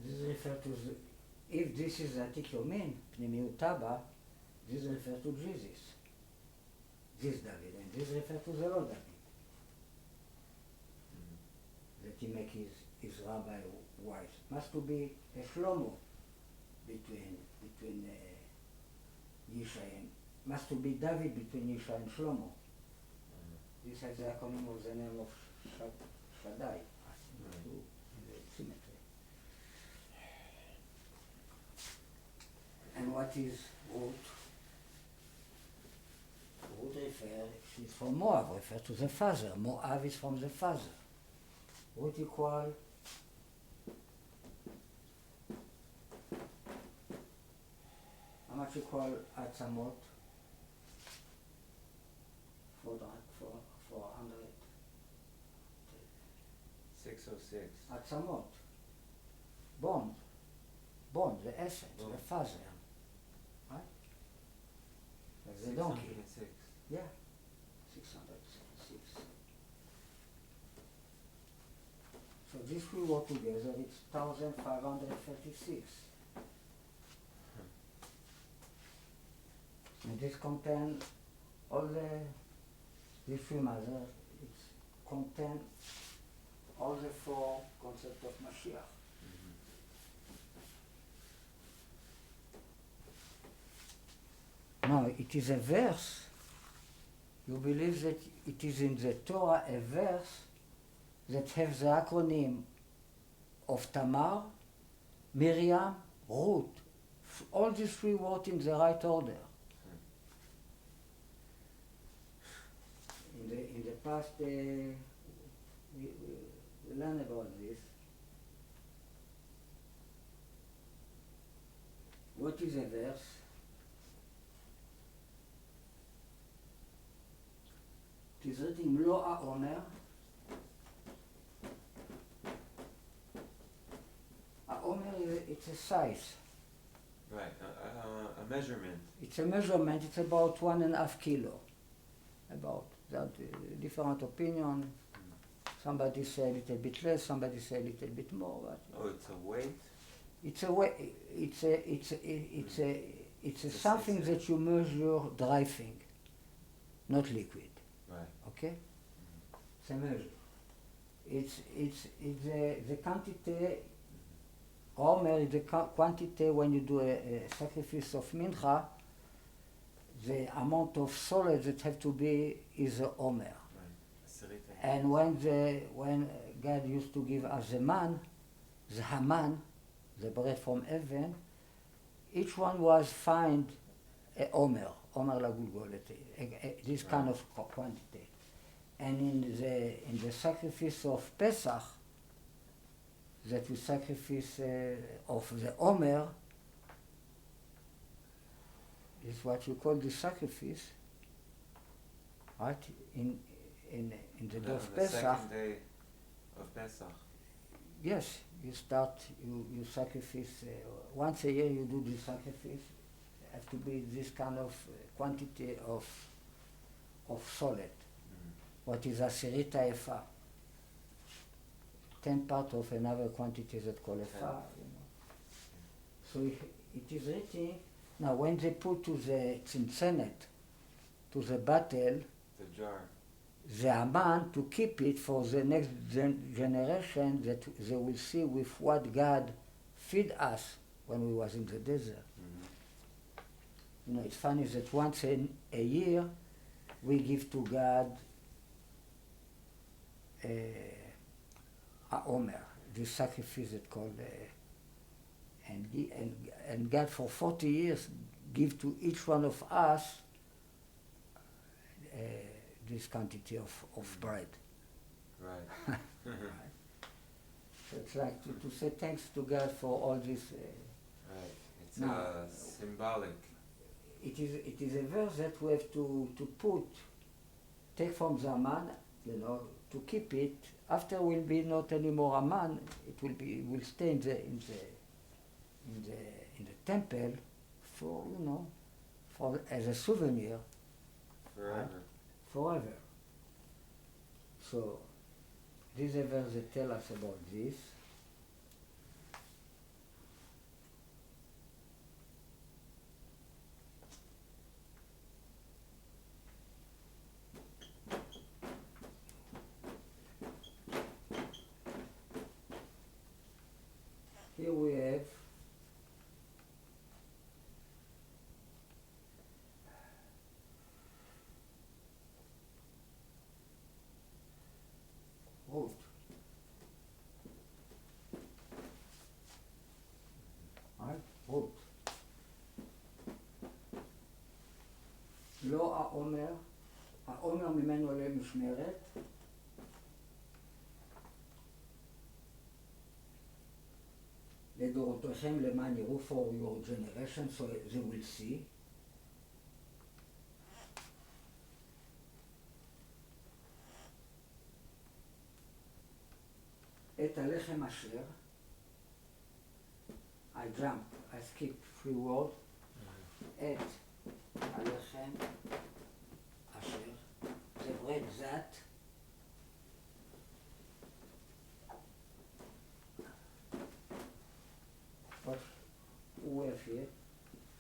This refers to the, if this is Atik Yomin, Pnimiut Taba, this refers to Jesus. This David, and this refers to the Lord David. That he make his rabbi wise. Must to be a Shlomo between Yishai and, must to be David between Yishai and Shlomo. This has the acronym of the name of Shaddai. Symmetry. And what is Ruth? Ruth refers is from Moab, refers to the father. Moab is from the father. Root equal how much equal Atzamot? 400. 606. Atzamot. Bone, the essence, the father. Right? Like the donkey. 606. Yeah. 606. So this we work together, it's 1536. And this contains all the three mothers, it contains all the four concepts of Mashiach. Now, it is a verse. You believe that it is in the Torah a verse that has the acronym of Tamar, Miriam, Ruth. All these three words in the right order. In the past, we learned about this. What is a verse? It is written Lo HaOmer. HaOmer, it's a size. Right, a measurement. It's a measurement, it's about 1.5 kilo. About that, different opinion. Somebody say a little bit less, somebody say a little bit more. But oh, it's a weight? It's a way. It's a something that you measure dry thing, not liquid. Right. Okay. It's a measure. It's the quantity. Omer is the quantity when you do a sacrifice of mincha. The amount of solid that have to be is the omer. Right. And when God used to give us the man, the Haman, the bread from heaven, each one was find a omer lagulgolet, this kind of quantity. And in the sacrifice of Pesach, that we sacrifice of the omer, is what you call the sacrifice, right? In the day of Pesach. The second day of Pesach. Yes, you sacrifice, once a year you do the sacrifice. It has to be this kind of quantity of solid. What is asirita efa? 10 part of another quantity that called efa, So it is written. Now, when they put to the tzimtzenet, to the battle, the jar, the Aman to keep it for the next generation, that they will see with what God feed us when we was in the desert. You know, it's funny that once a year we give to God a omer, this sacrifice that called. And God for 40 years give to each one of us this quantity of bread. Right. Right. So it's like to say thanks to God for all this. Right. It's symbolic. It is a verse that we have to take from the man, to keep it. After will be not anymore a man. It will stay in the temple for as a souvenir. Forever. Right? Forever. So these are verses that tell us about this. Here we have root. Right? Root. Lo HaOmer העומר ממנו עולה משמרת, לדורותיכם למען יראו for your generation, so they will see. את הלחם אשר, I jump, I skip three words, את הלחם אשר, the bread that, what we have here,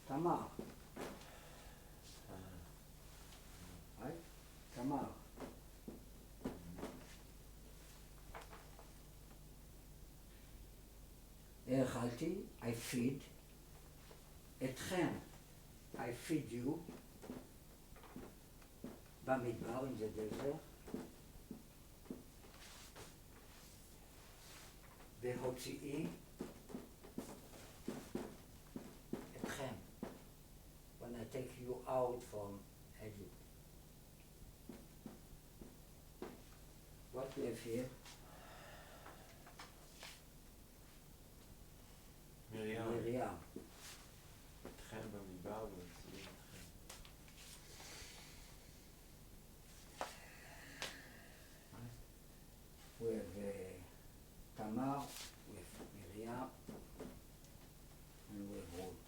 תמר, right? תמר. האכלתי, I feed, אתכם, I feed you, במדבר, in the desert, בהוציאי, אתכם, when I take you out from Egypt. What we have here? מרים. אתכם במדבר והוציאי אתכם. We have Tamar, we have Miriam, and we have Ruth.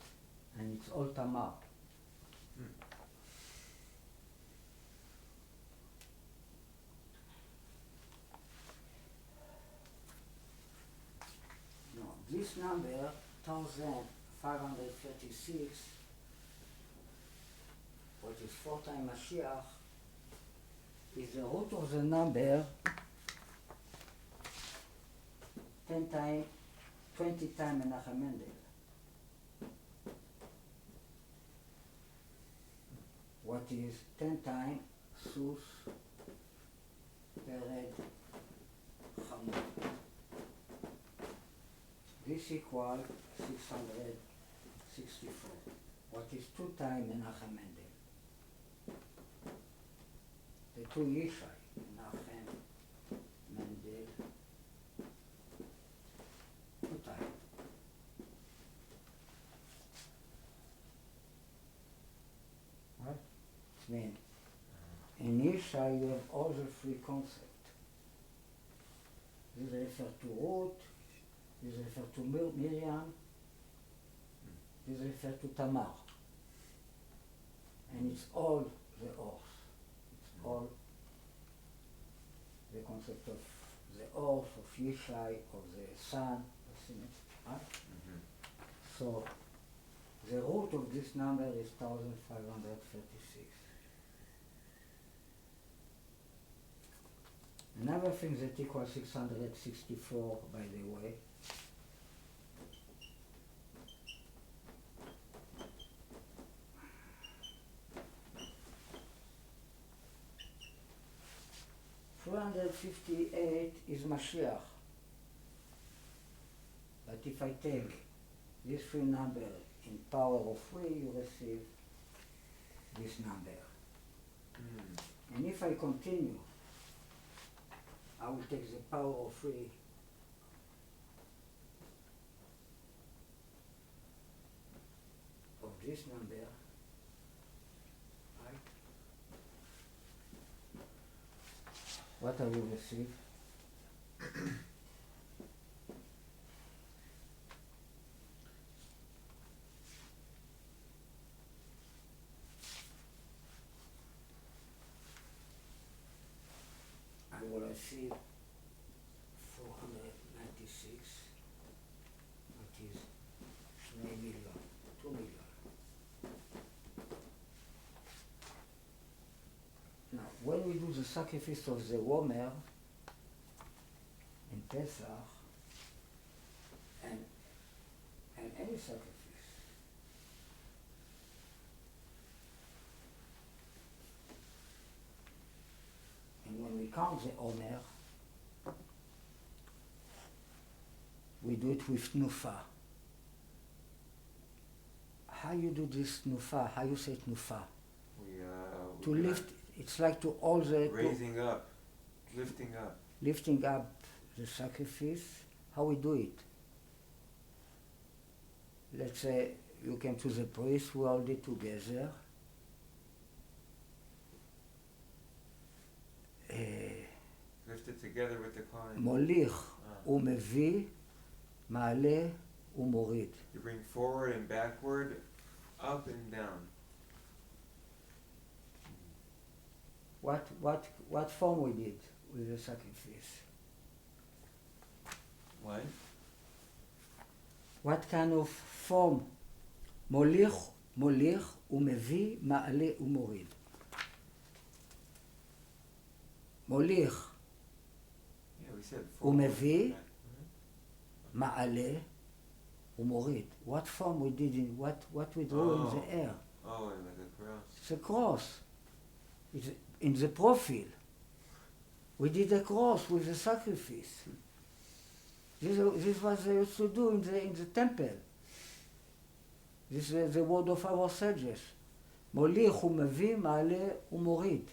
And it's all Tamar. Now, this number, 1536, which is 4 times Mashiach, is the root of the number 10 times, 20 times Menachem Mendel. What is 10 times Sus, Pered, Chamor. This equals 664. What is 2 times Menachem Mendel? The 2 Yishai, Menachem Mendel, 2 times. Right? It means in Yishai you have all the 3 concepts. This refers to Ruth, this refers to Miriam, this refers to Tamar. And it's all the earth. It's all the concept of the earth, of Yishai, of the sun, right? So the root of this number is 1536. Another thing that equals 664, by the way, $358 is Mashiach. But if I take these 3 numbers in power of 3, you receive this number. And if I continue, I will take the power of 3 of this number, right? What I will receive? I will receive 496, which is 2 million. Now, when we do the sacrifice of the Womer in Pesach, and any sacrifice, and when we count the Omer, we do it with Tnufa. How you do this Tnufa? How you say Tnufa? We To lift, it's like to all the... Raising up, lifting up. Lifting up the sacrifice. How we do it? Let's say you came to the priest, we all did together. Lift it together with the client. מוליך ומביא, מעלה ומוריד. You bring forward and backward, up and down. What form we did with the sacrifice? What? What kind of form? מוליך ומביא, מעלה ומוריד. מוליך ומביא, מעלה ומוריד. What form we did in, what we drew in the air? Oh, like a cross. It's a cross. It's in the profile. We did a cross with the sacrifice. This is what they used to do in the temple. This is the word of our sages. מוליך ומביא, מעלה ומוריד.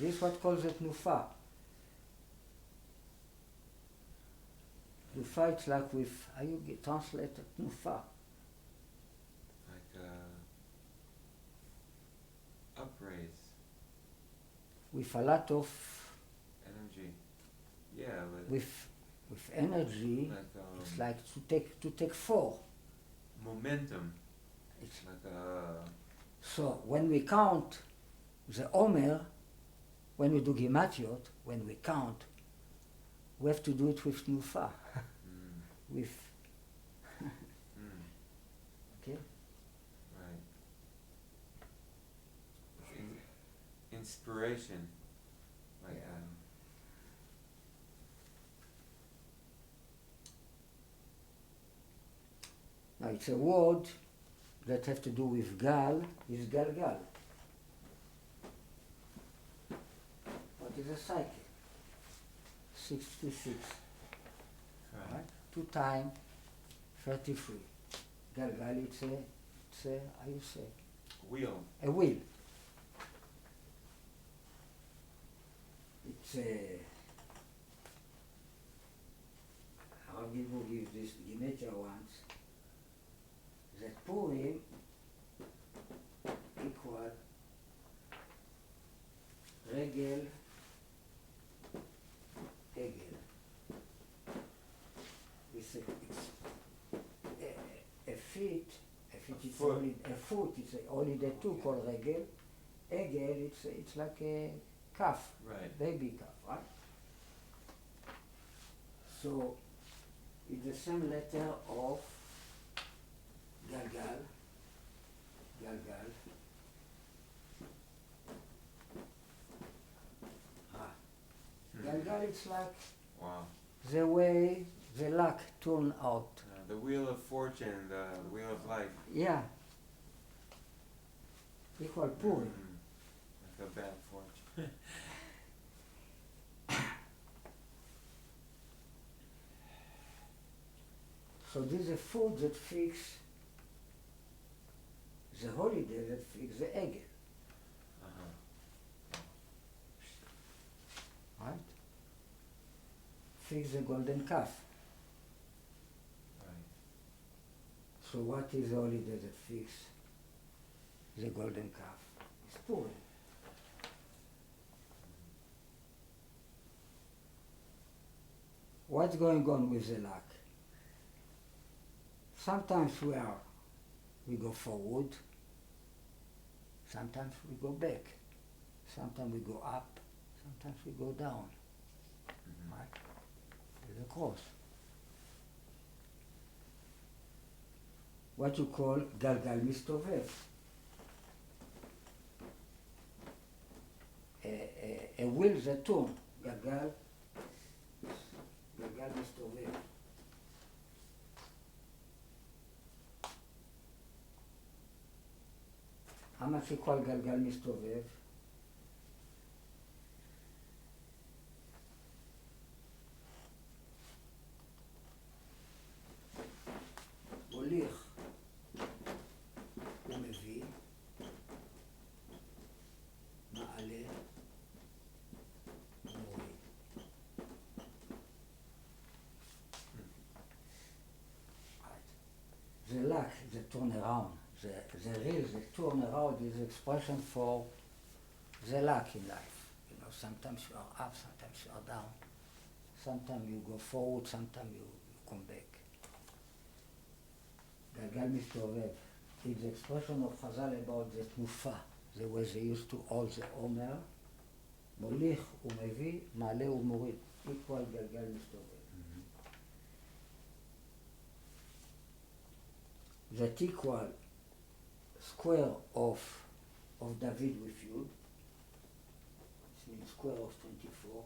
This is what calls it תנופה. תנופה, it's like with, how you translate תנופה? Like upraise. With a lot of energy. Yeah, but with energy, like, it's like to take four. Momentum. It's like so when we count the Omer, when we do Gimatiot, when we count, we have to do it with Nufa. With okay? Right. Inspiration. Like now it's a word that has to do with Gal, is Galgal. What is a cycle? 66. Right? 2 times 33. Galgal, it's a, how you say? wheel. A wheel. It's a, Rabbi will give this Gematria once, that Purim equal Regel Egel. It's a feet is only a foot, it's only the two called Regel. Egel, it's like a calf, Right. baby calf, right? So it's the same letter of Galgal, Galgal. Galgal, it's like Wow. the way the luck turn out. The wheel of fortune, the wheel of life. Yeah. Equal Purim. Like a bad fortune. So this is a food that fix the holiday that fix the Egel, right? Fix the golden calf. Right. So what is the holiday that fix the golden calf? It's Purim. What's going on with the luck? Sometimes we go forward, sometimes we go back, sometimes we go up, sometimes we go down, right? With a cross. What you call Galgal Mistovev. A wheel that turn, Galgal Mistovev. How much equal גלגל מסתובב? מוליך ומביא. luck, the turnaround. The real, the turnaround is expression for the luck in life. You know, sometimes you are up, sometimes you are down. Sometimes you go forward, sometimes you come back. גלגל מסתובב. It's the expression of Chazal about the תנופה, the way they used to hold the owner, מוליך ומביא, מעלה ומוריד. equal גלגל מסתובב. That equal square of David with Yud, which means square of 24.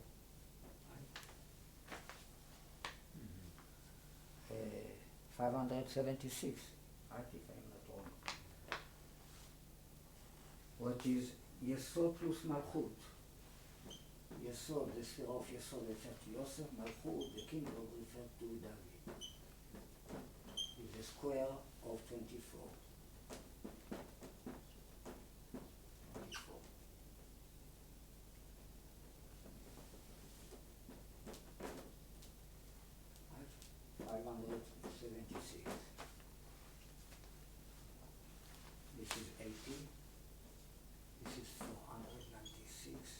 Right? 576, right, if I'm not wrong. What is Yesod plus Malchut? Yesod, the sphere of Yesod refers to Yosef, Malchut, the kingdom refers to David. Is the square of 24. 24. Right? 576. This is 80. This is 496.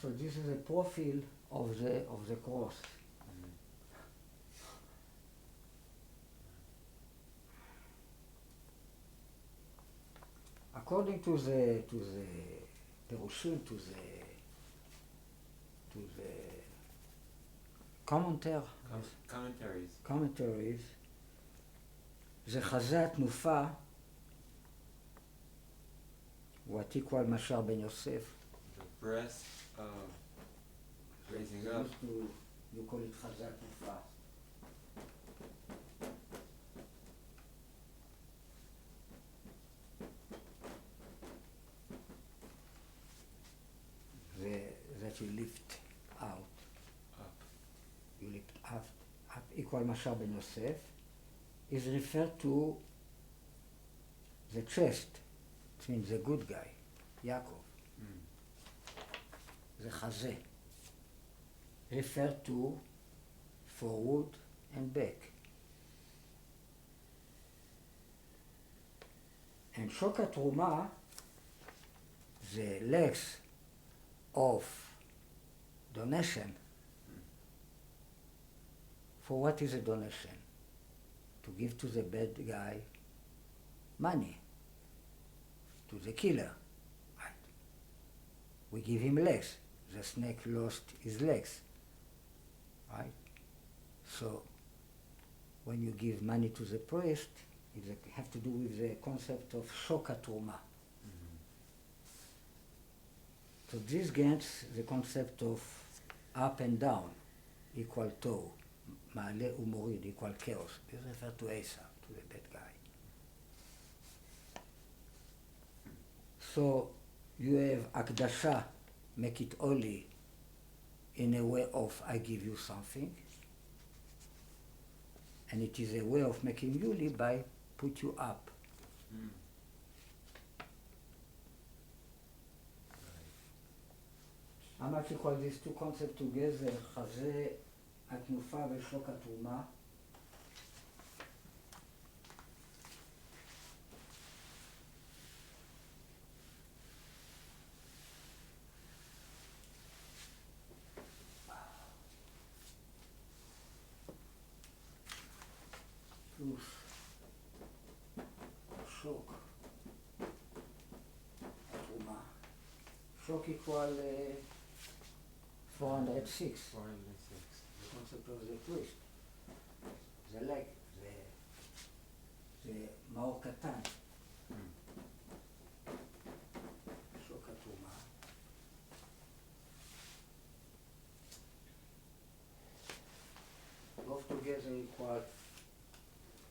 So this is a profile of the cross. According to the Perushim, to the commentaries, זה חזה התנופה הוא התקווה על משאר בן יוסף. The breast raising up. You call it חזה התנופה. That you lift out. Up. You lift up equal משאר בן יוסף is referred to the chest, it means the good guy, יעקב. זה חזה. Referred to forward and back. And שוק התרומה the legs of donation. For what is a donation? To give to the bad guy money, to the killer. Right? We give him legs. The snake lost his legs. Right? So when you give money to the priest, it has to do with the concept of shoka truma. So this gets the concept of up and down, equal toe, מעלה ומוריד, equal chaos. This refers to Ezra, to the bad guy. So you have הקדשה, make it holy, in a way of I give you something, and it is a way of making holy by put you up. How much you call these two concepts together, חזה התנופה ושוק התרומה? פלוס שוק התרומה. שוק equal 406. 406. The concept of the twist. The leg, the מאור קטן. שוק התרומה. Both together equal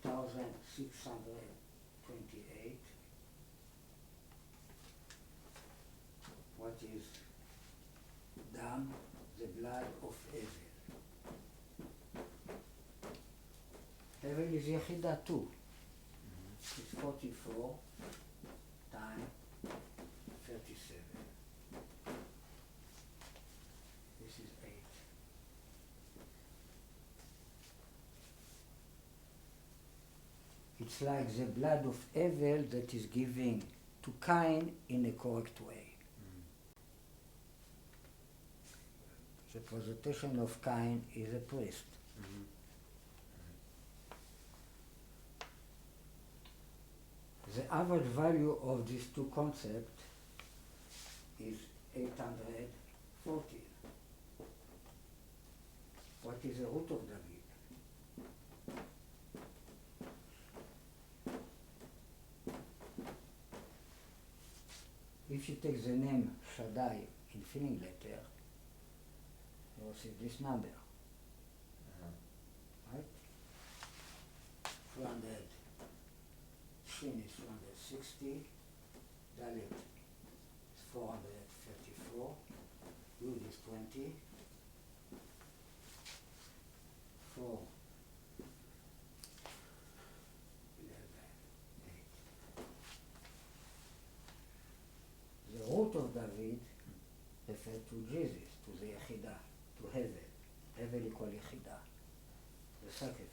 1,628. What is דם? The blood of Ezra. Heaven is יחידה too. is 44 times 37. This is 8. It's like the blood of Abel that is given to Cain in a correct way. The presentation of Cain is a priest. The average value of these two concepts is 840. What is the root of David? If you take the name Shaddai in filling letter, you will see this number. Right? 200. Shin is 260. Dalet is 434. Yud is 20. 4. 11, 8. The root of David refers to Jesus, to the Yechidah, to Hevel. Hevel equal Yechidah, the sacrifice.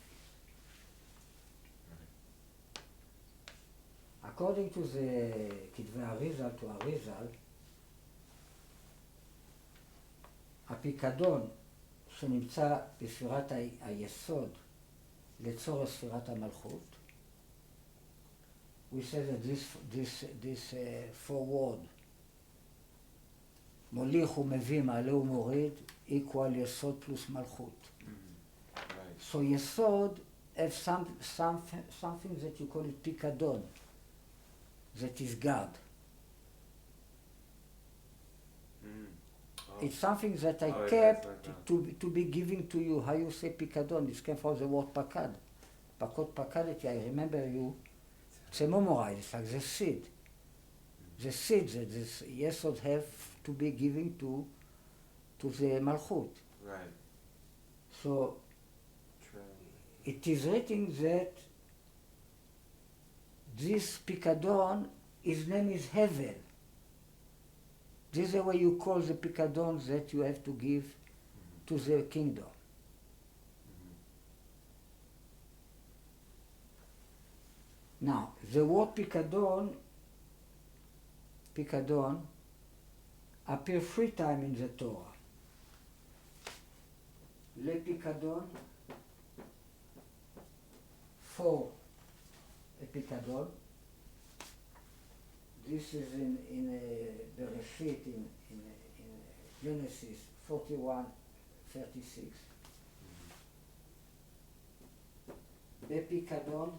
According to the כתבי אריזל, to אריזל, הפיקדון שנמצא בספירת היסוד לצורך ספירת המלכות, we say that this forward, מוליך ומביא, מעלה ומוריד, equal יסוד פלוס מלכות. So יסוד have something that you call it פיקדון, that is God. It's something that I kept to be giving to you. How you say פיקדון? This came from the word pakad. Pakod pakadeti, I remember you. It's a memorize, it's like the seed. The seed that this Yesod have to be giving to the Malchut. Right. So it is written that this Pikadon, his name is Hevel. This is the way you call the Pikadon that you have to give to the kingdom. Now, the word Pikadon appears 3 times in the Torah. Le Pikadon, for a Pikadon. This is in Bereshit, in Genesis 41:36. Bepikadon,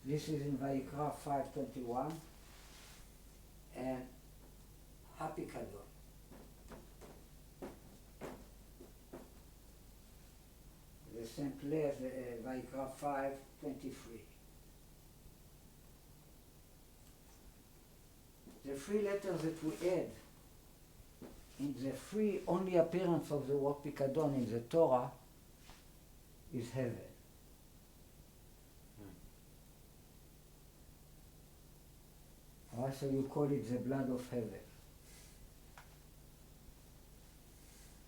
this is in Vayikra 5:21, and Hapikadon. The same place, Vayikra 5:23. The 3 letters that we add in the 3 only appearance of the word Pikadon in the Torah is Hevel. So you call it the blood of Hevel.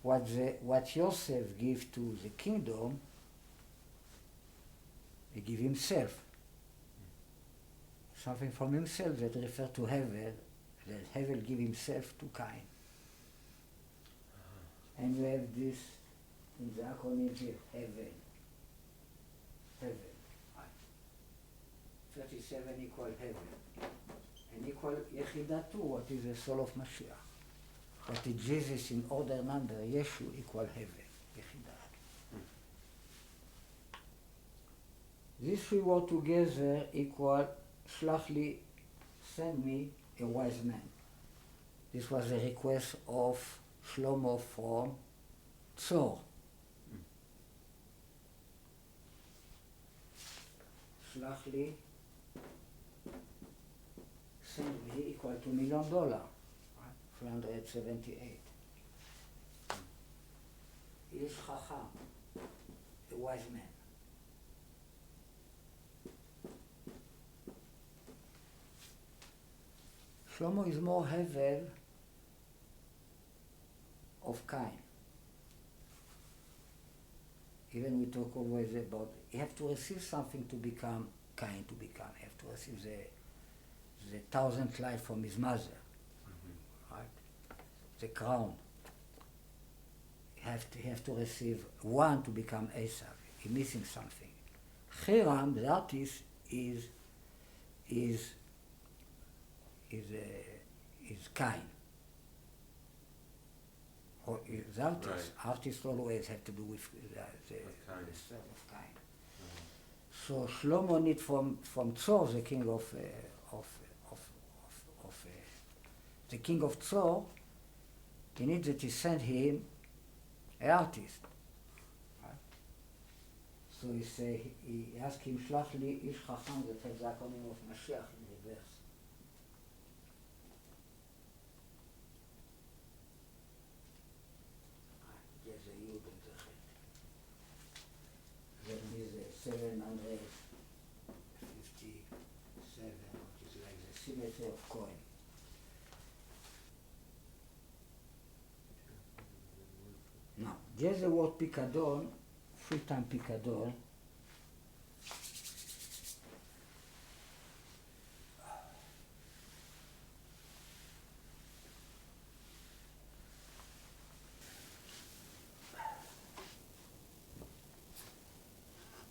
What Yosef gives to the kingdom, he gives himself. Something from himself that refers to Hevel, that Hevel gives himself to Cain. And you have this in the acronym here, Hevel. Hevel. 37 equal Hevel. And equal Yechidah too, what is the soul of Mashiach. But it's Jesus in order number, Yeshua equal Hevel, Yechidah. These 3 words together equal Shlach li, send me a wise man. This was a request of Shlomo from Tzor. Shlach li, send me equal to $1 million, right? 378. Ish Chacham, a a wise man. Shlomo is more Hevel of Cain. Even we talk always about, you have to receive something to become Cain, to become. You have to receive the 1,000th life from his mother, right? The crown. You have to receive one to become Esau. You're missing something. Hiram, the artist, is Cain. Or is artist. Right. Artists always have to do with the son of Cain. So Shlomo needs from Tzor, the king of the king of Tzor, he needs that he send him an artist. Right? So he asked him, Shlach li ish chacham, that has the acronym of Mashiach in reverse. Yes, the Yud and the Chet. That is 757, which is like the symmetry of Cohen. Now, there's the word Pikadon, 3 times Pikadon.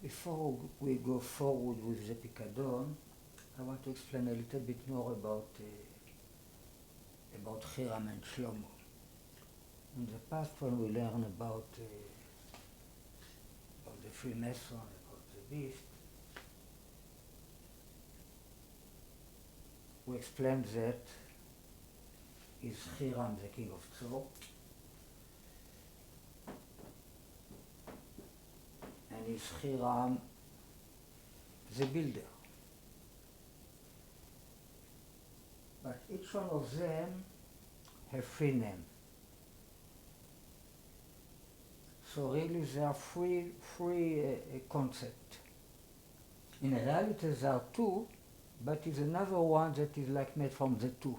Before we go forward with the Pikadon, I want to explain a little bit more about Hiram and Shlomo. In the past, when we learn about the Freemason, about the beast, we explained that is Hiram the king of Tzor, and is Hiram the builder. But each one of them have 3 names. So really there are three concepts. In reality there are 2, but it's another one that is like made from the 2.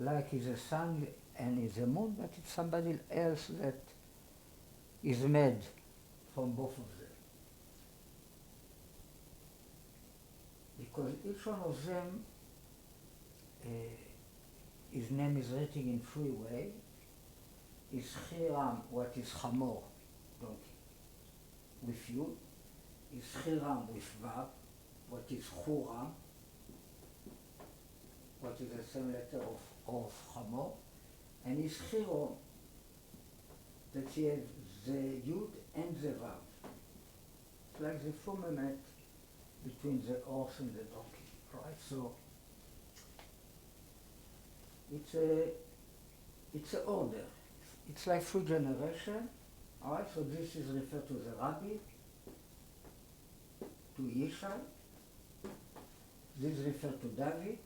Like is the sun and is the moon, but it's somebody else that is made from both of them. Because each one of them, his name is written in 3 ways. Is Hiram, what is Hamor, donkey, with you. Is Hiram with Vav, what is Huram, what is the same letter of Hamor. And is Hiram, that he has the Yud and the Vav. It's like the firmament between the horse and the donkey, right? So it's an order. It's like 3 generations, all right? So this is referred to the Rabbi, to Yeshua, this refers to David,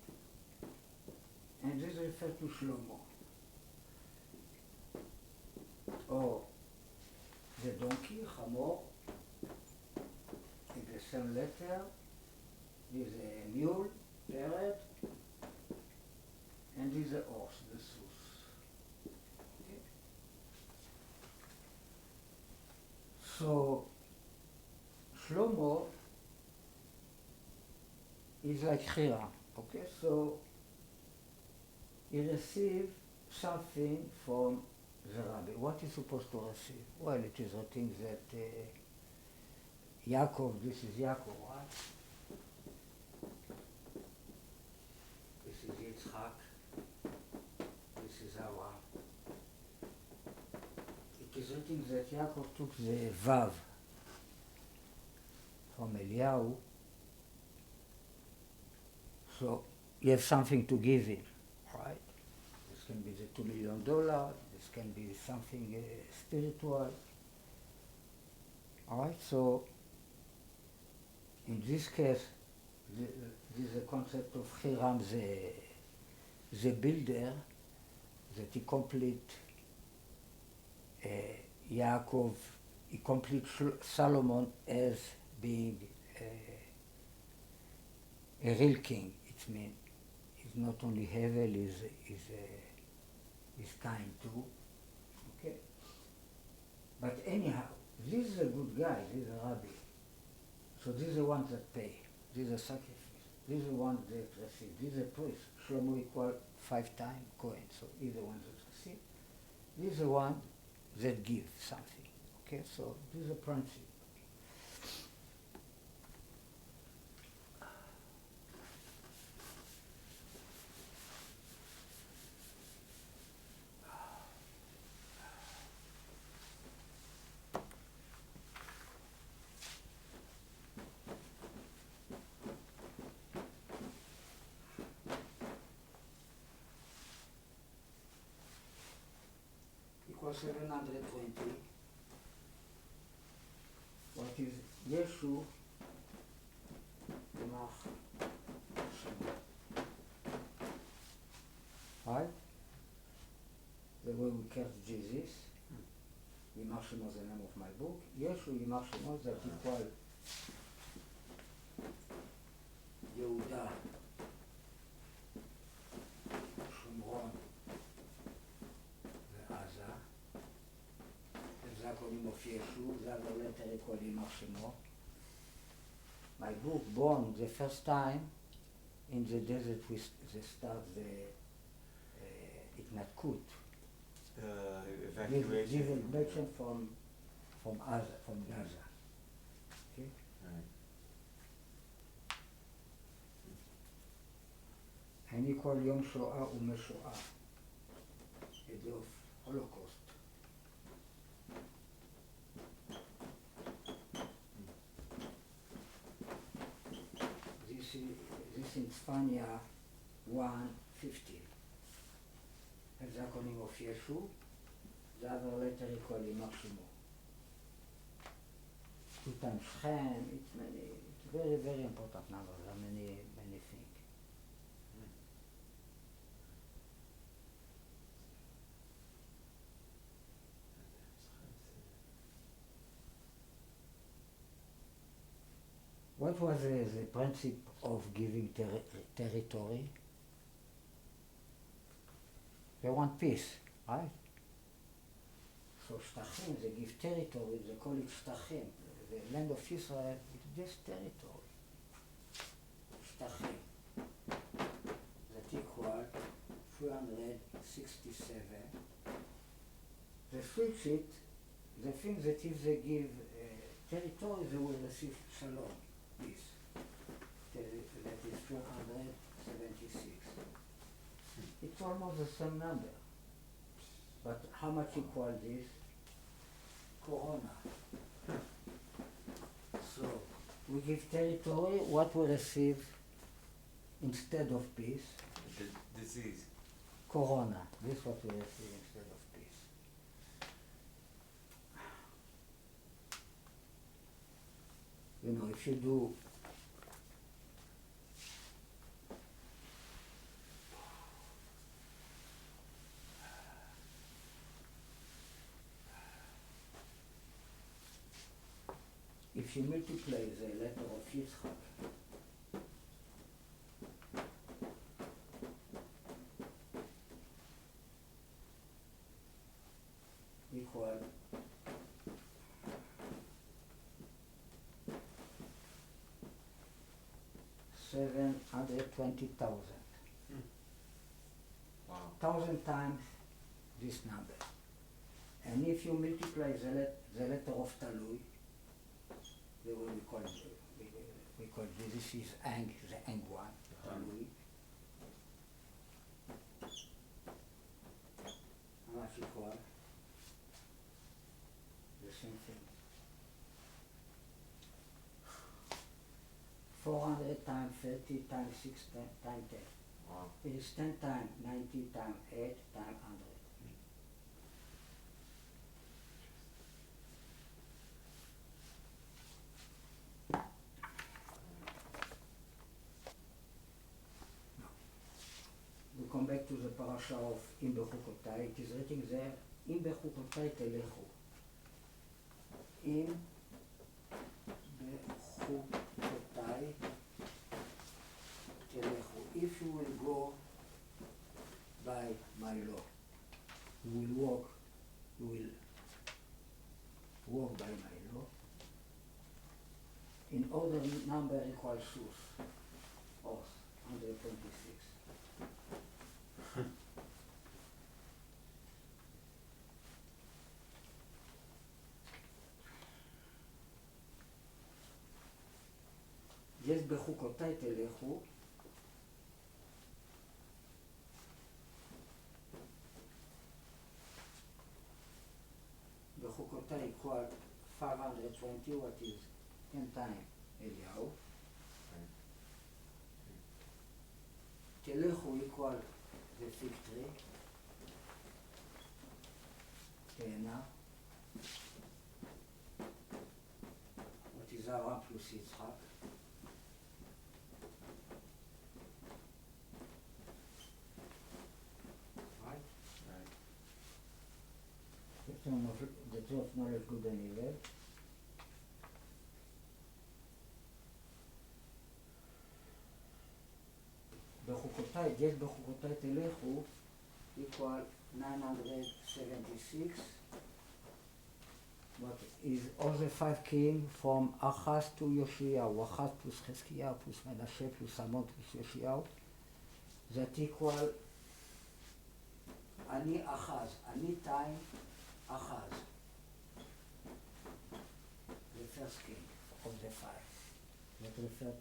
and this refers to Shlomo. Or the donkey, Hamor, in the same letter, this is a mule, Pered, and this is a horse, the Sus. So Shlomo is like Hiram, okay? So he received something from the Rabbi. What is supposed to receive? Well, it is written that Yaakov, this is Yaakov, right? This is Yitzchak, this is Abraham. It is written that Yaakov took the Vav from Eliyahu, so you have something to give him, right? This can be the $2 million, this can be something spiritual, all right? So in this case, this is the concept of Hiram, the builder, that he complete Yaakov he completes Solomon as being a real king. It means he's not only Hevel, he's kind too. Okay? But anyhow, this is a good guy, this is a rabbi. So these are the ones that pay. These are sacrifice. These are the ones that receive. These are priests. Shlomo equal 5 times Cohen. So he's the ones that receive. These are the ones that give something. Okay, so this is a principle. Equals 720. What is Yeshua? Right? The way we curse Jesus. Yimar Shemo is the name of my book. Yeshua Yimar Shemo that equal Yehuda, Shomron, ועזה. זה הקוראים of Yeshua, זה other letter equal Yimar Shemo. My book, born the first time in the desert, we start the התנתקות. Evacuation. Evacuation from Gaza. Okay? Right. אני כל יום שואה ומשואה. A day of Holocaust. This in Spania 150. זה הקוראים of Yeshua. The other letter equal Yimar Shemo. 2 times Shem, it's very, very important number. There are many things. What was the principle of giving territory? They want peace, right? So Shtachim, they give territory, they call it Shtachim. The land of Israel is just territory. Shtachim. That equal 367. They switch it, they think that if they give territory, they will receive shalom, peace. That is 376. It's almost the same number. But how much equal this? Corona. So we give territory, what we receive instead of peace? The disease. Corona. This is what we receive instead of peace. You know, if you do if you multiply the letter of Yitzchak equal 720,000. Wow. 1,000 times this number. And if you multiply the letter of Talui, the way we call this is Ang, the Ang one, Talui. How much equal? The same thing. 400 times 30 times 6 times 10. Wow. It is 10 times 90 times 8 times 100. We come back to the parasha of Im Bechukotai. It is written there, Im Bechukotai Telechu. אם בחוקותיי תלכו. If you will go by my law, you will walk by my law. In order number equals sus, os, 126. יש בחוקותיי תלכו, בחוקותיי equal 520, what is 10 times אליהו. תלכו equal the fig tree, תאנה, what is אברהם פלוס יצחק. The tree of knowledge, good and evil. בחוקותיי, יש בחוקותיי תלכו, equal 976. What is all the 5 king from Achaz to Yoshiyahu, Achaz plus חזקיהו plus מנשה plus עמון plus יאשיהו, that equal אני אחז, אני time אחז, the first king of the 5, that refer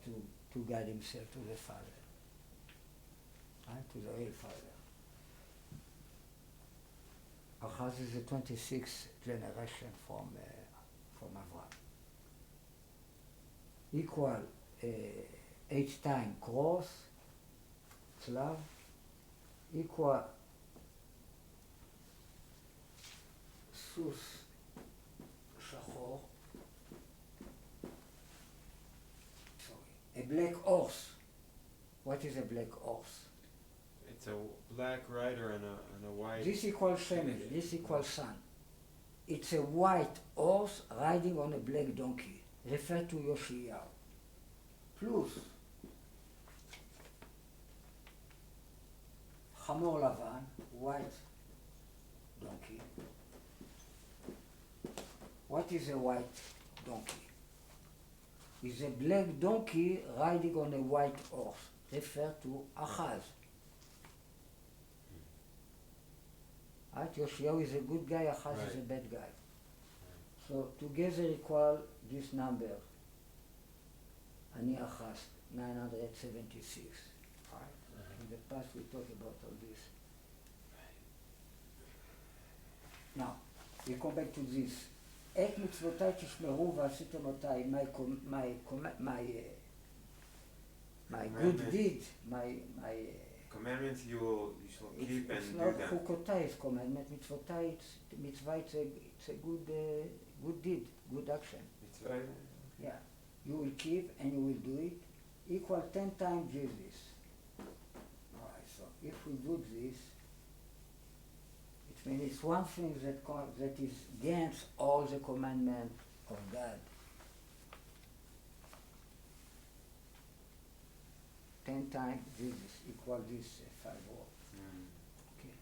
to God himself, to the Father, right? To the real Father. Achaz is the 26th generation from Avraham. Equal 8 times cross, Slav, equal סוס שחור, a black horse. What is a black horse? It's a black rider and a white... This equals family, this equals son. It's a white horse riding on a black donkey, referred to Yoshiyahu. Plus, חמור לבן, white donkey. What is a white donkey? It's a black donkey riding on a white horse, referred to Achaz. Right? Yoshiyahu is a good guy, Achaz is a bad guy. So together equal this number, Ani Achaz, 976. Right? In the past we talked about all this. Now, we come back to this. את מצוותיי תשמרו ועשיתם אותי, my good deed, my commandments you shall keep and do them. It's not חוקותיי, it's commandment, מצוותיי, mitzvah, it's a good deed, good action. Mitzvah? Yeah, you will keep and you will do it, equal 10 times Jesus. Alright, so if we do this, I mean, it's one thing that is against all the commandments of God. 10 times Jesus equal this 5 words. Okay.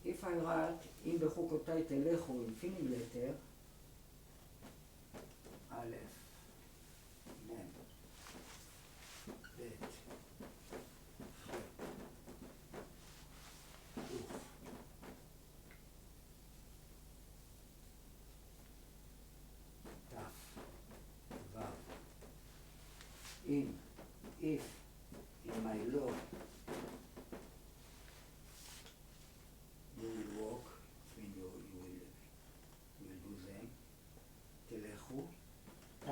If I write, אם בחוקותיי תלכו, infinite letter, א', מ', ב', ח', ק', ת', ו', if, in my law, you will walk, when you will do them. תלכו, ת',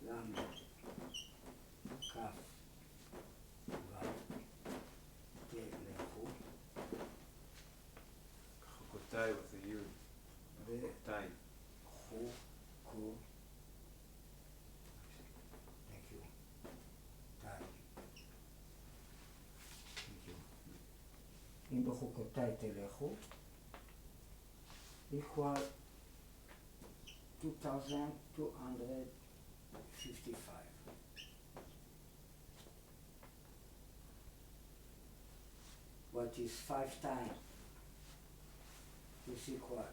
ל', כ', ו', Tai. חו, קו. Thank you. Tai. Thank you. אם בחוקותיי תלכו, equal 2,255. What is 5 times this equal?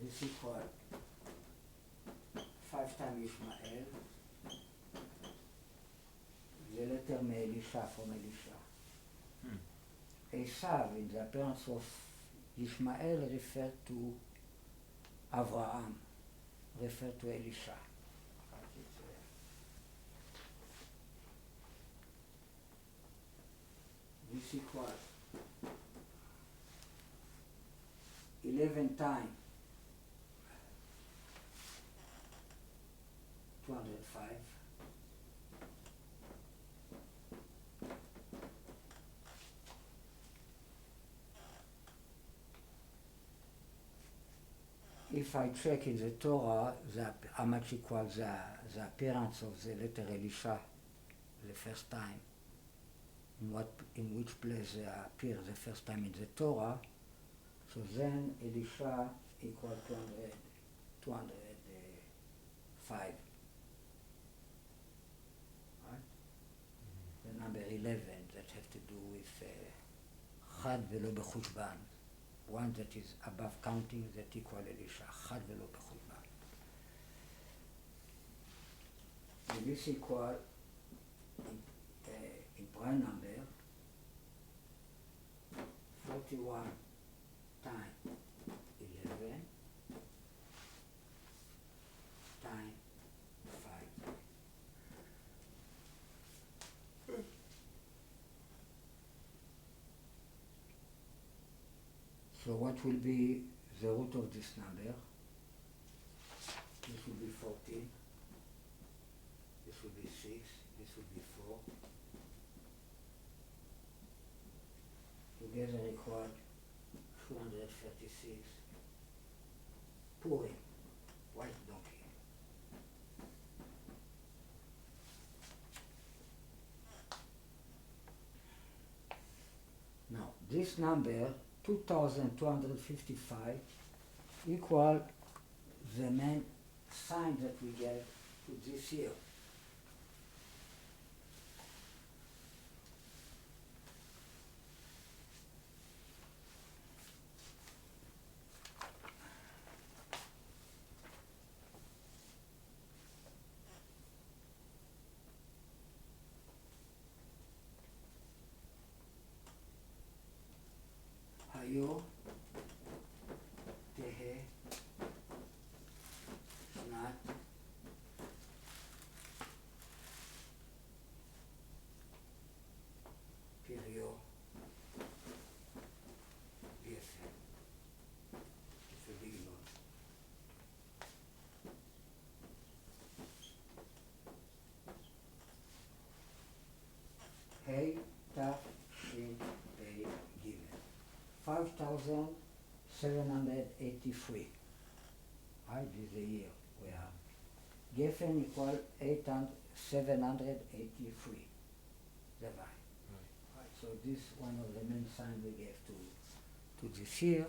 This equal 5 times Ishmael. The letter מאלישע from Elisha. Esau, in the appearance of Ishmael, referred to Abraham, referred to Elisha. This equals 11 times 205. If I check in the Torah how much equals the appearance of the letter Elisha the first time, in which place they appear the first time in the Torah, so then Elisha equals 205. Right? The number 11 that have to do with חד ולא בחושבן. One that is above counting that equal Elisha, חד ולא בחושבן. And this equal in prime number 41 times 11 times 5. So what will be the root of this number? This will be 14. This will be 6. This will be 4. Together equal 236. Purim, white donkey. Now, this number 2,255 equal the main sign that we gave to this year. היו, תהא, שנת, פריו, גפן. זה בגלון. ה'תשפ. 5,783. Right, this is the year we have. Geffen equal 8,783. Right. Right. So this is one of the main signs we gave to this year.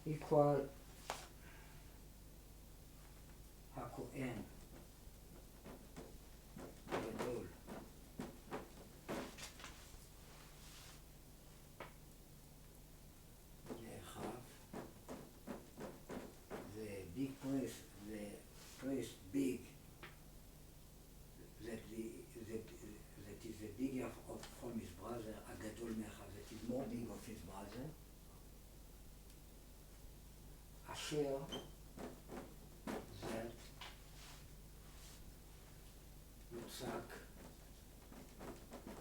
Equal HaKohen Gadol. The priest big, that is the bigger from his brother, Agadol Mechav, that is more big of his brother. Asher, that Yutzak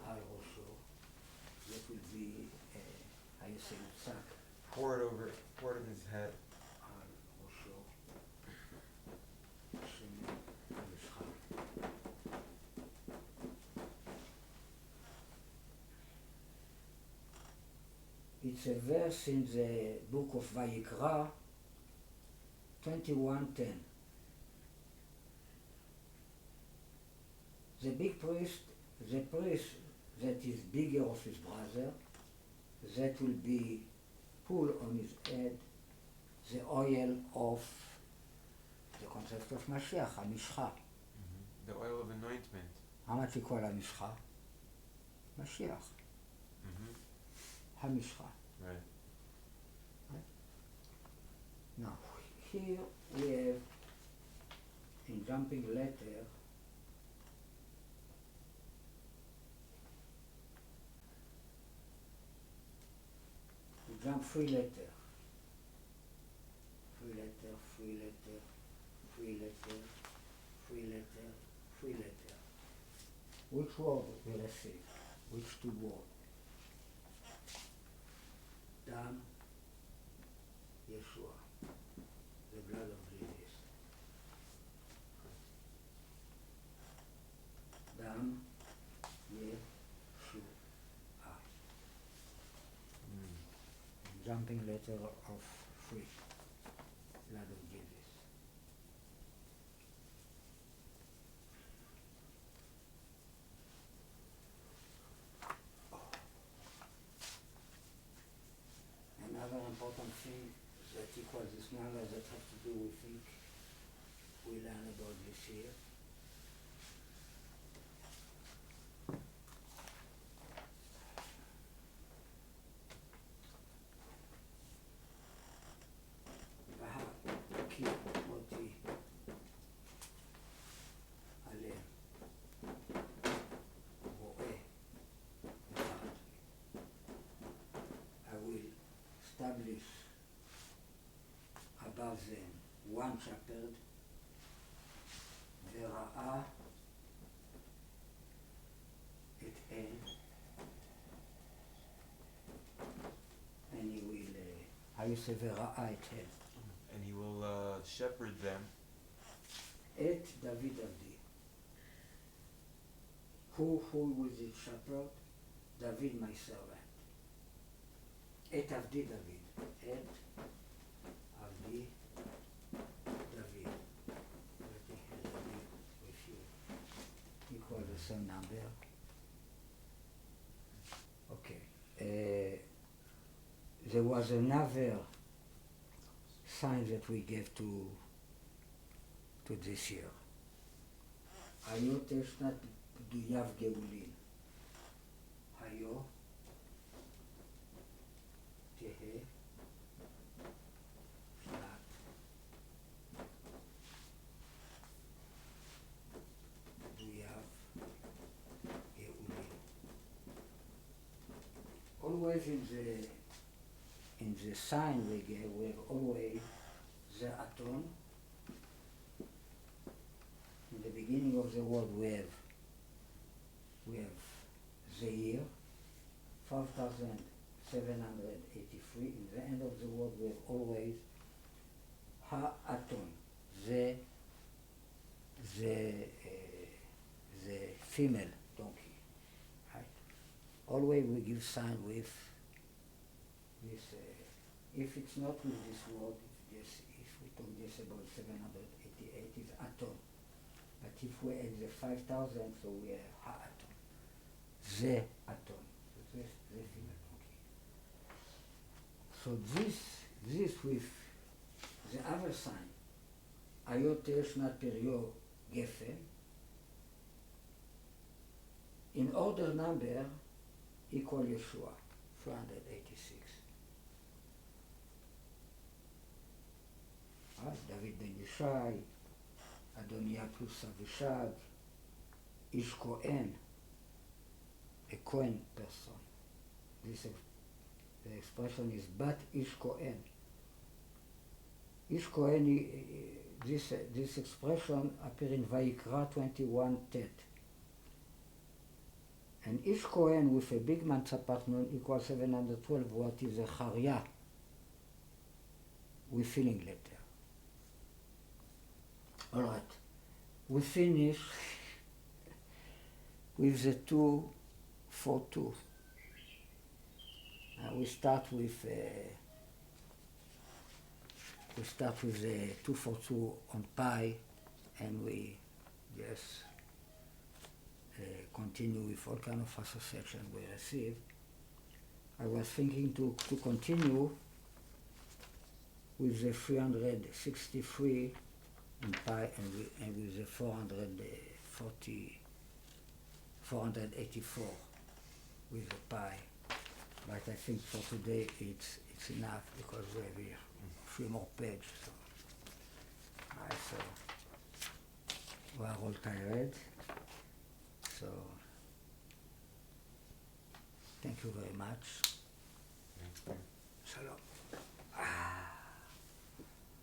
al Rosho, that will be, how you say Yutzak? Poured over his head. Al Rosho. It's a verse in the book of Vayikra, 21:10. The priest that is bigger of his brother, that will be pull on his head the oil of the concept of Mashiach, המשחה. The oil of anointment. מה תקרא למשחה? משיח. המשחה. Right. Now, here we have, in jumping letter, we jump three letter. Three letter, three letter, three letter, three letter, three letter. Which word we receive? Which two words? Dam, Yeshua, the blood of Jesus. Dam, Yeshua. Jumping letter of three. Blood of Jesus. Another important thing that equals this knowledge that has to do with think we learn about this year. כי אותי עליהם רואה אחד. I will establish above them one shepherd וראה את הן and he will how you say וראה את הן And he will shepherd them. את דוד עבדי. Who was it shepherd? David my servant. את עבדי דוד. את עבדי דוד. Let me have David with you. Equal the same number. Okay. There was another sign that we gave to this year. היו תשנת פדוייו גאולין. היו תהא שנת פדוייו גאולין. Always in the sign we gave, we have always the aton. In the beginning of the word we have the year, 5,783. In the end of the word we have always ha-aton, the female donkey. Right? Always we give sign with this, if it's not with this word, if we talk just about 788, it's aton. But if we add the 5,000, so we have ha-aton. The aton. So the female donkey. So this with the other sign, ayot שנת פריו גפן, in order number equal Yeshua, 486. דוד בן ישי, אדוניה פלוס אבישג, איש כהן, a Cohen person. The expression is but איש כהן. איש כהן, this expression appear in Vayikra 21:10. And איש כהן with a big mantzapatnon equals 712, what is a Zechariah with filling letter. All right, we finish with the 242. We start with 242 on pi, and we just continue with all kind of association we receive. I was thinking to continue with the 363 in pi and with the 484 with the pi. But I think for today it's enough because we have here a few more pages. So, we are all tired. So thank you very much. Thank you. Shalom.